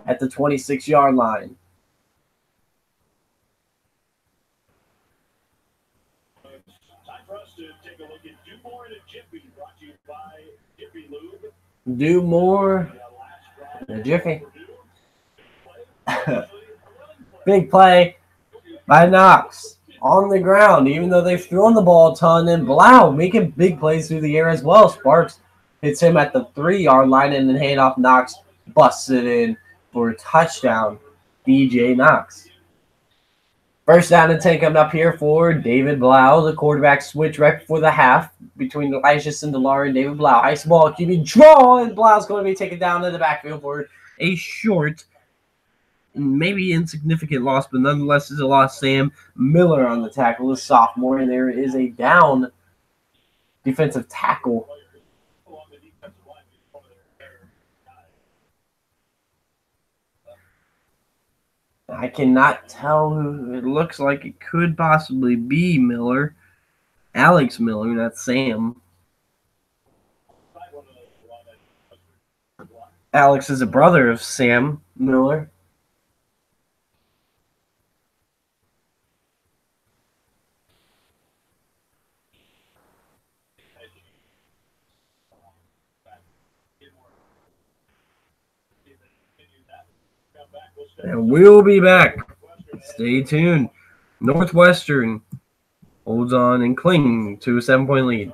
at the 26-yard line. Do more in a jiffy. Big play by Knox on the ground, even though they've thrown the ball a ton. And Blau making big plays through the air as well. Sparks hits him at the 3-yard line, and then handoff. Knox busts it in for a touchdown. DJ Knox. First down and 10 coming up here for David Blau. The quarterback switch right before the half between Elijah Sindelar and David Blau. Ice ball, QB draw, and Blau's going to be taken down in the backfield for a short, maybe insignificant loss, but nonetheless is a loss. Sam Miller on the tackle, the sophomore, and there is a down defensive tackle. I cannot tell who. It looks like it could possibly be Miller. Alex Miller, not Sam. Alex is a brother of Sam Miller. And we'll be back. Stay tuned. Northwestern holds on and cling to a 7-point lead.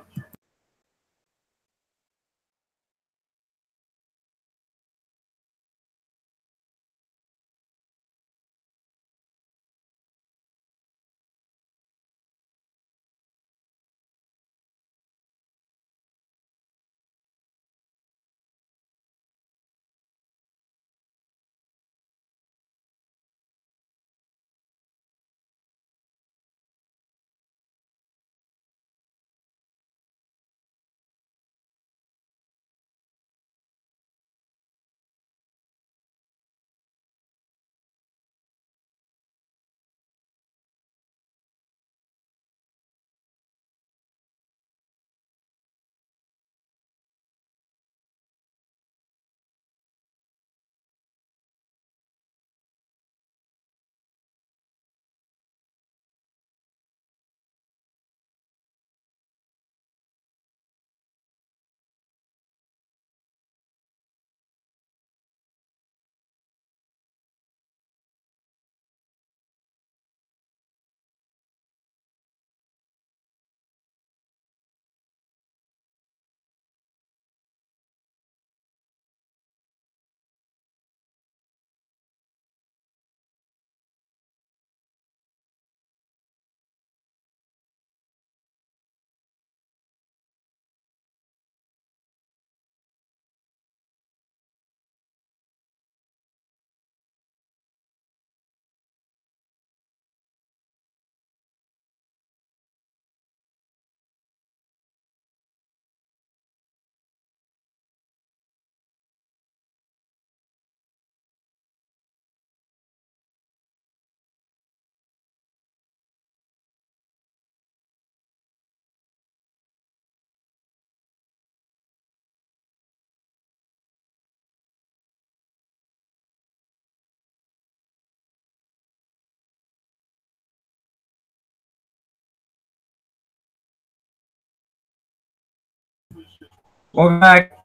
Welcome back.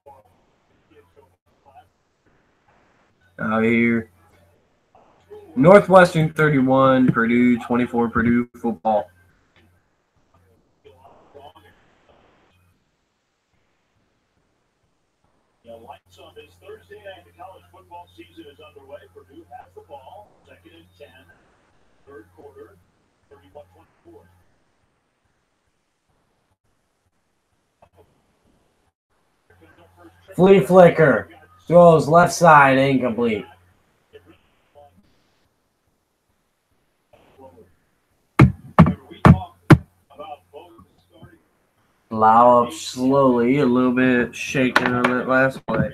Out here. Northwestern 31, Purdue 24, Purdue football. Lights on this Thursday night. The college football season is underway. Purdue has the ball. 2nd and 10. Third quarter. 31 Flea flicker. Throws left side, incomplete. Allow up slowly, a little bit shaking on that last play.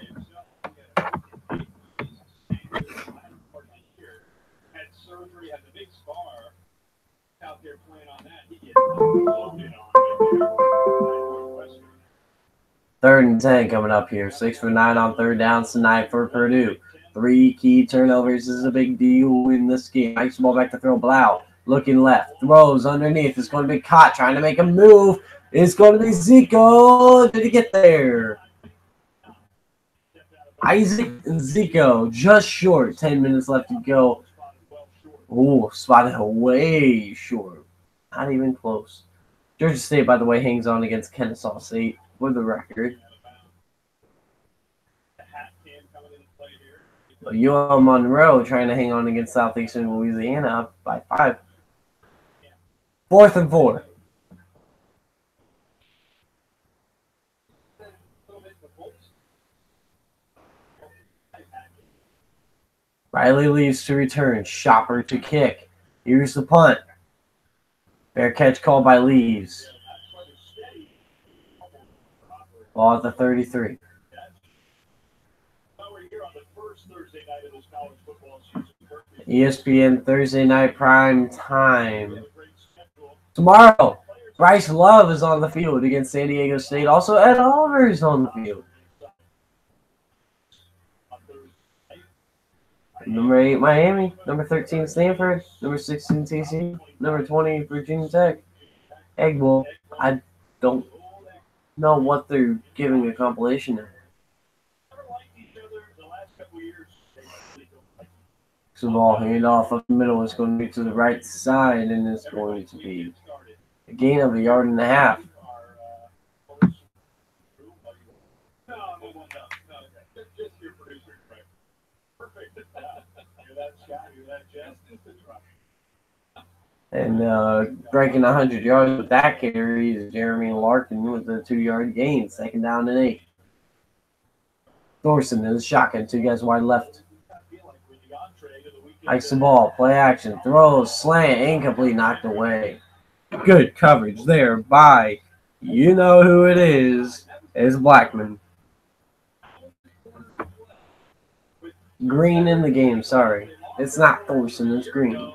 Third and 10 coming up here. 6 for 9 on third downs tonight for Purdue. 3 key turnovers is a big deal in this game. Nice ball back to throw. Blau looking left. Throws underneath. It's going to be caught. Trying to make a move. It's going to be Zico. Did he get there? Isaac and Zico just short. 10 minutes left to go. Ooh, spotted way short. Not even close. Georgia State, by the way, hangs on against Kennesaw State for the record. But UL Monroe trying to hang on against Southeastern Louisiana up by 5. 4th and 4. Riley leaves to return. Shopper to kick. Here's the punt. Fair catch called by Leaves. Ball at the 33. ESPN Thursday night prime time. Tomorrow, Bryce Love is on the field against San Diego State. Also, Ed Oliver is on the field. Number 8, Miami. Number 13, Stanford. Number 16, TCU. Number 20, Virginia Tech. Egg Bowl. I don't know what they're giving a compilation of. So the ball hand off up the middle is going to be to the right side, and it's going to be a gain of 1.5 yards. And breaking 100 yards with that carry is Jeremy Larkin with a 2-yard gain. 2nd down and 8. Thorson is shotgun. 2 guys wide left. Hikes the ball. Play action. Throws. Slant. Incomplete. Knocked away. Good coverage there by, you know who it is Blackman. Green in the game. Sorry. It's not Thorson. It's Green.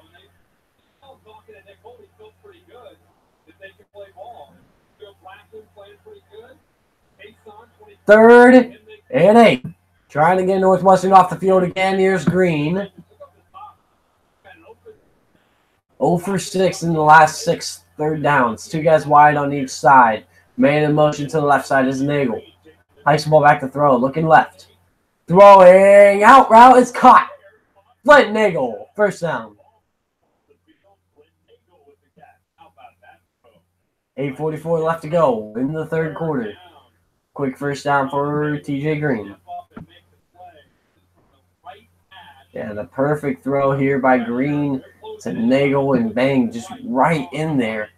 3rd and 8. Trying to get Northwestern off the field again. Here's Green. 0 for 6 in the last 6 third downs. 2 guys wide on each side. Man in motion to the left side is Nagel. Hikes the ball back to throw. Looking left. Throwing out route is caught. Flint Nagel. 1st down. 8:44 left to go in the 3rd quarter. Quick 1st down for TJ Green. Yeah, the perfect throw here by Green to Nagel, and bang, just right in there.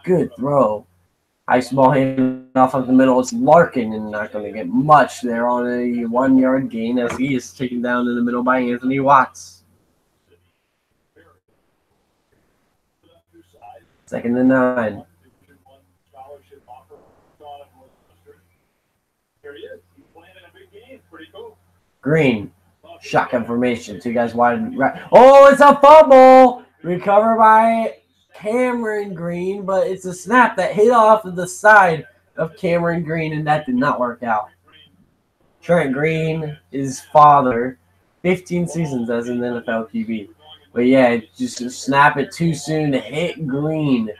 Good throw. Ice ball handed off of the middle. It's Larkin, and not going to get much there on a 1-yard gain as he is taken down in the middle by Anthony Watts. 2nd and 9. Green, shotgun formation. 2 guys wide right. Oh, it's a fumble! Recovered by Cameron Green, but it's a snap that hit off of the side of Cameron Green, and that did not work out. Trent Green, his father, 15 seasons as an NFL QB. But yeah, just snap it too soon to hit Green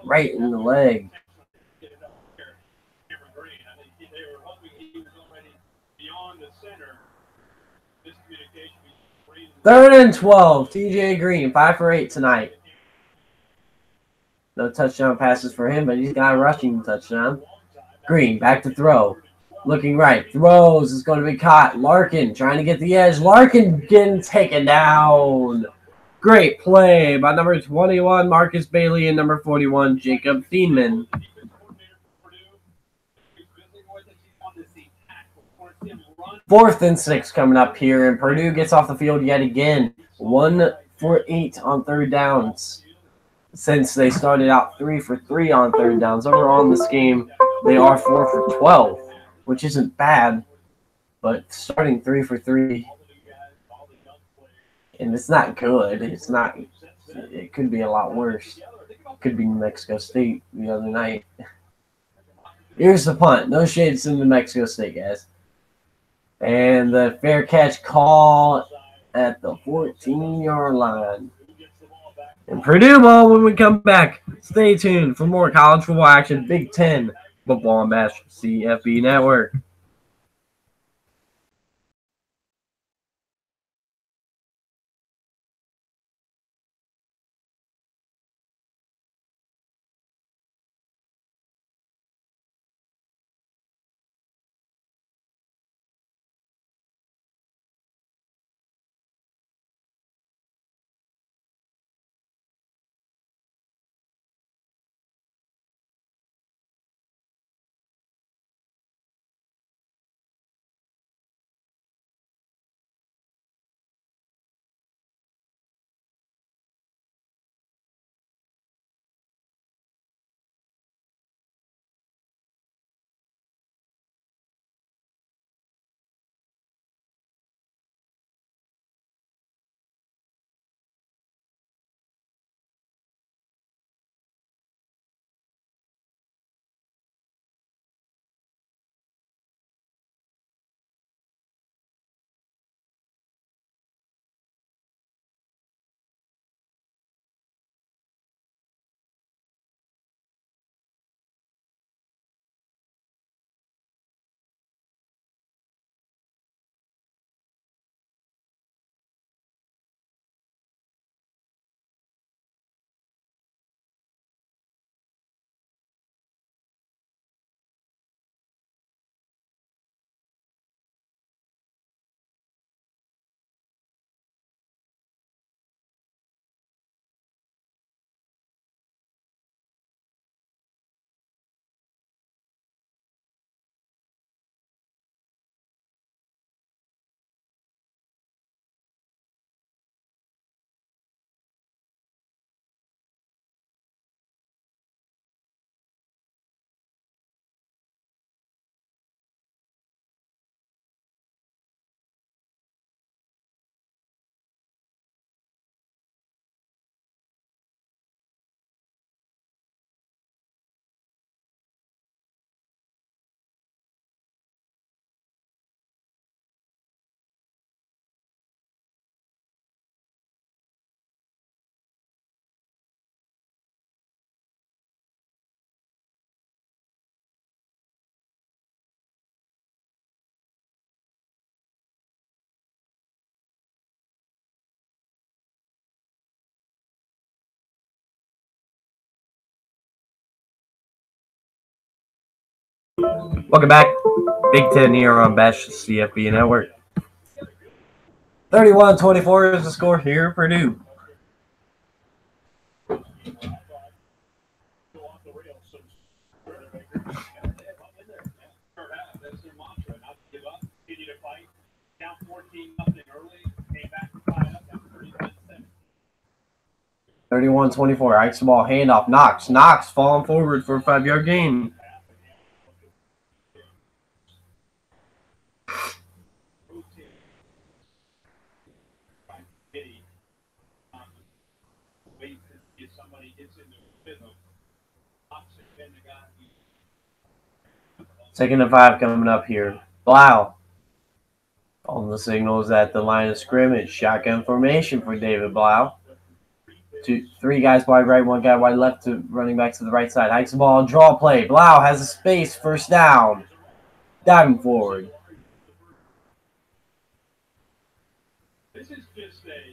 right in the leg. 3rd and 12. TJ Green, 5 for 8 tonight. No touchdown passes for him, but he's got a rushing touchdown. Green, back to throw. Looking right. Throws. Is going to be caught. Larkin trying to get the edge. Larkin getting taken down. Great play by number 21, Marcus Bailey, and number 41, Jacob Fienman. 4th and 6 coming up here, and Purdue gets off the field yet again. 1 for 8 on 3rd downs. Since they started out 3 for 3 on 3rd downs. Overall in this game, they are 4 for 12, which isn't bad, but starting 3 for 3, and it's not good. It's not. It could be a lot worse. Could be New Mexico State the other night. Here's the punt. No shades in New Mexico State, guys. And the fair catch call at the 14-yard line. And Purdue ball when we come back. Stay tuned for more college football action. Big Ten football on Bash CFB Network. Welcome back. Big Ten here on Bash CFB Network. 31-24 is the score here, Purdue. Thirty-one 24. Ike's the ball, handoff. Knox falling forward for a 5-yard gain. Second and 5 coming up here. Blau on the signals at the line of scrimmage. Shotgun formation for David Blau. 3 guys wide right, 1 guy wide left, to running back to the right side. Hikes the ball, draw play. Blau has a space, first down. Diving forward.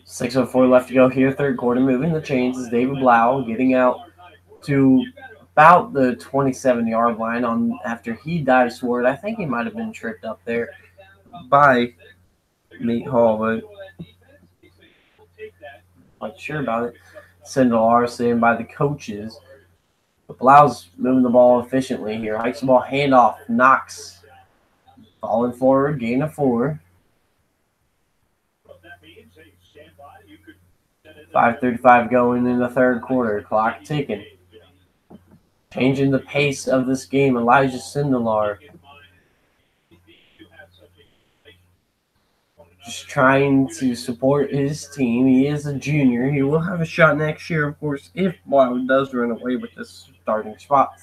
6:04 left to go here, third quarter. Moving the chains is David Blau, getting out to about the 27-yard line on after he dives forward. I think he might have been tripped up there by Nate Hall, but not sure about it. Sendal Arson by the coaches. But Blau's moving the ball efficiently here. Hikes the ball, handoff. Knox Falling forward, gain of 4. 5:35 going in the third quarter. Clock ticking. Changing the pace of this game, Elijah Sindelar. Just trying to support his team. He is a junior. He will have a shot next year, of course, if Blau does run away with this starting spot.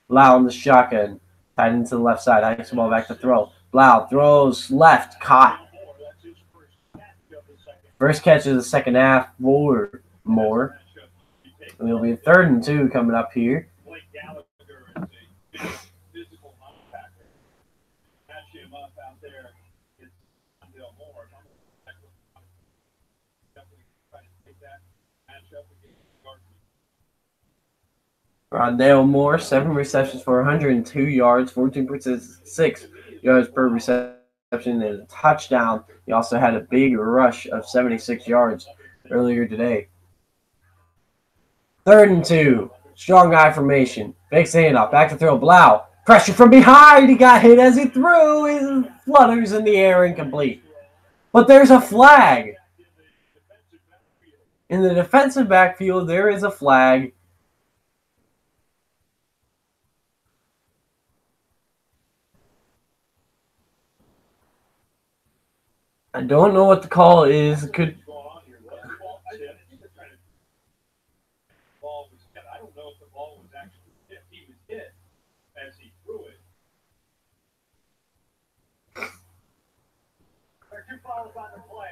Blau on the shotgun. Tied into the left side. Hikes the ball back to throw. Blau throws left. Caught. First catch of the second half for Moore. And it'll be a 3rd and 2 coming up here. Rondale Moore, 7 receptions for 102 yards, 14.6 yards per reception, and a touchdown. He also had a big rush of 76 yards earlier today. 3rd and 2. Strong eye formation. Fakes the handoff. Back to throw. Blau. Pressure from behind. He got hit as he threw. He flutters in the air, incomplete. But there's a flag. In the defensive backfield, there is a flag. I don't know what the call is. Could I don't know if the ball was actually hit. He was hit as he threw it. There are 2 fouls on the play.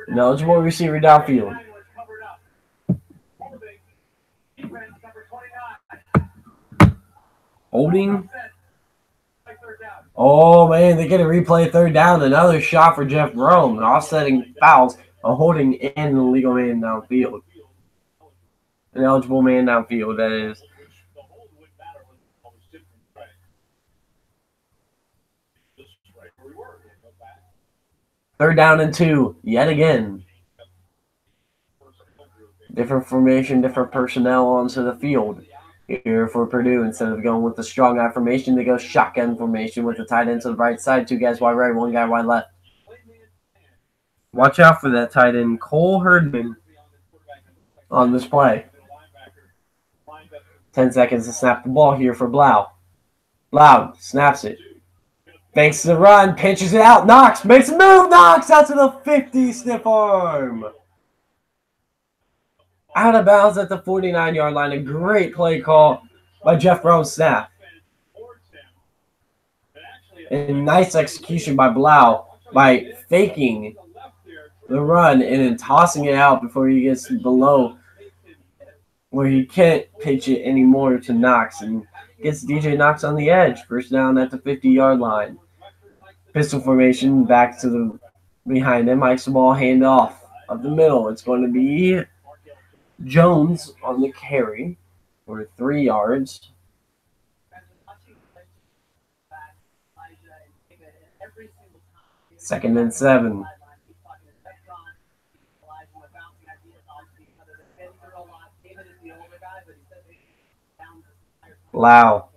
Ineligible receiver downfield. Holding. Oh, man, they get a replay 3rd down. Another shot for Jeff Brohm. Offsetting fouls. A holding and an illegal man downfield. An eligible man downfield, that is. Third down and 2, yet again. Different formation, different personnel onto the field here for Purdue. Instead of going with the strong eye formation, they go shotgun formation with the tight end to the right side. 2 guys wide right, 1 guy wide left. Watch out for that tight end, Cole Herdman, on this play. 10 seconds to snap the ball here for Blau. Blau snaps it. Fakes the run, pinches it out, Knox makes a move, Knox out to the 50, stiff arm. Out of bounds at the 49-yard line. A great play call by Jeff Brohm snap. And nice execution by Blau by faking the run and then tossing it out before he gets below where he can't pitch it anymore to Knox, and gets DJ Knox on the edge. First down at the 50-yard line. Pistol formation back to the behind him. Hikes the ball, handoff of the middle. It's going to be Jones on the carry for 3 yards. Second and 7. Blau.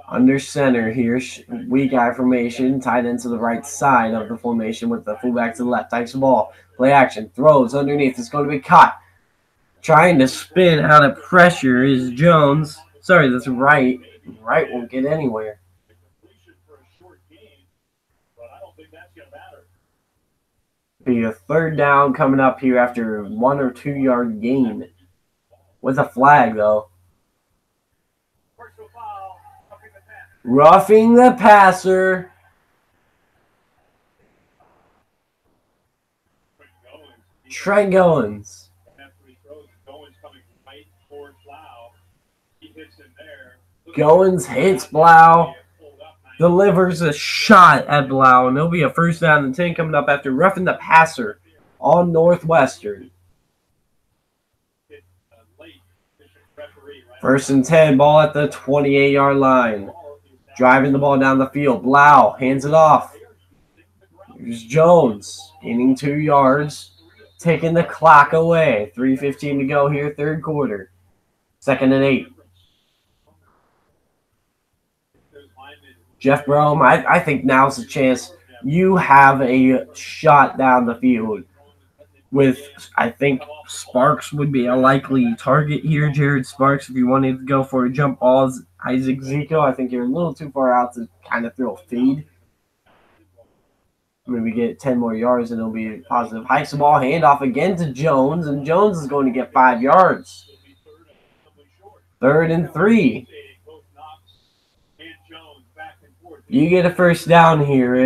Under center here. Weak eye formation. Tied into the right side of the formation with the fullback to the left. Takes the ball. Play action. Throws underneath. It's going to be caught. Trying to spin out of pressure is Jones. Sorry, that's right. Right won't get anywhere. Be a 3rd down coming up here after 1 or 2 yard gain. With a flag, though. Roughing the passer. Trent Goins. Goins hits Blau. Delivers a shot at Blau. And there'll be a 1st down and 10 coming up after roughing the passer on Northwestern. 1st and 10, ball at the 28-yard line. Driving the ball down the field. Blau hands it off. Here's Jones gaining 2 yards. Taking the clock away. 3:15 to go here, 3rd quarter. 2nd and 8. Jeff Brohm, I think now's the chance. You have a shot down the field with, I think, Sparks would be a likely target here. Jared Sparks, if you wanted to go for a jump balls. Isaac Zico, I think you're a little too far out to kind of throw a fade. Maybe get 10 more yards and it'll be positive. Hikes the ball, handoff again to Jones, and Jones is going to get 5 yards. 3rd and 3. You get a first down here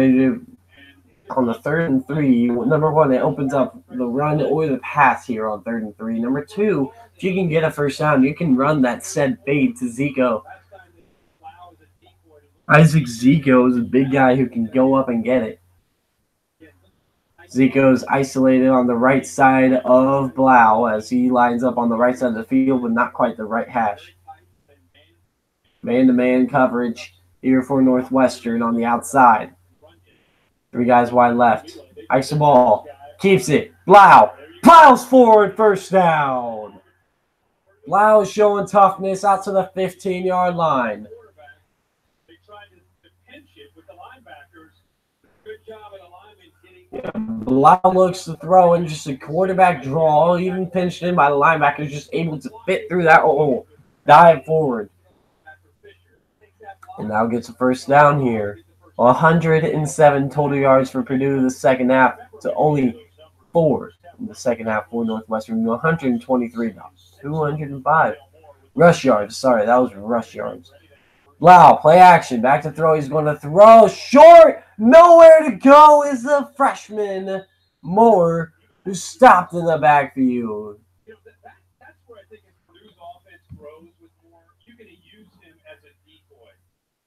on the 3rd and 3. Number one, it opens up the run or the pass here on 3rd and 3. Number two, if you can get a first down, you can run that said fade to Zico. Isaac Zico is a big guy who can go up and get it. Zico's isolated on the right side of Blau as he lines up on the right side of the field, but not quite the right hash. Man-to-man coverage here for Northwestern on the outside. 3 guys wide left. Hikes the ball. Keeps it. Blau. Plows forward. First down. Blau is showing toughness out to the 15-yard line. Yeah, Blau looks to throw and just a quarterback draw. Even pinched in by the linebacker, just able to fit through that. Dive forward. And now gets a first down here. 107 total yards for Purdue the second half to only 4 in the second half for Northwestern. 123 now. 205 rush yards. Sorry, that was rush yards. Blau, play action. Back to throw. He's going to throw short. Nowhere to go is the freshman Moore, who stopped in the backfield. That's where I think Purdue's offense grows with Moore. You're going to use him as a decoy.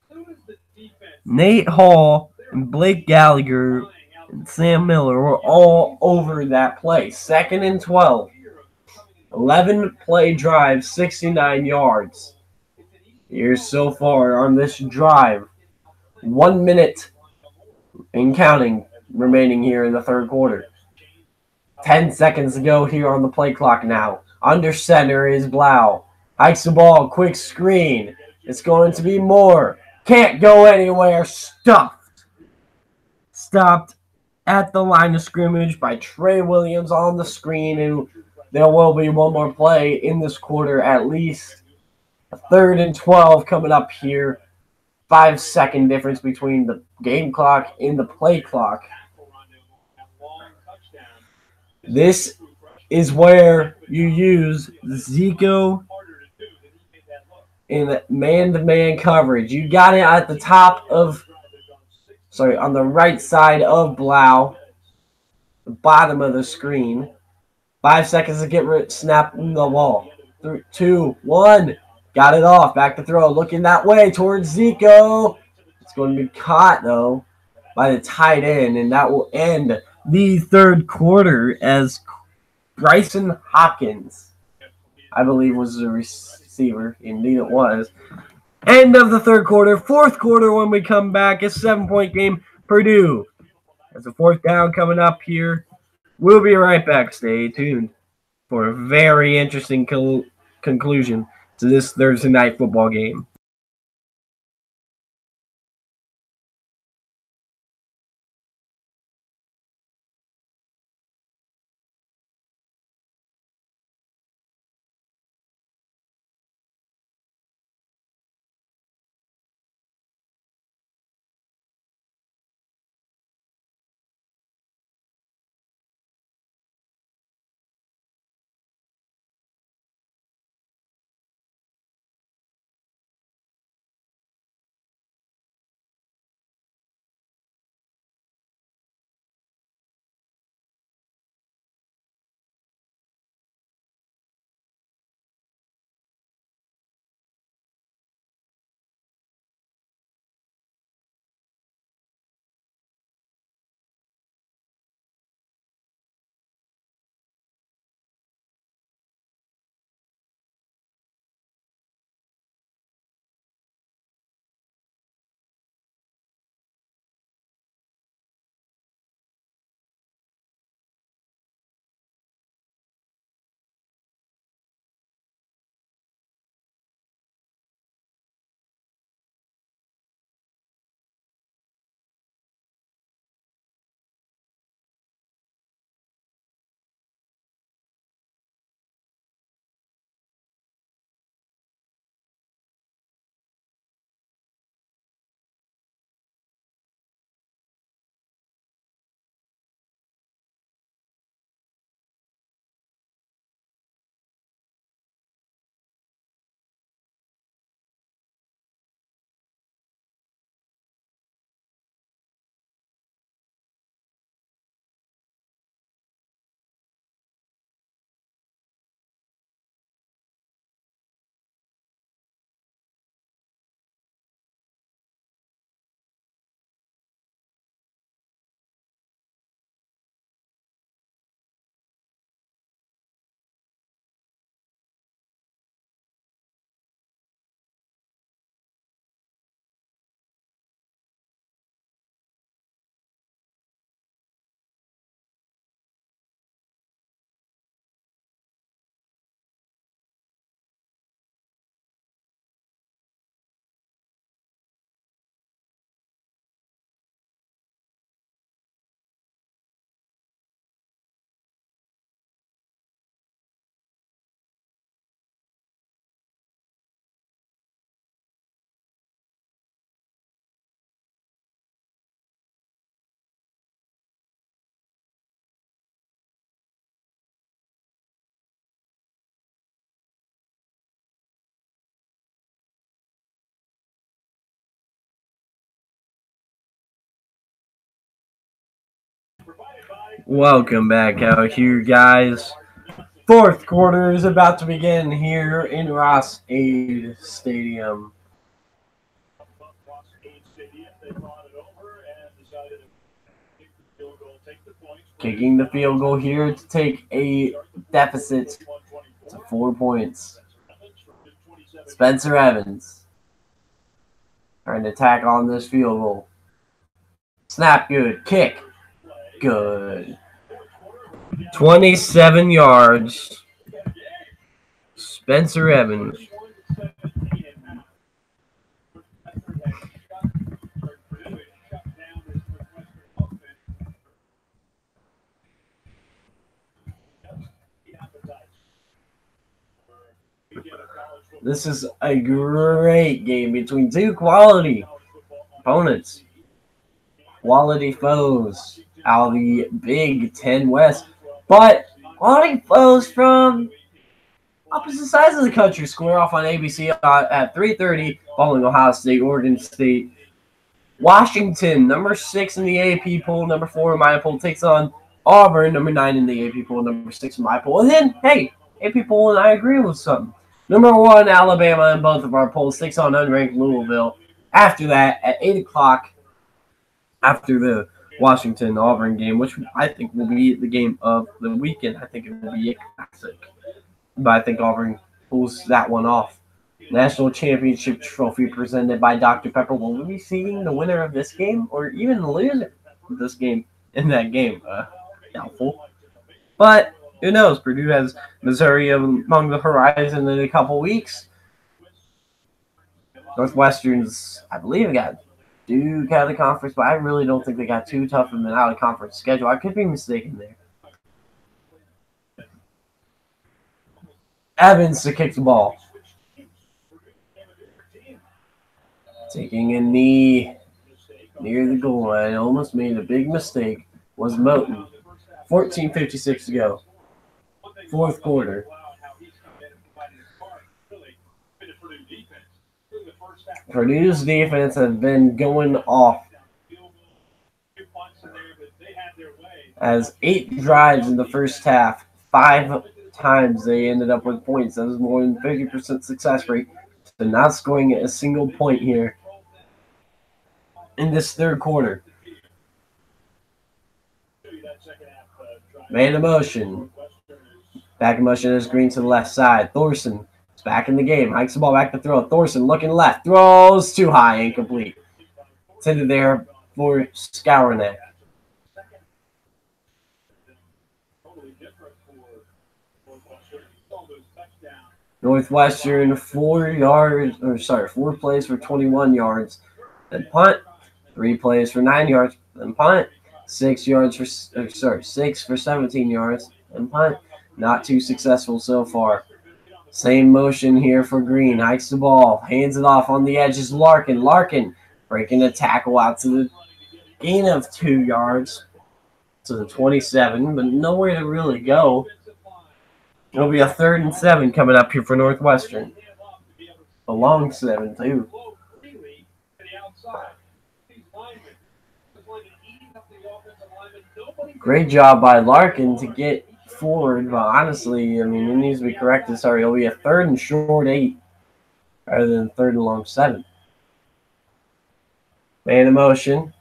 As soon as the defense, Nate Hall and Blake Gallagher and Sam Miller were all over that play. 2nd and 12. 11-play drive, 69 yards. Here so far on this drive. 1 minute and counting remaining here in the third quarter. 10 seconds to go here on the play clock now. Under center is Blau. Hikes the ball, quick screen. It's going to be Moore. Can't go anywhere. Stuffed. Stopped at the line of scrimmage by Trey Williams on the screen. And there will be one more play in this quarter at least. 3rd and 12 coming up here. 5-second difference between the game clock and the play clock. This is where you use Zico in man-to-man coverage. You got it at the top of, on the right side of Blau, the bottom of the screen. 5 seconds to get snapping the ball. 3, 2, 1. Got it off. Back to throw. Looking that way towards Zico. It's going to be caught, though, by the tight end. And that will end the third quarter as Bryson Hopkins, I believe, was the receiver. Indeed it was. End of the third quarter. Fourth quarter when we come back. A 7-point game. Purdue. There's a 4th down coming up here. We'll be right back. Stay tuned for a very interesting conclusion to this Thursday night football game. Welcome back out here, guys. Fourth quarter is about to begin here in Ross-Ade Stadium. Kicking the field goal here to take a deficit to 4 points. Spencer Evans trying to tack on this field goal. Snap good. Kick good. 27 yards. Spencer Evans. This is a great game between two quality opponents. Quality foes out of the Big Ten West. But quality foes from opposite sides of the country square off on ABC at 3:30 following Ohio State, Oregon State. Washington, number 6 in the AP poll, number 4 in my poll, takes on Auburn, number 9 in the AP poll, number 6 in my poll. And then, hey, AP poll and I agree with something. Number 1, Alabama in both of our polls takes on unranked Louisville. After that, at 8 o'clock, after the Washington-Auburn game, which I think will be the game of the weekend. I think it will be a classic. But I think Auburn pulls that one off. National Championship Trophy presented by Dr. Pepper. Will we be seeing the winner of this game or even the loser of this game in that game? Doubtful. But who knows? Purdue has Missouri among the horizon in a couple weeks. Northwestern's, I believe, got Duke out of the conference, but I really don't think they got too tough of an out-of-conference schedule. I could be mistaken there. Evans to kick the ball. Taking a knee near the goal line. Almost made a big mistake. Was Moten. 14:56 to go. Fourth quarter. Purdue's defense has been going off. As 8 drives in the first half, 5 times they ended up with points. That was more than 50% success rate. So not scoring a single point here in this third quarter. Man in motion. Back in motion is Green to the left side. Thorson is back in the game. Hikes the ball back to throw. Thorson looking left. Throws too high. Incomplete. Intended there for Skowronek. Northwestern 4 plays for 21 yards. Then punt. 3 plays for 9 yards. Then punt. 6 for 17 yards. Then punt. Not too successful so far. Same motion here for Green. Hikes the ball. Hands it off on the edges. Larkin. Larkin breaking a tackle out to the gain of 2 yards to the 27, but nowhere to really go. It'll be a 3rd and 7 coming up here for Northwestern. A long 7, too. Great job by Larkin to get forward, but honestly, I mean, it needs to be corrected. Sorry, it'll be a 3rd and short 8 rather than 3rd and long 7. Man in motion.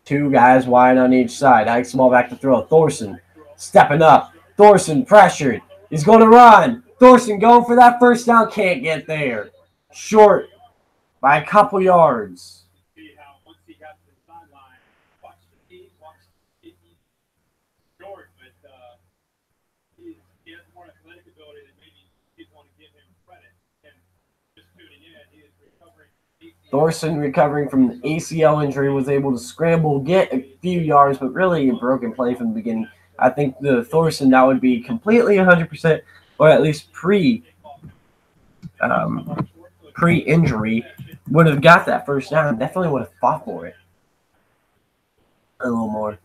2 guys wide on each side. Hikes the ball back to throw. Thorson stepping up. Thorson pressured. He's going to run. Thorson going for that first down. Can't get there. Short by a couple yards. Thorson, recovering from the ACL injury, was able to scramble, get a few yards, but really a broken play from the beginning. I think the Thorson that would be completely 100%, or at least pre-injury, would have got that first down. Definitely would have fought for it a little more.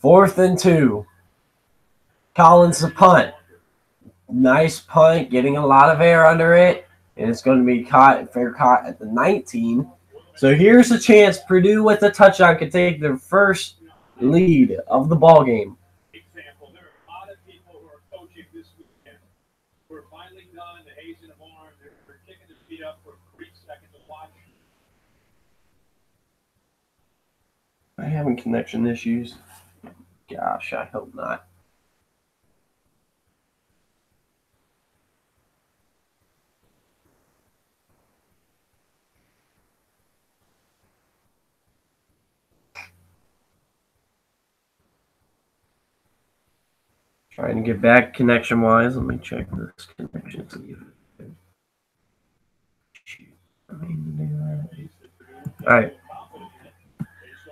4th and 2. Collins to punt. Nice punt, getting a lot of air under it. And it's going to be fair caught at the 19. So here's a chance Purdue with a touchdown could take their first lead of the ball game. Example, there are a lot of people who are coaching this weekend who are finally done the hazing of arms. They're kicking their feet up for a brief second to watch. Am I having connection issues? Gosh, I hope not. Trying to get back connection-wise. Let me check this connection. All right.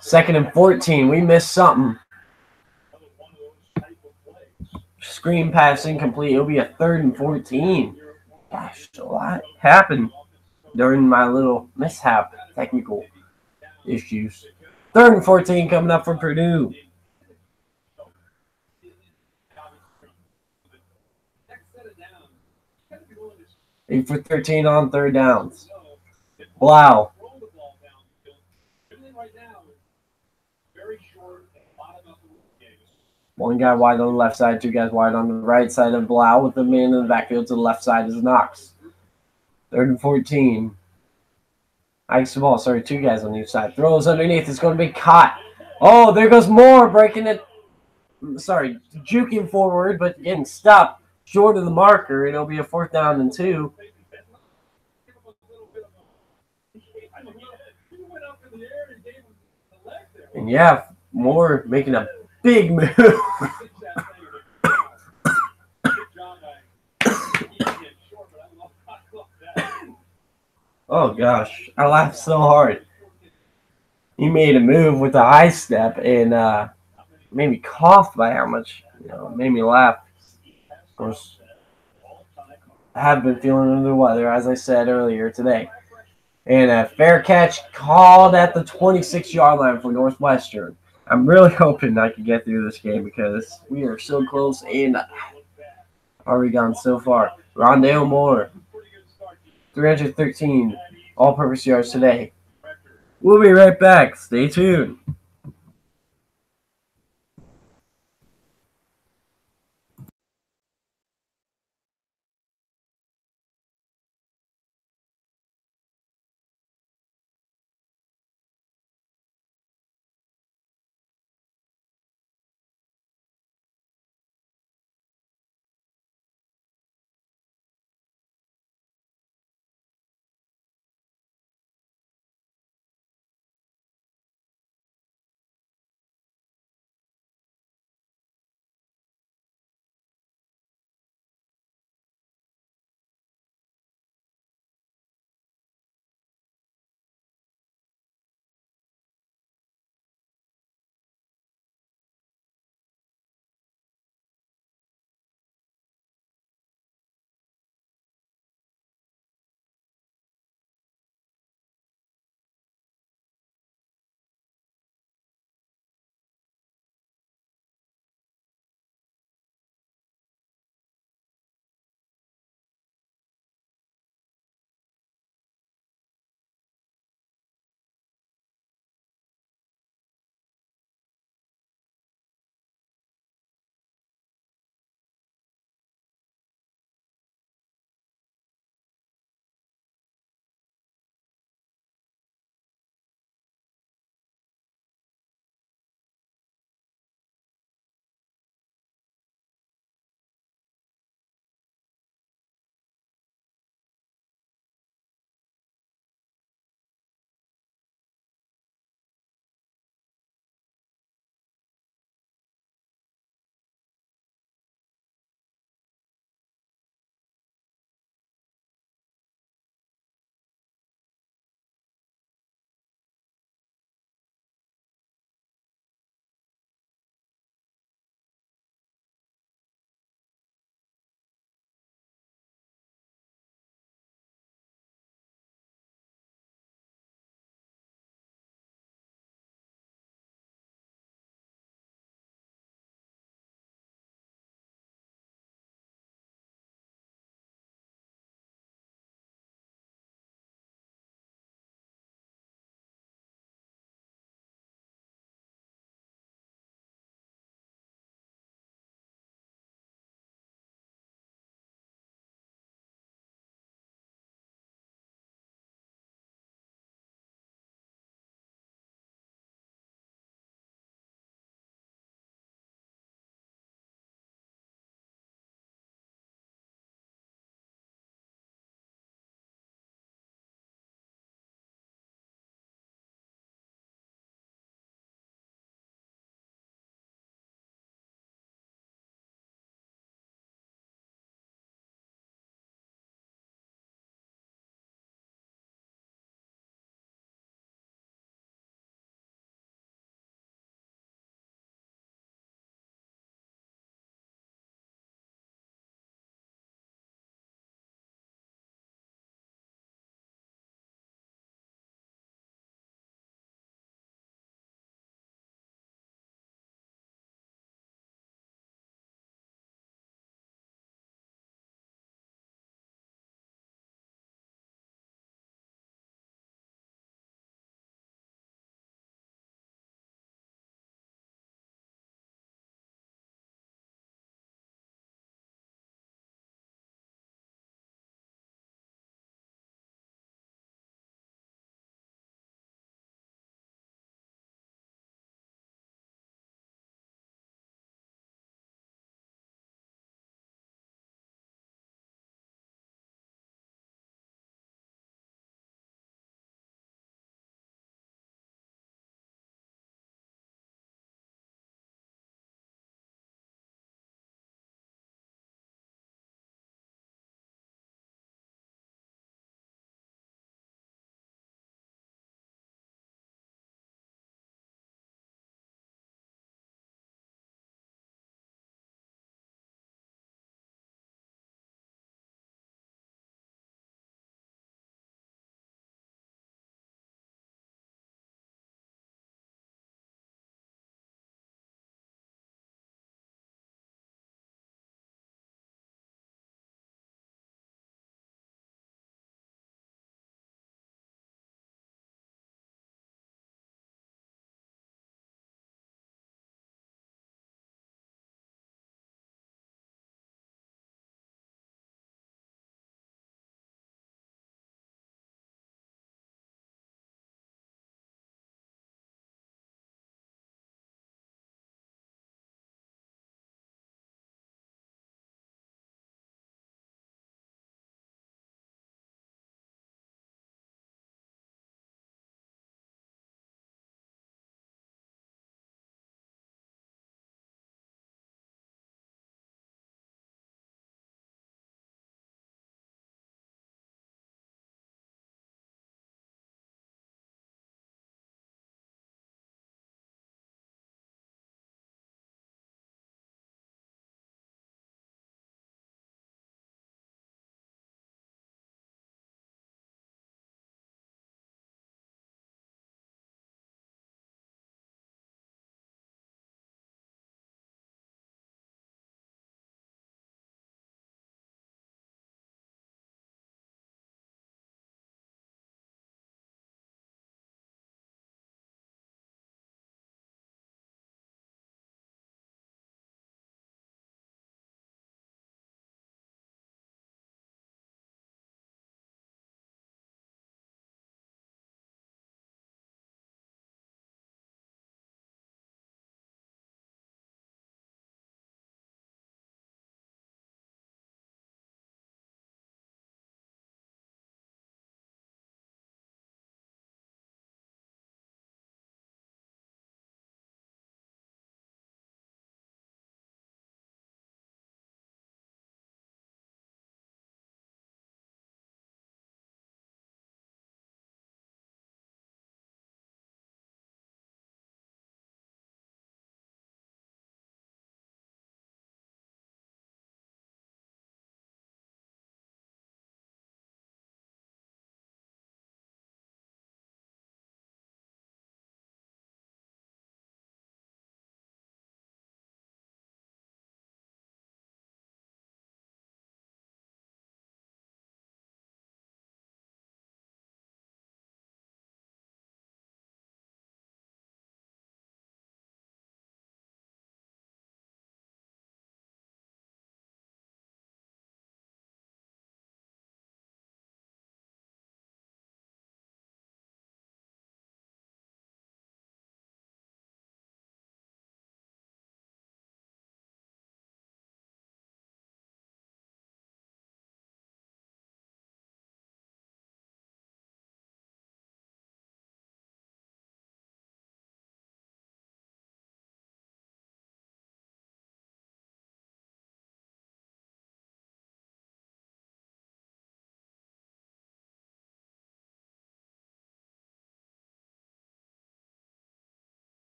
2nd and 14. We missed something. Screen pass incomplete. It'll be a 3rd and 14. Gosh, a lot happened during my little mishap, technical issues. 3rd and 14 coming up for Purdue. 8 for 13 on 3rd downs. Wow. One guy wide on the left side, 2 guys wide on the right side of Blau with the man in the backfield to the left side is Knox. 3rd and 14. Hikes the ball. Sorry, 2 guys on each side. Throws underneath. It's going to be caught. Oh, there goes Moore breaking it. Sorry, juking forward, but getting stopped short of the marker. It'll be a 4th down and 2. And yeah, Moore making a big move. Oh gosh, I laughed so hard. He made a move with a high step and made me cough by how much, made me laugh. Of course, I have been feeling under the weather, as I said earlier today. And a fair catch called at the 26-yard line for Northwestern. I'm really hoping I can get through this game because we are so close and already gone so far. Rondale Moore, 313 all-purpose yards today. We'll be right back. Stay tuned.